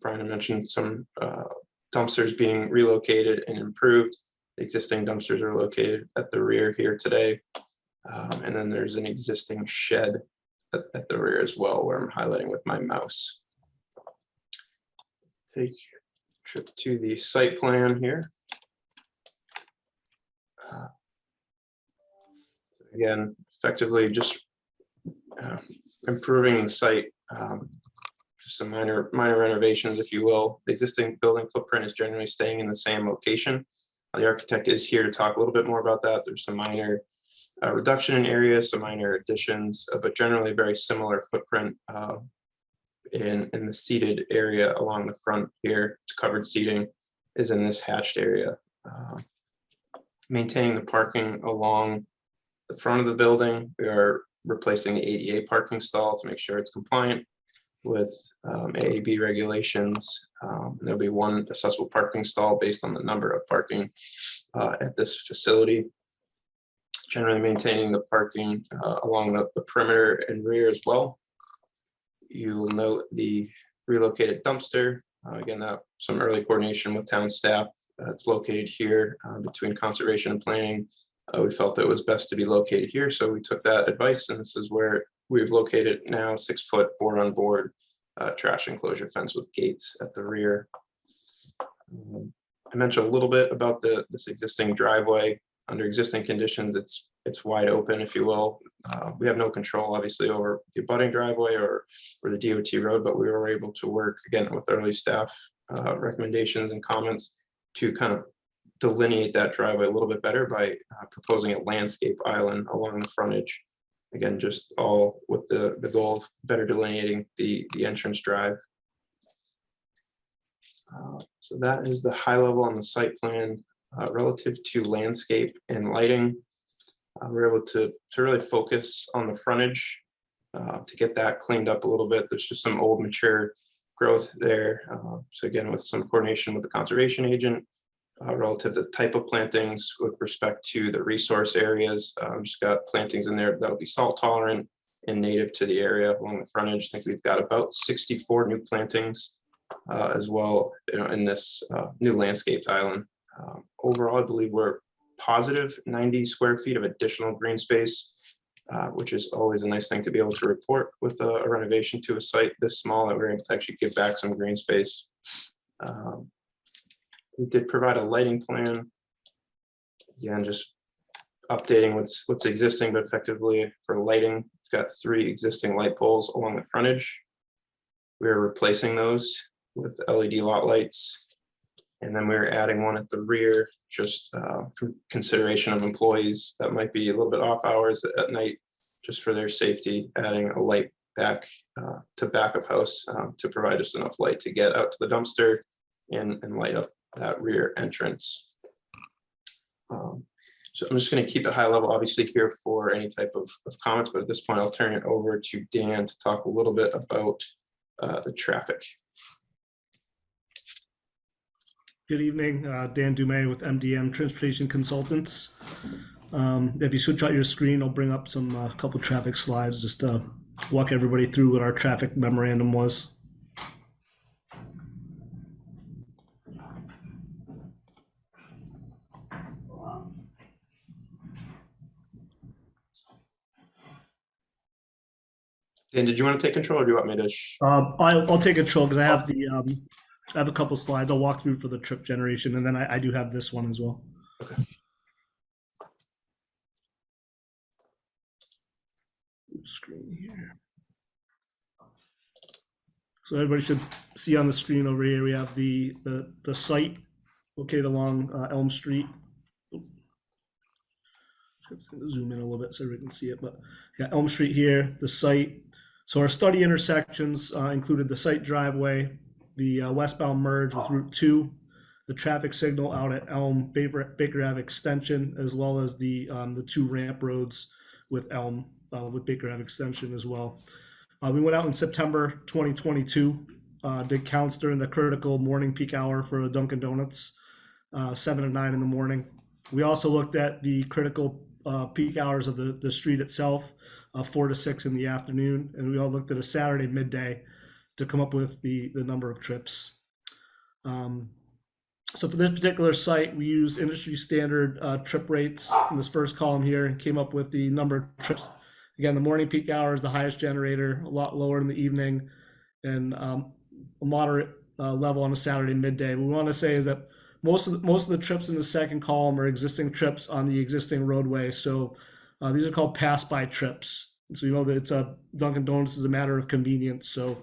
Brian mentioned some dumpsters being relocated and improved. The existing dumpsters are located at the rear here today. And then there's an existing shed at the rear as well, where I'm highlighting with my mouse. Take trip to the site plan here. Again, effectively just improving the site, just some minor renovations, if you will. The existing building footprint is generally staying in the same location. The architect is here to talk a little bit more about that. There's some minor reduction in area, some minor additions, but generally very similar footprint in the seated area along the front here. It's covered seating is in this hatched area. Maintaining the parking along the front of the building. We are replacing the ADA parking stall to make sure it's compliant with AAB regulations. There'll be one accessible parking stall based on the number of parking at this facility. generally maintaining the parking along the perimeter and rear as well. You will note the relocated dumpster. Again, that some early coordination with town staff. It's located here between conservation and planning. We felt it was best to be located here, so we took that advice, and this is where we've located now. 6-foot board on board trash enclosure fence with gates at the rear. I mentioned a little bit about this existing driveway. Under existing conditions, it's wide open, if you will. We have no control, obviously, over the abutting driveway or the DOT road, but we were able to work again with early staff recommendations and comments to kind of delineate that driveway a little bit better by proposing a landscape island along the frontage. Again, just all with the goal of better delineating the entrance drive. So that is the high level on the site plan. Relative to landscape and lighting, we're able to really focus on the frontage to get that cleaned up a little bit. There's just some old mature growth there. So again, with some coordination with the conservation agent, relative to the type of plantings with respect to the resource areas. Just got plantings in there that'll be salt tolerant and native to the area along the frontage. I think we've got about 64 new plantings as well, in this new landscaped island. Overall, I believe we're positive 90 square feet of additional green space, which is always a nice thing to be able to report with a renovation to a site this small, that we're able to actually give back some green space. We did provide a lighting plan. Again, just updating what's existing, but effectively for lighting, we've got 3 existing light poles along the frontage. We're replacing those with LED lot lights. And then we're adding one at the rear, just for consideration of employees that might be a little bit off hours at night, just for their safety, adding a light back to back of house to provide us enough light to get out to the dumpster and light up that rear entrance. So I'm just going to keep it high level, obviously, here for any type of comments, but at this point, I'll turn it over to Dan to talk a little bit about the traffic. Good evening, Dan Dumais with MDM Transportation Consultants. If you switch out your screen, I'll bring up some couple traffic slides just to walk everybody through what our traffic memorandum was. Dan, did you want to take control, or do you want me to? I'll take control because I have I have a couple slides I'll walk through for the trip generation, and then I do have this one as well. Okay. Screen here. So everybody should see on the screen over here, we have the site located along Elm Street. Let's zoom in a little bit so we can see it, but yeah, Elm Street here, the site. So our study intersections included the site driveway, the westbound merge with Route 2, the traffic signal out at Elm Baker Ave Extension, as well as the 2 ramp roads with Elm with Baker Ave Extension as well. We went out in September 2022, did counts during the critical morning peak hour for the Dunkin' Donuts, 7 to 9 in the morning. We also looked at the critical peak hours of the street itself, 4 to 6 in the afternoon, and we all looked at a Saturday midday to come up with the number of trips. So for this particular site, we used industry standard trip rates in this first column here and came up with the number of trips. Again, the morning peak hour is the highest generator, a lot lower in the evening, and a moderate level on a Saturday midday. What we want to say is that most of the trips in the second column are existing trips on the existing roadway. So these are called pass-by trips. So you know that it's a Dunkin' Donuts is a matter of convenience. So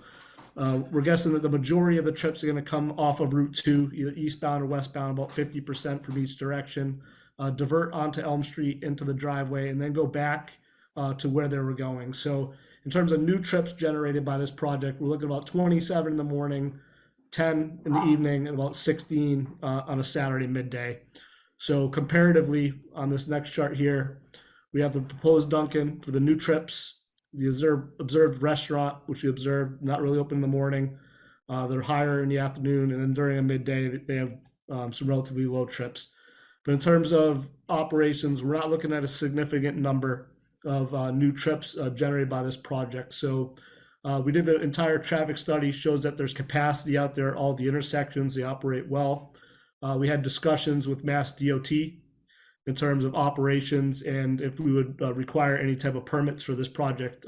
we're guessing that the majority of the trips are going to come off of Route 2, either eastbound or westbound, about 50% from each direction, divert onto Elm Street into the driveway, and then go back to where they were going. So in terms of new trips generated by this project, we're looking at about 27 in the morning, 10 in the evening, and about 16 on a Saturday midday. So comparatively, on this next chart here, we have the proposed Dunkin' for the new trips, the observed restaurant, which we observed not really open in the morning. They're higher in the afternoon, and then during a midday, they have some relatively low trips. But in terms of operations, we're not looking at a significant number of new trips generated by this project. So we did the entire traffic study, shows that there's capacity out there at all the intersections, they operate well. We had discussions with Mass DOT in terms of operations and if we would require any type of permits for this project.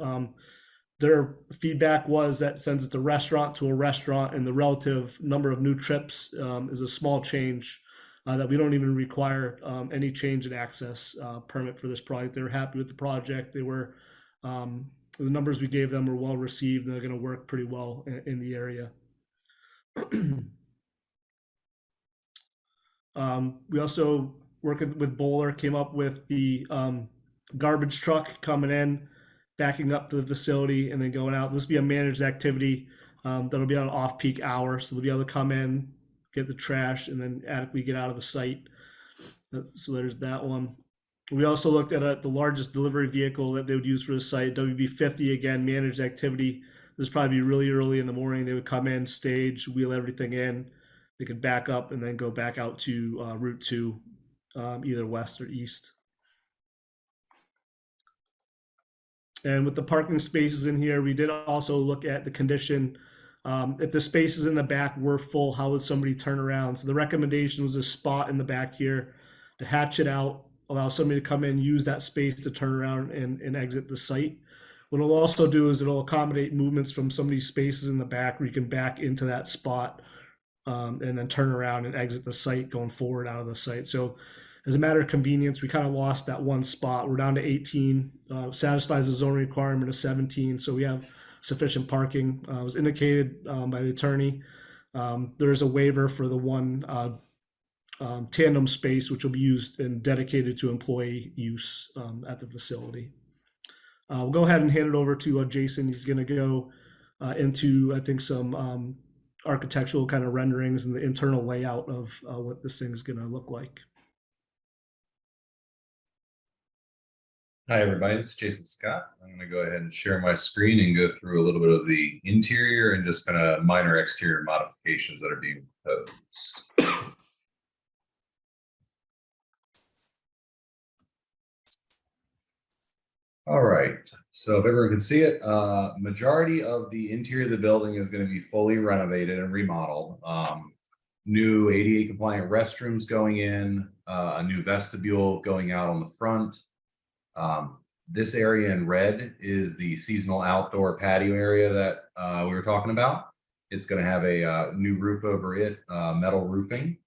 Their feedback was that since it's a restaurant to a restaurant and the relative number of new trips is a small change, that we don't even require any change in access permit for this project. They were happy with the project. They were, the numbers we gave them were well received and they're going to work pretty well in the area. We also, working with Bowler, came up with the garbage truck coming in, backing up to the facility and then going out. This will be a managed activity that'll be on an off-peak hour. So they'll be able to come in, get the trash, and then adequately get out of the site. So there's that one. We also looked at the largest delivery vehicle that they would use for the site, WB50, again, managed activity. This would probably be really early in the morning. They would come in, stage, wheel everything in. They could back up and then go back out to Route 2, either west or east. And with the parking spaces in here, we did also look at the condition. If the spaces in the back were full, how would somebody turn around? So the recommendation was a spot in the back here to hatch it out, allow somebody to come in, use that space to turn around and exit the site. What it'll also do is it'll accommodate movements from some of these spaces in the back where you can back into that spot and then turn around and exit the site going forward out of the site. So as a matter of convenience, we kind of lost that one spot. We're down to 18, satisfies the zoning requirement of 17. So we have sufficient parking. It was indicated by the attorney. There is a waiver for the one tandem space, which will be used and dedicated to employee use at the facility. We'll go ahead and hand it over to Jason. He's going to go into, I think, some architectural kind of renderings and the internal layout of what this thing is going to look like. Hi, everybody. This is Jason Scott. I'm going to go ahead and share my screen and go through a little bit of the interior and just kind of minor exterior modifications that are being proposed. All right. So if everyone can see it, majority of the interior of the building is going to be fully renovated and remodeled. New ADA compliant restrooms going in, a new vestibule going out on the front. This area in red is the seasonal outdoor patio area that we were talking about. It's going to have a new roof over it, metal roofing.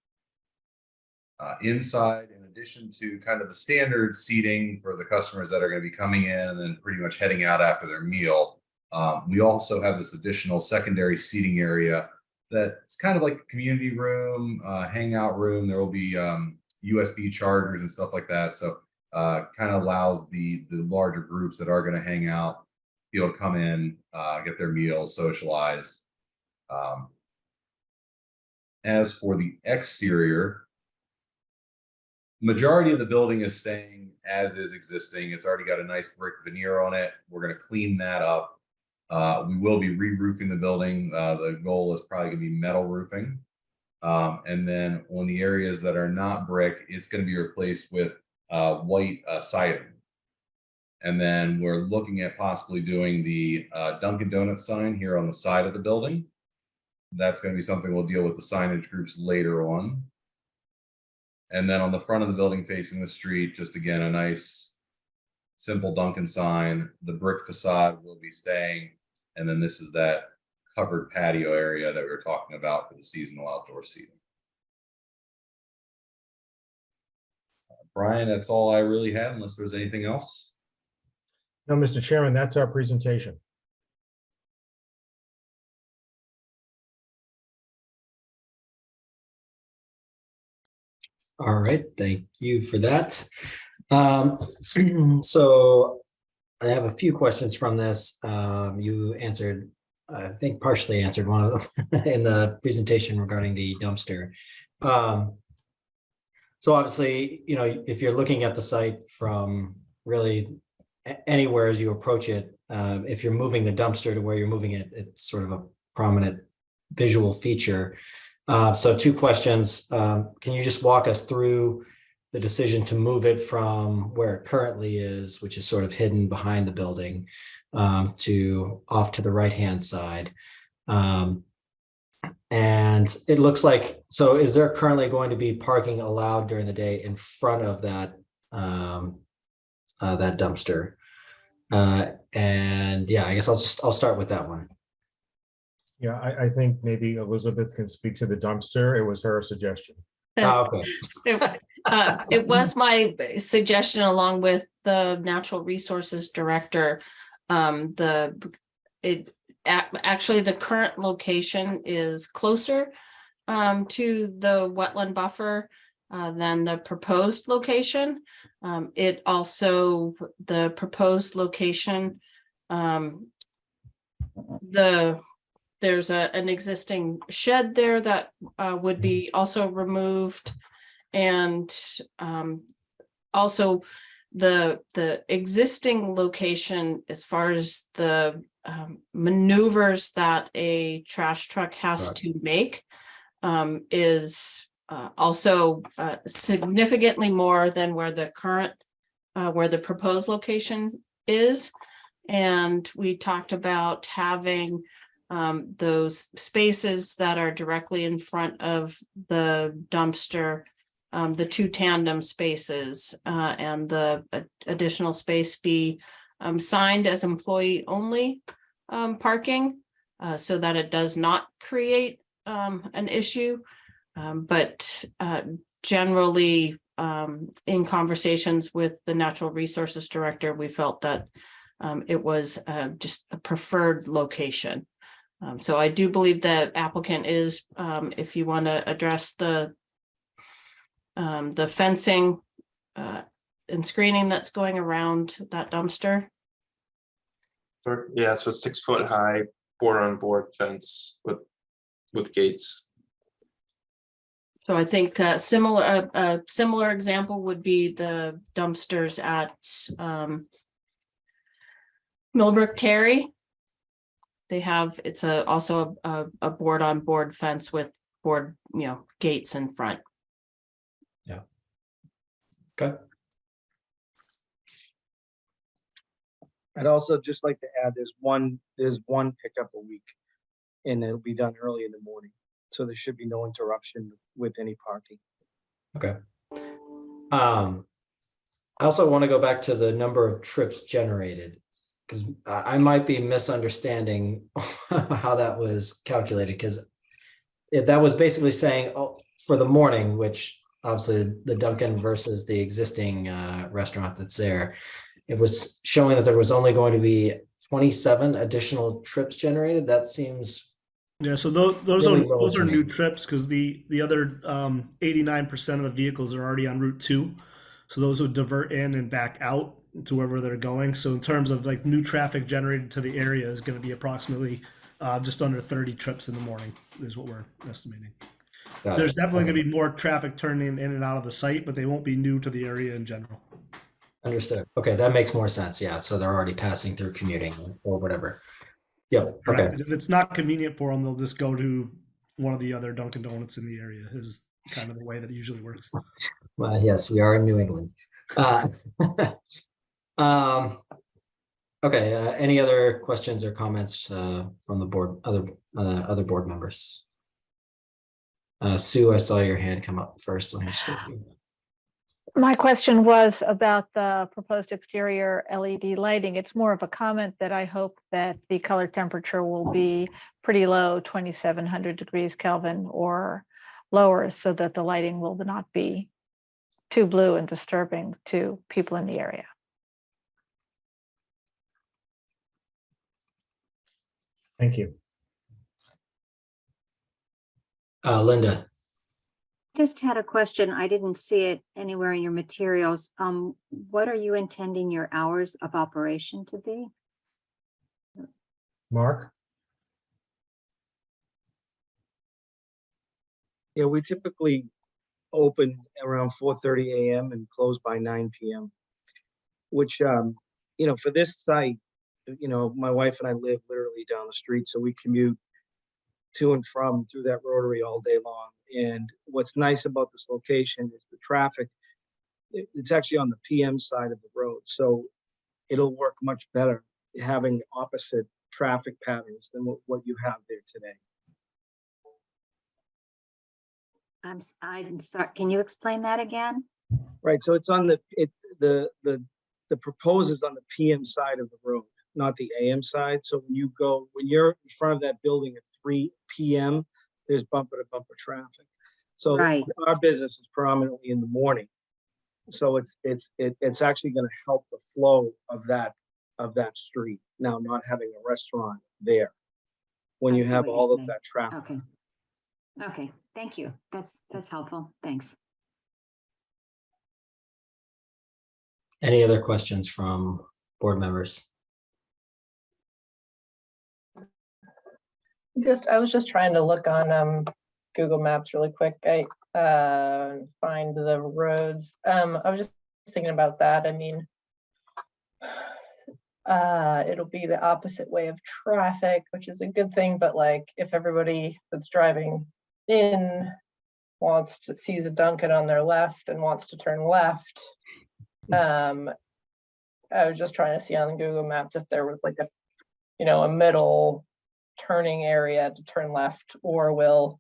Inside, in addition to kind of the standard seating for the customers that are going to be coming in and then pretty much heading out after their meal, we also have this additional secondary seating area that's kind of like a community room, hangout room. There will be USB chargers and stuff like that. So kind of allows the larger groups that are going to hang out, be able to come in, get their meals, socialize. As for the exterior, majority of the building is staying as is existing. It's already got a nice brick veneer on it. We're going to clean that up. We will be re-roofing the building. The goal is probably going to be metal roofing. And then on the areas that are not brick, it's going to be replaced with white siding. And then we're looking at possibly doing the Dunkin' Donuts sign here on the side of the building. That's going to be something we'll deal with the signage groups later on. And then on the front of the building facing the street, just again, a nice simple Dunkin' sign. The brick facade will be staying. And then this is that covered patio area that we were talking about for the seasonal outdoor seating. Brian, that's all I really had, unless there's anything else. No, Mr. Chairman, that's our presentation. All right, thank you for that. So I have a few questions from this. You answered, I think partially answered one of them in the presentation regarding the dumpster. So obviously, you know, if you're looking at the site from really anywhere as you approach it, if you're moving the dumpster to where you're moving it, it's sort of a prominent visual feature. So two questions. Can you just walk us through the decision to move it from where it currently is, which is sort of hidden behind the building, to off to the right-hand side. And it looks like, so is there currently going to be parking allowed during the day in front of that that dumpster? And yeah, I guess I'll start with that one. Yeah, I think maybe Elizabeth can speak to the dumpster. It was her suggestion. Okay. It was my suggestion along with the natural resources director. Actually, the current location is closer to the wetland buffer than the proposed location. It also, the proposed location, there's an existing shed there that would be also removed. And also the existing location, as far as the maneuvers that a trash truck has to make, is also significantly more than where the current, where the proposed location is. And we talked about having those spaces that are directly in front of the dumpster, the two tandem spaces, and the additional space be signed as employee only parking, so that it does not create an issue. But generally, in conversations with the natural resources director, we felt that it was just a preferred location. So I do believe that applicant is, if you want to address the fencing and screening that's going around that dumpster. Yeah, so 6 foot high board on board fence with gates. So I think a similar example would be the dumpsters at Millbrook Terry. They have, it's also a board on board fence with board, gates in front. Yeah. Okay. I'd also just like to add, there's one pickup a week, and it'll be done early in the morning. So there should be no interruption with any parking. Okay. I also want to go back to the number of trips generated, because I might be misunderstanding how that was calculated, because that was basically saying, oh, for the morning, which obviously the Dunkin' versus the existing restaurant that's there, it was showing that there was only going to be 27 additional trips generated. That seems, Yeah, so those really are low to me. new trips, because the other 89% of the vehicles are already en route 2. So those would divert in and back out to wherever they're going. So in terms of like new traffic generated to the area is going to be approximately just under 30 trips in the morning is what we're estimating. Got There's it. definitely going to be more traffic turning in and out of the site, but they won't be new to the area in general. Understood. Okay, that makes more sense. Yeah, so they're already passing through commuting or whatever. Yep. Okay. If it's not convenient for them, they'll just go to one of the other Dunkin' Donuts in the area is kind of the way that it usually works. Well, yes, we are in New England. Okay. Any other questions or comments from the board? Other board members? Sue, I saw your hand come up first. Let me just go through that. My question was about the proposed exterior LED lighting. It's more of a comment that I hope that the color temperature will be pretty low, 2700 degrees Kelvin or lower, so that the lighting will not be too blue and disturbing to people in the area. Thank you. Linda. Just had a question. I didn't see it anywhere in your materials. What are you intending your hours of operation to be? Mark? Yeah, we typically open around 4:30 a.m. and close by 9 p.m. Which, for this site, my wife and I live literally down the street, so we commute to and from through that rotary all day long. And what's nice about this location is the traffic it's actually on the PM side of the road, so it'll work much better having opposite traffic patterns than what you have there today. I'm sorry, can you explain that again? Right, so it's on the proposed is on the PM side of the road, not the AM side. So when you're in front of that building at 3 PM, there's bumper to bumper traffic. So Right. our business is predominantly in the morning. So it's actually going to help the flow of that street. Now, not having a restaurant there when I you see have what you're all of saying. that traffic. Okay. Okay, thank you. That's helpful. Thanks. Any other questions from board members? I was just trying to look on Google Maps really quick. I find the roads. I was just thinking about that. I mean, it'll be the opposite way of traffic, which is a good thing, but like if everybody that's driving in sees a Dunkin' on their left and wants to turn left, I was just trying to see on Google Maps if there was like a middle turning area to turn left, or will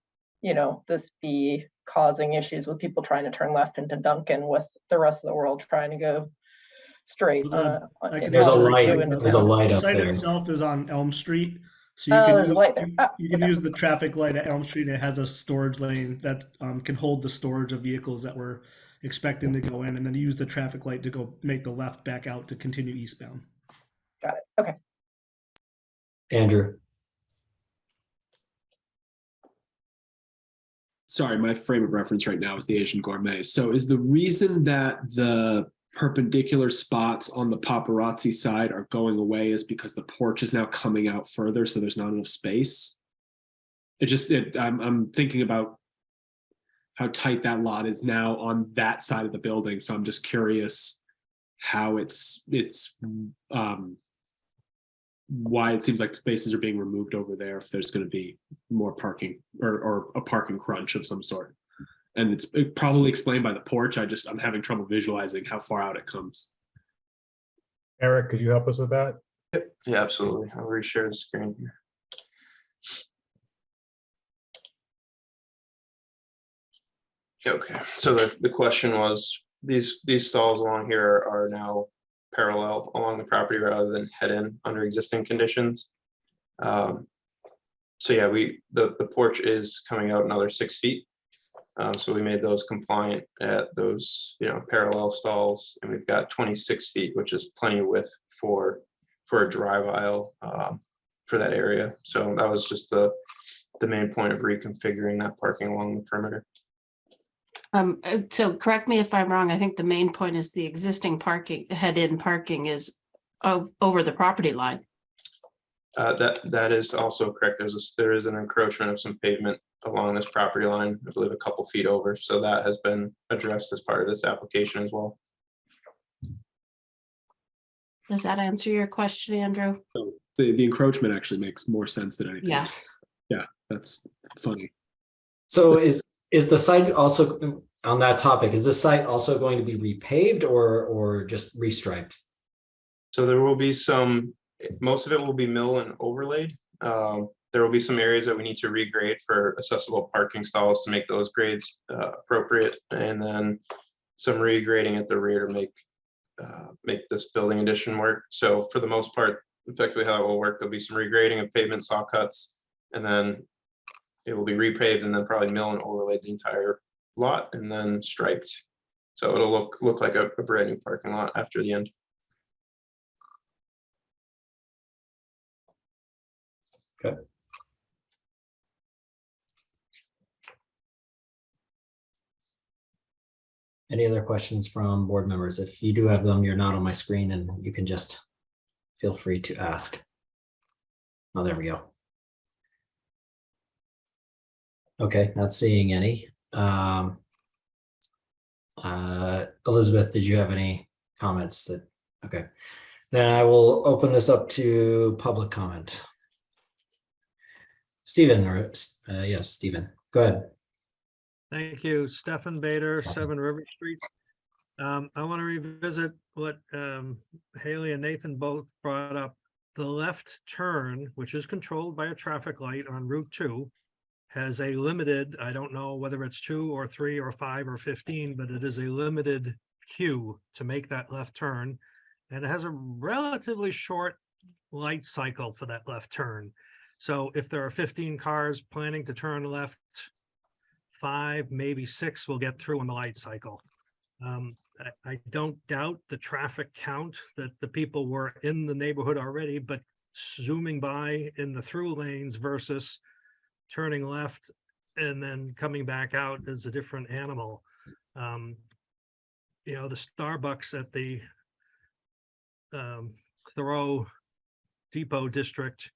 this be causing issues with people trying to turn left into Dunkin' with the rest of the world trying to go straight? I can There's a answer light. that. There's a light The up site there. itself is on Elm Street. So Oh, there's a light there. Oh, you can okay. use the traffic light at Elm Street. It has a storage lane that can hold the storage of vehicles that we're expecting to go in, and then use the traffic light to go make the left back out to continue eastbound. Got it. Okay. Andrew. Sorry, my frame of reference right now is the Asian Gourmet. So is the reason that the perpendicular spots on the paparazzi side are going away is because the porch is now coming out further, so there's not enough space? I'm thinking about how tight that lot is now on that side of the building, so I'm just curious how it's why it seems like spaces are being removed over there if there's going to be more parking or a parking crunch of some sort. And it's probably explained by the porch. I'm having trouble visualizing how far out it comes. Eric, could you help us with that? Yeah, absolutely. I'll reshare the screen here. Okay, so the question was, these stalls along here are now parallel along the property rather than head in under existing conditions. So yeah, the porch is coming out another 6 feet. So we made those compliant at those, parallel stalls, and we've got 26 feet, which is plenty of width for a drive aisle for that area. So that was just the main point of reconfiguring that parking along the perimeter. So correct me if I'm wrong. I think the main point is the existing head-in parking is over the property line. That is also correct. There is an encroachment of some pavement along this property line, I believe a couple feet over. So that has been addressed as part of this application as well. Does that answer your question, Andrew? So the encroachment actually makes more sense than anything. Yeah. Yeah, that's funny. So is the site also, on that topic, is this site also going to be repaved or just restriped? So there will be most of it will be mill and overlaid. There will be some areas that we need to regrade for accessible parking stalls to make those grades appropriate, and then some regrading at the rear to make this building addition work. So for the most part, effectively how it will work, there'll be some regrading of pavement saw cuts, and then it will be repaved and then probably mill and overlaid the entire lot and then striped. So it'll look like a brand new parking lot after the end. Okay. Any other questions from board members? If you do have them, you're not on my screen and you can just feel free to ask. Oh, there we go. Okay, not seeing any. Elizabeth, did you have any comments okay. Then I will open this up to public comment. Stephen, yes, Stephen, go ahead. Thank you. Stefan Bader, 7 River Street. I want to revisit what Haley and Nathan both brought up. The left turn, which is controlled by a traffic light on Route 2, has a limited, I don't know whether it's 2 or 3 or 5 or 15, but it is a limited queue to make that left turn. And it has a relatively short light cycle for that left turn. So if there are 15 cars planning to turn left, 5, maybe 6 will get through in the light cycle. I don't doubt the traffic count that the people were in the neighborhood already, but zooming by in the through lanes versus turning left and then coming back out is a different animal. You know, the Starbucks at the Thoreau Depot district,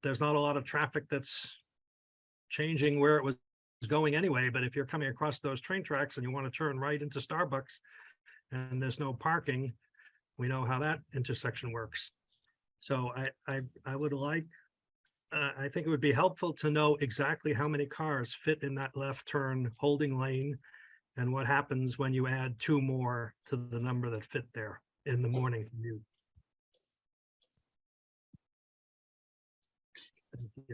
there's not a lot of traffic that's changing where it was going anyway, but if you're coming across those train tracks and you want to turn right into Starbucks and there's no parking, we know how that intersection works. So I would like, I think it would be helpful to know exactly how many cars fit in that left turn holding lane and what happens when you add 2 more to the number that fit there in the morning commute.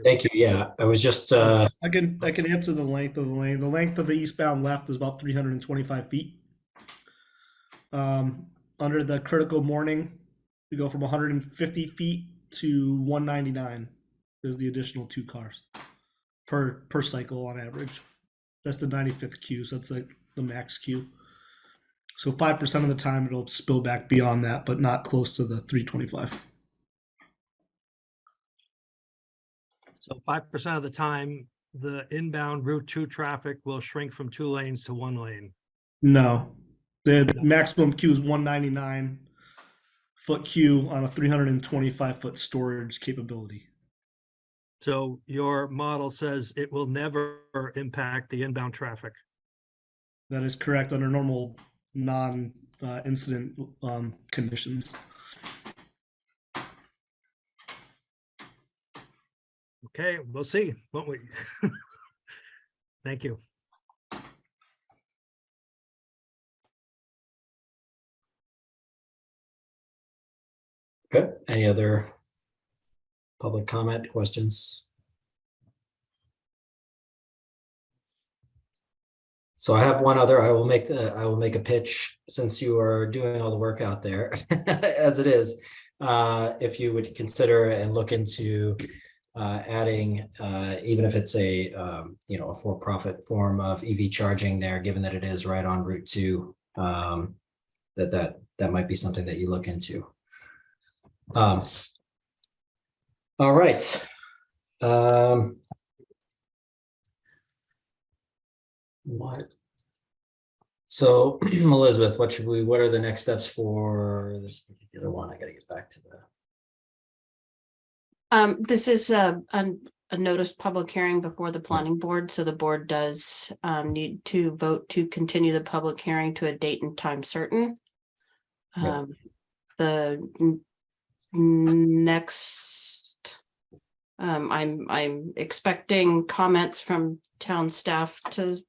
Thank you. Yeah, I was just, I can answer the length of the lane. The length of the eastbound left is about 325 feet. Under the critical morning, we go from 150 feet to 199. There's the additional 2 cars per cycle on average. That's the 95th queue, so that's like the max queue. So 5% of the time it'll spill back beyond that, but not close to the 325. So 5% of the time, the inbound Route 2 traffic will shrink from 2 lanes to 1 lane. No, the maximum queue is 199 foot queue on a 325 foot storage capability. So your model says it will never impact the inbound traffic. That is correct under normal non-incident conditions. Okay, we'll see, won't we? Thank you. good. Any other public comment, questions? So I have one other, I will make a pitch since you are doing all the work out there as it is. If you would consider and look into adding, even if it's a, you know, a for-profit form of EV charging there, given that it is right on Route 2, that might be something that you look into. All right. What? So Elizabeth, what are the next steps for this particular one? I gotta get back to the. This is a notice public hearing before the planning board, so the board does need to vote to continue the public hearing to a date and time certain. The next, I'm expecting comments from town staff to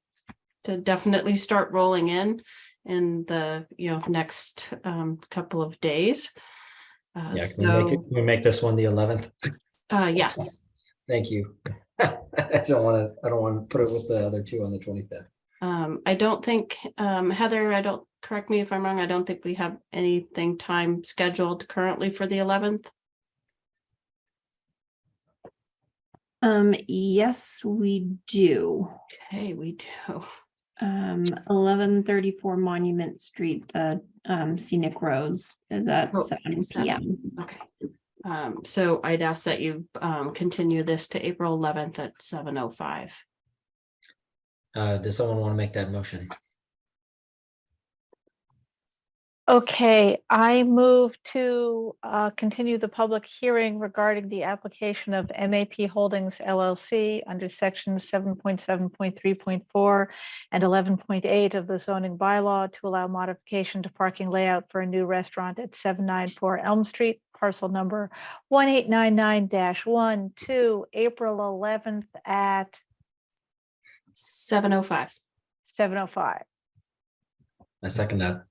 definitely start rolling in the next couple of days. Yeah, can we make this one the 11th? Yes. Thank you. I don't want to put it with the other 2 on the 25th. I don't think, Heather, correct me if I'm wrong, I don't think we have anything time scheduled currently for the 11th. Yes, we do. Okay, we do. 1134 Monument Street, the scenic roads is at 7 p.m. Okay. So I'd ask that you continue this to April 11th at 7:05. Does someone want to make that motion? Okay, I move to continue the public hearing regarding the application of MAP Holdings LLC under sections 7.7.3.4 and 11.8 of the zoning bylaw to allow modification to parking layout for a new restaurant at 794 Elm Street, parcel number 1899-1 to April 11th at 7:05. 7:05. I second that.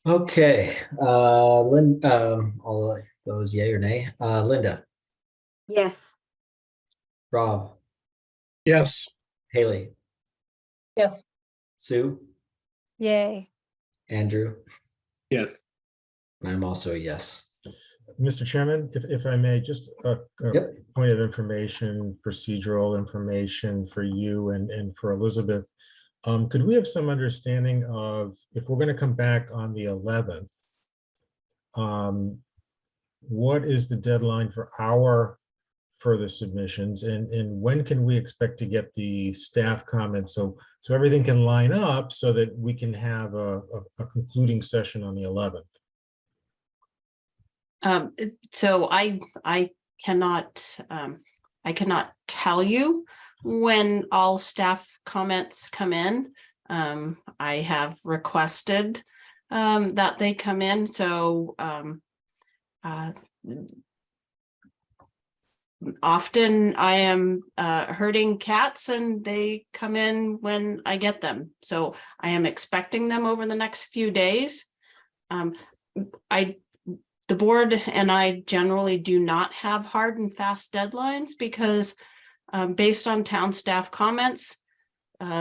Okay, all of those yay or nay? Linda, Yes. Rob, Yes. Haley, Yes. Sue, Yay. Andrew, Yes. and I'm also a yes. Mr. Chairman, if I may, just a Yep. point of information, procedural information for you and for Elizabeth. Could we have some understanding of if we're going to come back on the 11th? What is the deadline for our further submissions, and when can we expect to get the staff comments so everything can line up so that we can have a concluding session on the 11th? So I cannot tell you when all staff comments come in. I have requested that they come in, so often I am herding cats and they come in when I get them. So I am expecting them over the next few days. The board and I generally do not have hard and fast deadlines because based on town staff comments,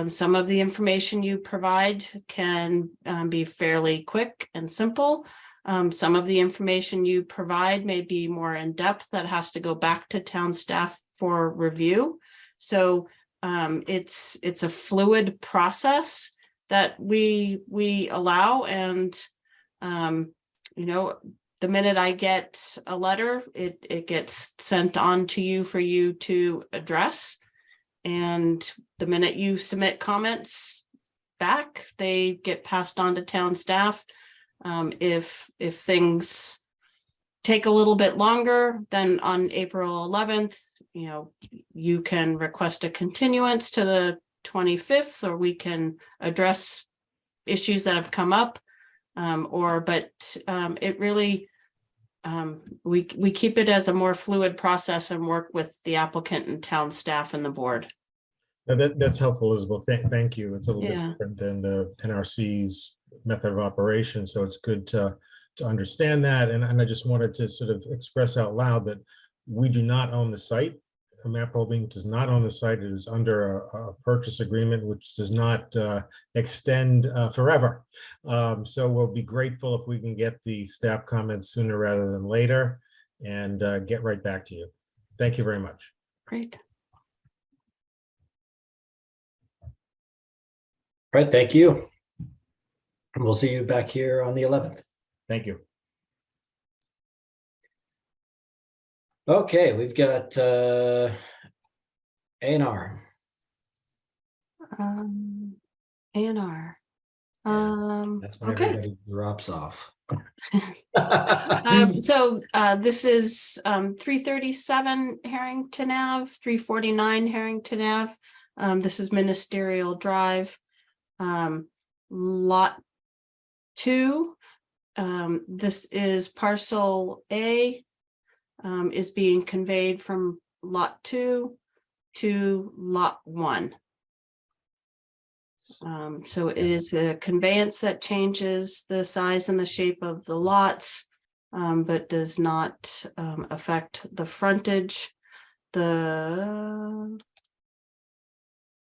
some of the information you provide can be fairly quick and simple. Some of the information you provide may be more in depth that has to go back to town staff for review. So it's a fluid process that we allow, and the minute I get a letter, it gets sent on to you for you to address. And the minute you submit comments back, they get passed on to town staff. If things take a little bit longer, then on April 11th, you can request a continuance to the 25th, or we can address issues that have come up. It really, we keep it as a more fluid process and work with the applicant and town staff and the board. That's helpful, Elizabeth. Thank you. It's a little Yeah. bit different than the NRC's method of operation, so it's good to understand that. And I just wanted to sort of express out loud that we do not own the site. Map Holding does not own the site. It is under a purchase agreement, which does not extend forever. So we'll be grateful if we can get the staff comments sooner rather than later and get right back to you. Thank you very much. Great. All right, thank you. And we'll see you back here on the 11th. Thank you. Okay, we've got A&R. A&R. That's when Okay. everybody drops off. This is 337 Harrington Ave, 349 Harrington Ave. This is Ministerial Drive. Lot 2. This is parcel A, is being conveyed from lot 2 to lot 1. So it is a conveyance that changes the size and the shape of the lots, but does not affect the frontage. The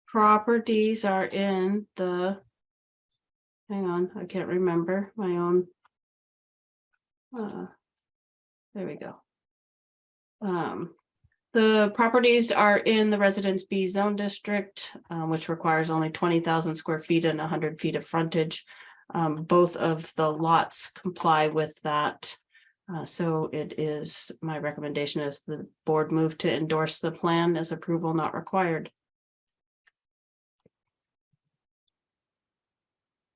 properties are in the, hang on, I can't remember my own. There we go. The properties are in the Residence B zone district, which requires only 20,000 square feet and 100 feet of frontage. Both of the lots comply with that. So it is, my recommendation is the board move to endorse the plan as approval not required.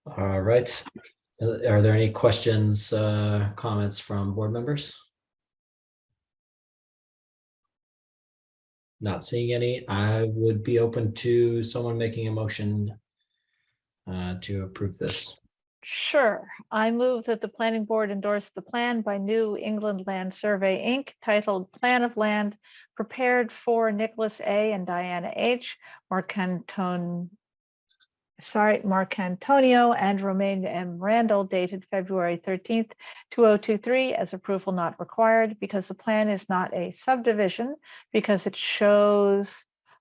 All right. Are there any questions, comments from board members? Not seeing any. I would be open to someone making a motion to approve this. Sure. I move that the planning board endorse the plan by New England Land Survey, Inc., titled Plan of Land prepared for Nicholas A. and Diana H. Marcantone, Marcantonio and Romaine M. Randall dated February 13th, 2023 as approval not required because the plan is not a subdivision because it shows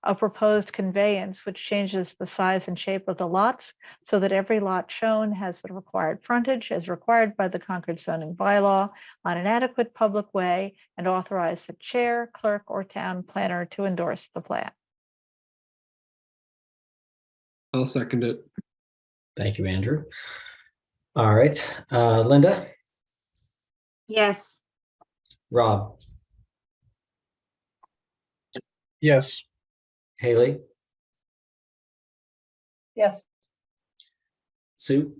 a proposed conveyance which changes the size and shape of the lots so that every lot shown has the required frontage as required by the Concord zoning bylaw on an adequate public way and authorize the chair, clerk, or town planner to endorse the plan. I'll second it. Thank you, Andrew. All right, Linda, Yes. Rob, Yes. Haley, Yes. Sue,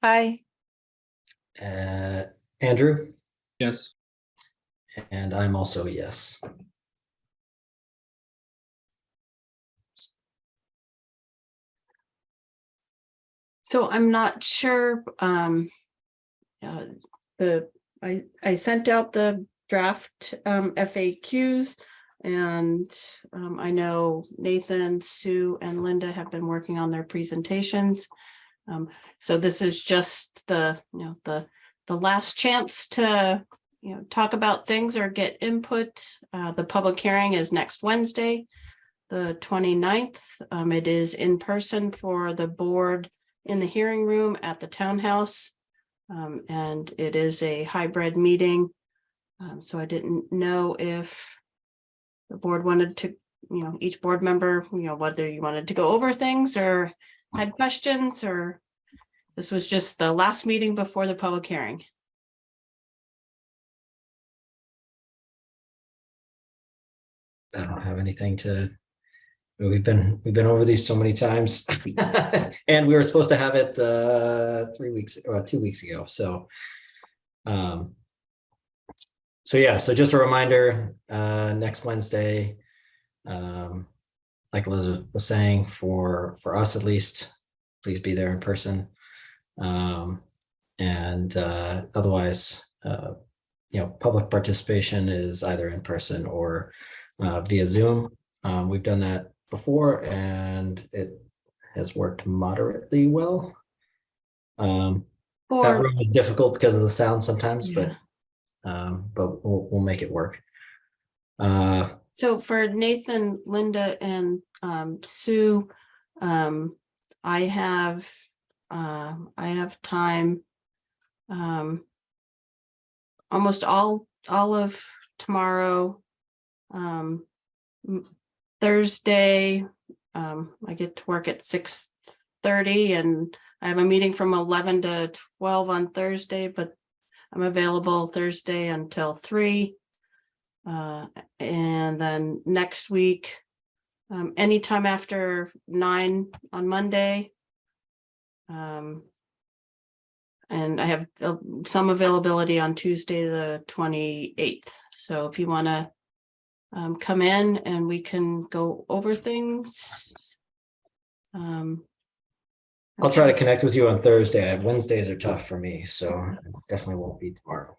Aye. Andrew, Yes. and I'm also a yes. So I'm not sure, I sent out the draft FAQs, and I know Nathan, Sue, and Linda have been working on their presentations. So this is just the last chance to talk about things or get input. The public hearing is next Wednesday, the 29th. It is in person for the board in the hearing room at the townhouse. And it is a hybrid meeting. So I didn't know if the board wanted to, each board member, whether you wanted to go over things or had questions, or this was just the last meeting before the public hearing. I don't have anything to. We've been over these so many times, and we were supposed to have it 2 weeks ago. So, so just a reminder, next Wednesday, like Elizabeth was saying, for us at least, please be there in person, and otherwise, public participation is either in person or via Zoom. We've done that before and it has worked moderately well. That room is difficult because of the sound sometimes, but we'll make it work. So for Nathan, Linda, and Sue, I have time almost all of tomorrow. Thursday, I get to work at 6:30 and I have a meeting from 11 to 12 on Thursday, but I'm available Thursday until 3. And then next week, anytime after 9 on Monday. And I have some availability on Tuesday, the 28th. So if you want to come in and we can go over things. I'll try to connect with you on Thursday. Wednesdays are tough for me, so definitely won't be tomorrow.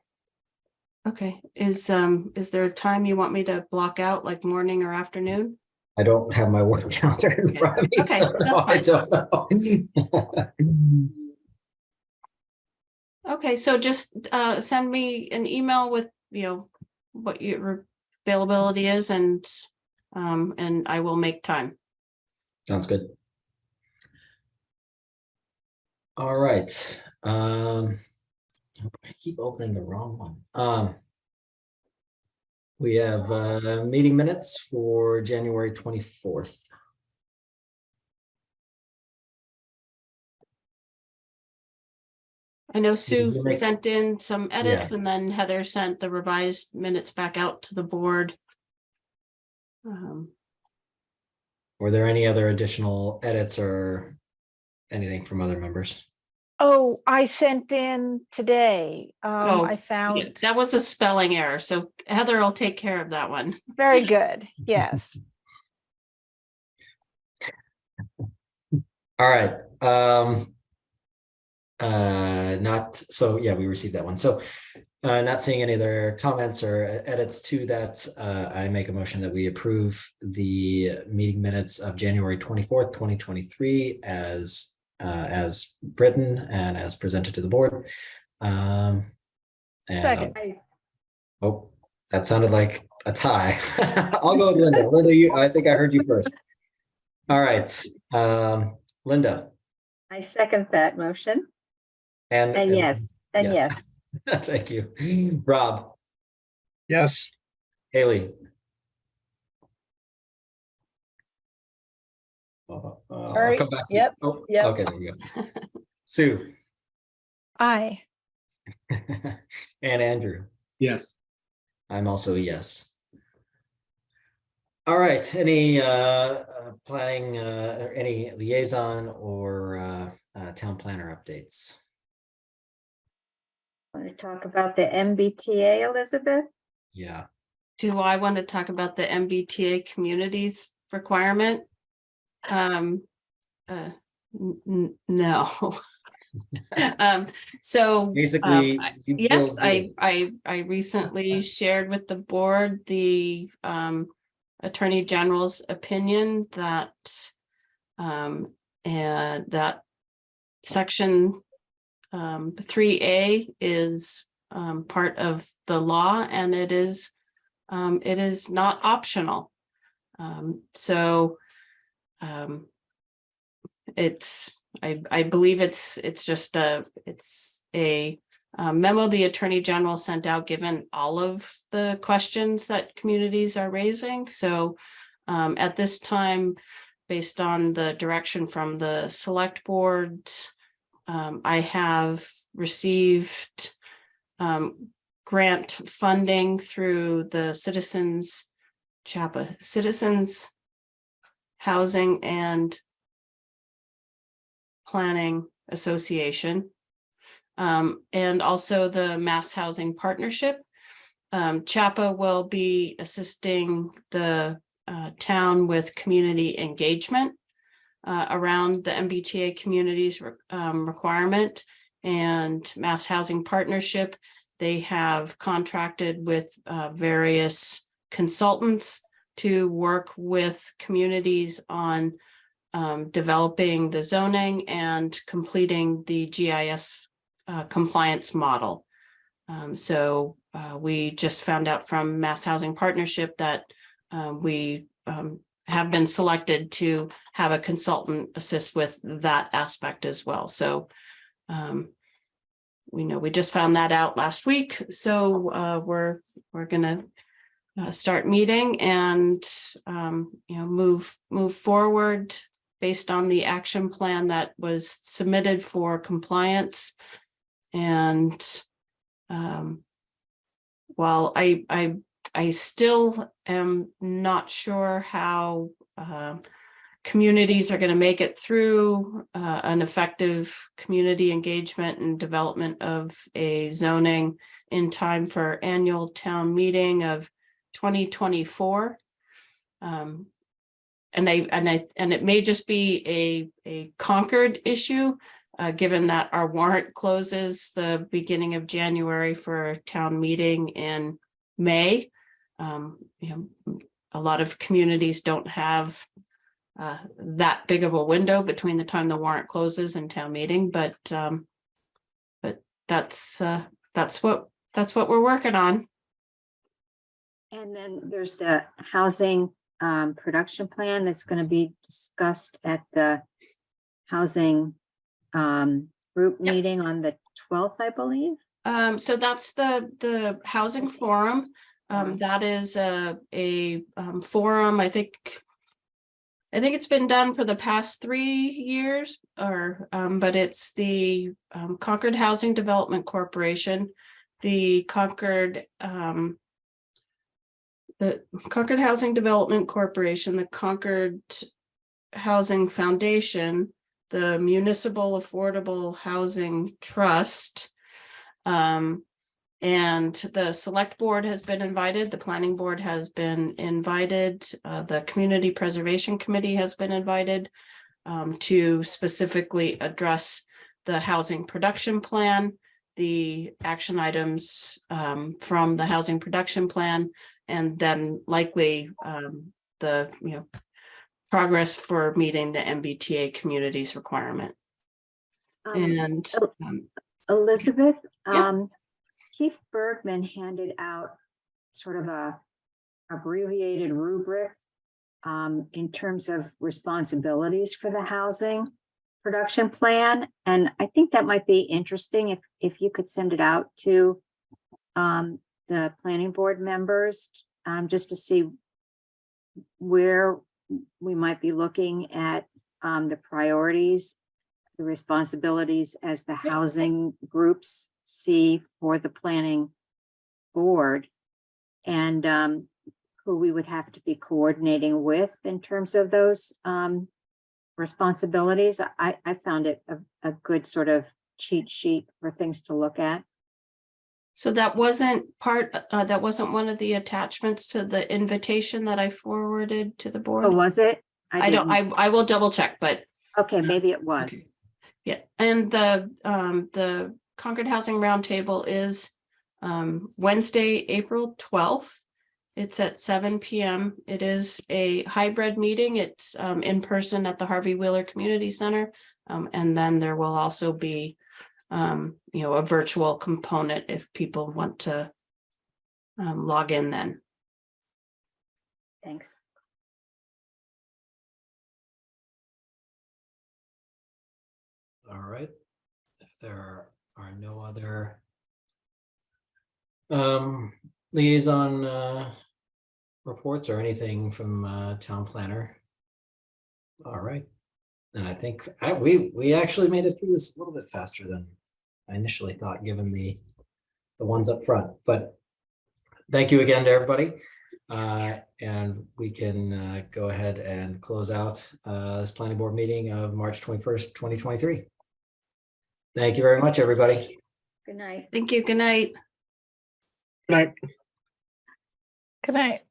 Okay, is there a time you want me to block out, like morning or afternoon? I don't have my work calendar in front of me, Okay, so no, I that's don't know. Okay, so just send me an email with what your availability is, and I will make time. Sounds good. All right. I keep opening the wrong one. We have meeting minutes for January 24th. I know Sue make- sent in some edits, and then Heather sent the revised minutes back out to the board. Were there any other additional edits or anything from other members? Oh, I sent in today. I found. Yeah, that was a spelling error, so Heather will take care of that one. Very good. Yes. All right. We received that one. So Not seeing any other comments or edits to that, I make a motion that we approve the meeting minutes of January 24th, 2023 as written and as presented to the board. And Second. oh, that sounded like a tie. I'll go with Linda. Linda, I think I heard you first. All right, Linda. I second that motion. And yes, and yes. Thank you. Rob. Yes. Haley. All I'll right, come back to yep, you. Oh, yep. okay, there we go. Sue. Aye. And Andrew. Yes. I'm also a yes. All right, any planning, any liaison or town planner updates? Want to talk about the MBTA, Elizabeth? Yeah. Do I want to talk about the MBTA communities requirement? No. So Basically, you yes, will do I recently shared with the board the Attorney General's opinion that and that section 3A is part of the law, and it is not optional. It's I believe it's just a memo the Attorney General sent out given all of the questions that communities are raising. So at this time, based on the direction from the select board, I have received grant funding through the Citizens Housing and Planning Association, and also the Mass Housing Partnership. CHAPA will be assisting the town with community engagement around the MBTA communities requirement, and Mass Housing Partnership. They have contracted with various consultants to work with communities on developing the zoning and completing the GIS compliance model. So we just found out from Mass Housing Partnership that we have been selected to have a consultant assist with that aspect as well. So we just found that out last week. So we're gonna start meeting and move forward based on the action plan that was submitted for compliance. And while I still am not sure how communities are going to make it through an effective community engagement and development of a zoning in time for annual town meeting of 2024. And it may just be a Concord issue, given that our warrant closes the beginning of January for a town meeting in May. A lot of communities don't have that big of a window between the time the warrant closes and town meeting, but that's what we're working on. And then there's the housing production plan that's going to be discussed at the housing group meeting on the 12th, I believe. So that's the housing forum. That is a forum. I think it's been done for the past 3 years, but it's the Concord Housing Development Corporation, the Concord Housing Development Corporation, the Concord Housing Foundation, the Municipal Affordable Housing Trust, and the select board has been invited, the planning board has been invited, the Community Preservation Committee has been invited to specifically address the housing production plan the action items from the housing production plan, and then likely the progress for meeting the MBTA communities requirement. And Elizabeth, Yeah. Keith Bergman handed out sort of a abbreviated rubric in terms of responsibilities for the housing production plan. And I think that might be interesting if you could send it out to the planning board members, just to see where we might be looking at the priorities, the responsibilities as the housing groups see for the planning board, and who we would have to be coordinating with in terms of those responsibilities. I found it a good sort of cheat sheet for things to look at. So that wasn't that wasn't one of the attachments to the invitation that I forwarded to the board. Oh, was it? I will double check, but okay, maybe it was. Okay. Yeah, and the Concord Housing Roundtable is Wednesday, April 12th. It's at 7 p.m. It is a hybrid meeting. It's in person at the Harvey Wheeler Community Center. And then there will also be a virtual component if people want to log in then. Thanks. All right. If there are no other liaison reports or anything from town planner. All right. And I think we actually made it through this a little bit faster than I initially thought, given the ones up front. But thank you again to everybody. And we can go ahead and close out this planning board meeting of March 21st, 2023. Thank you very much, everybody. Good night. Thank you. Good night. Good night. Good night.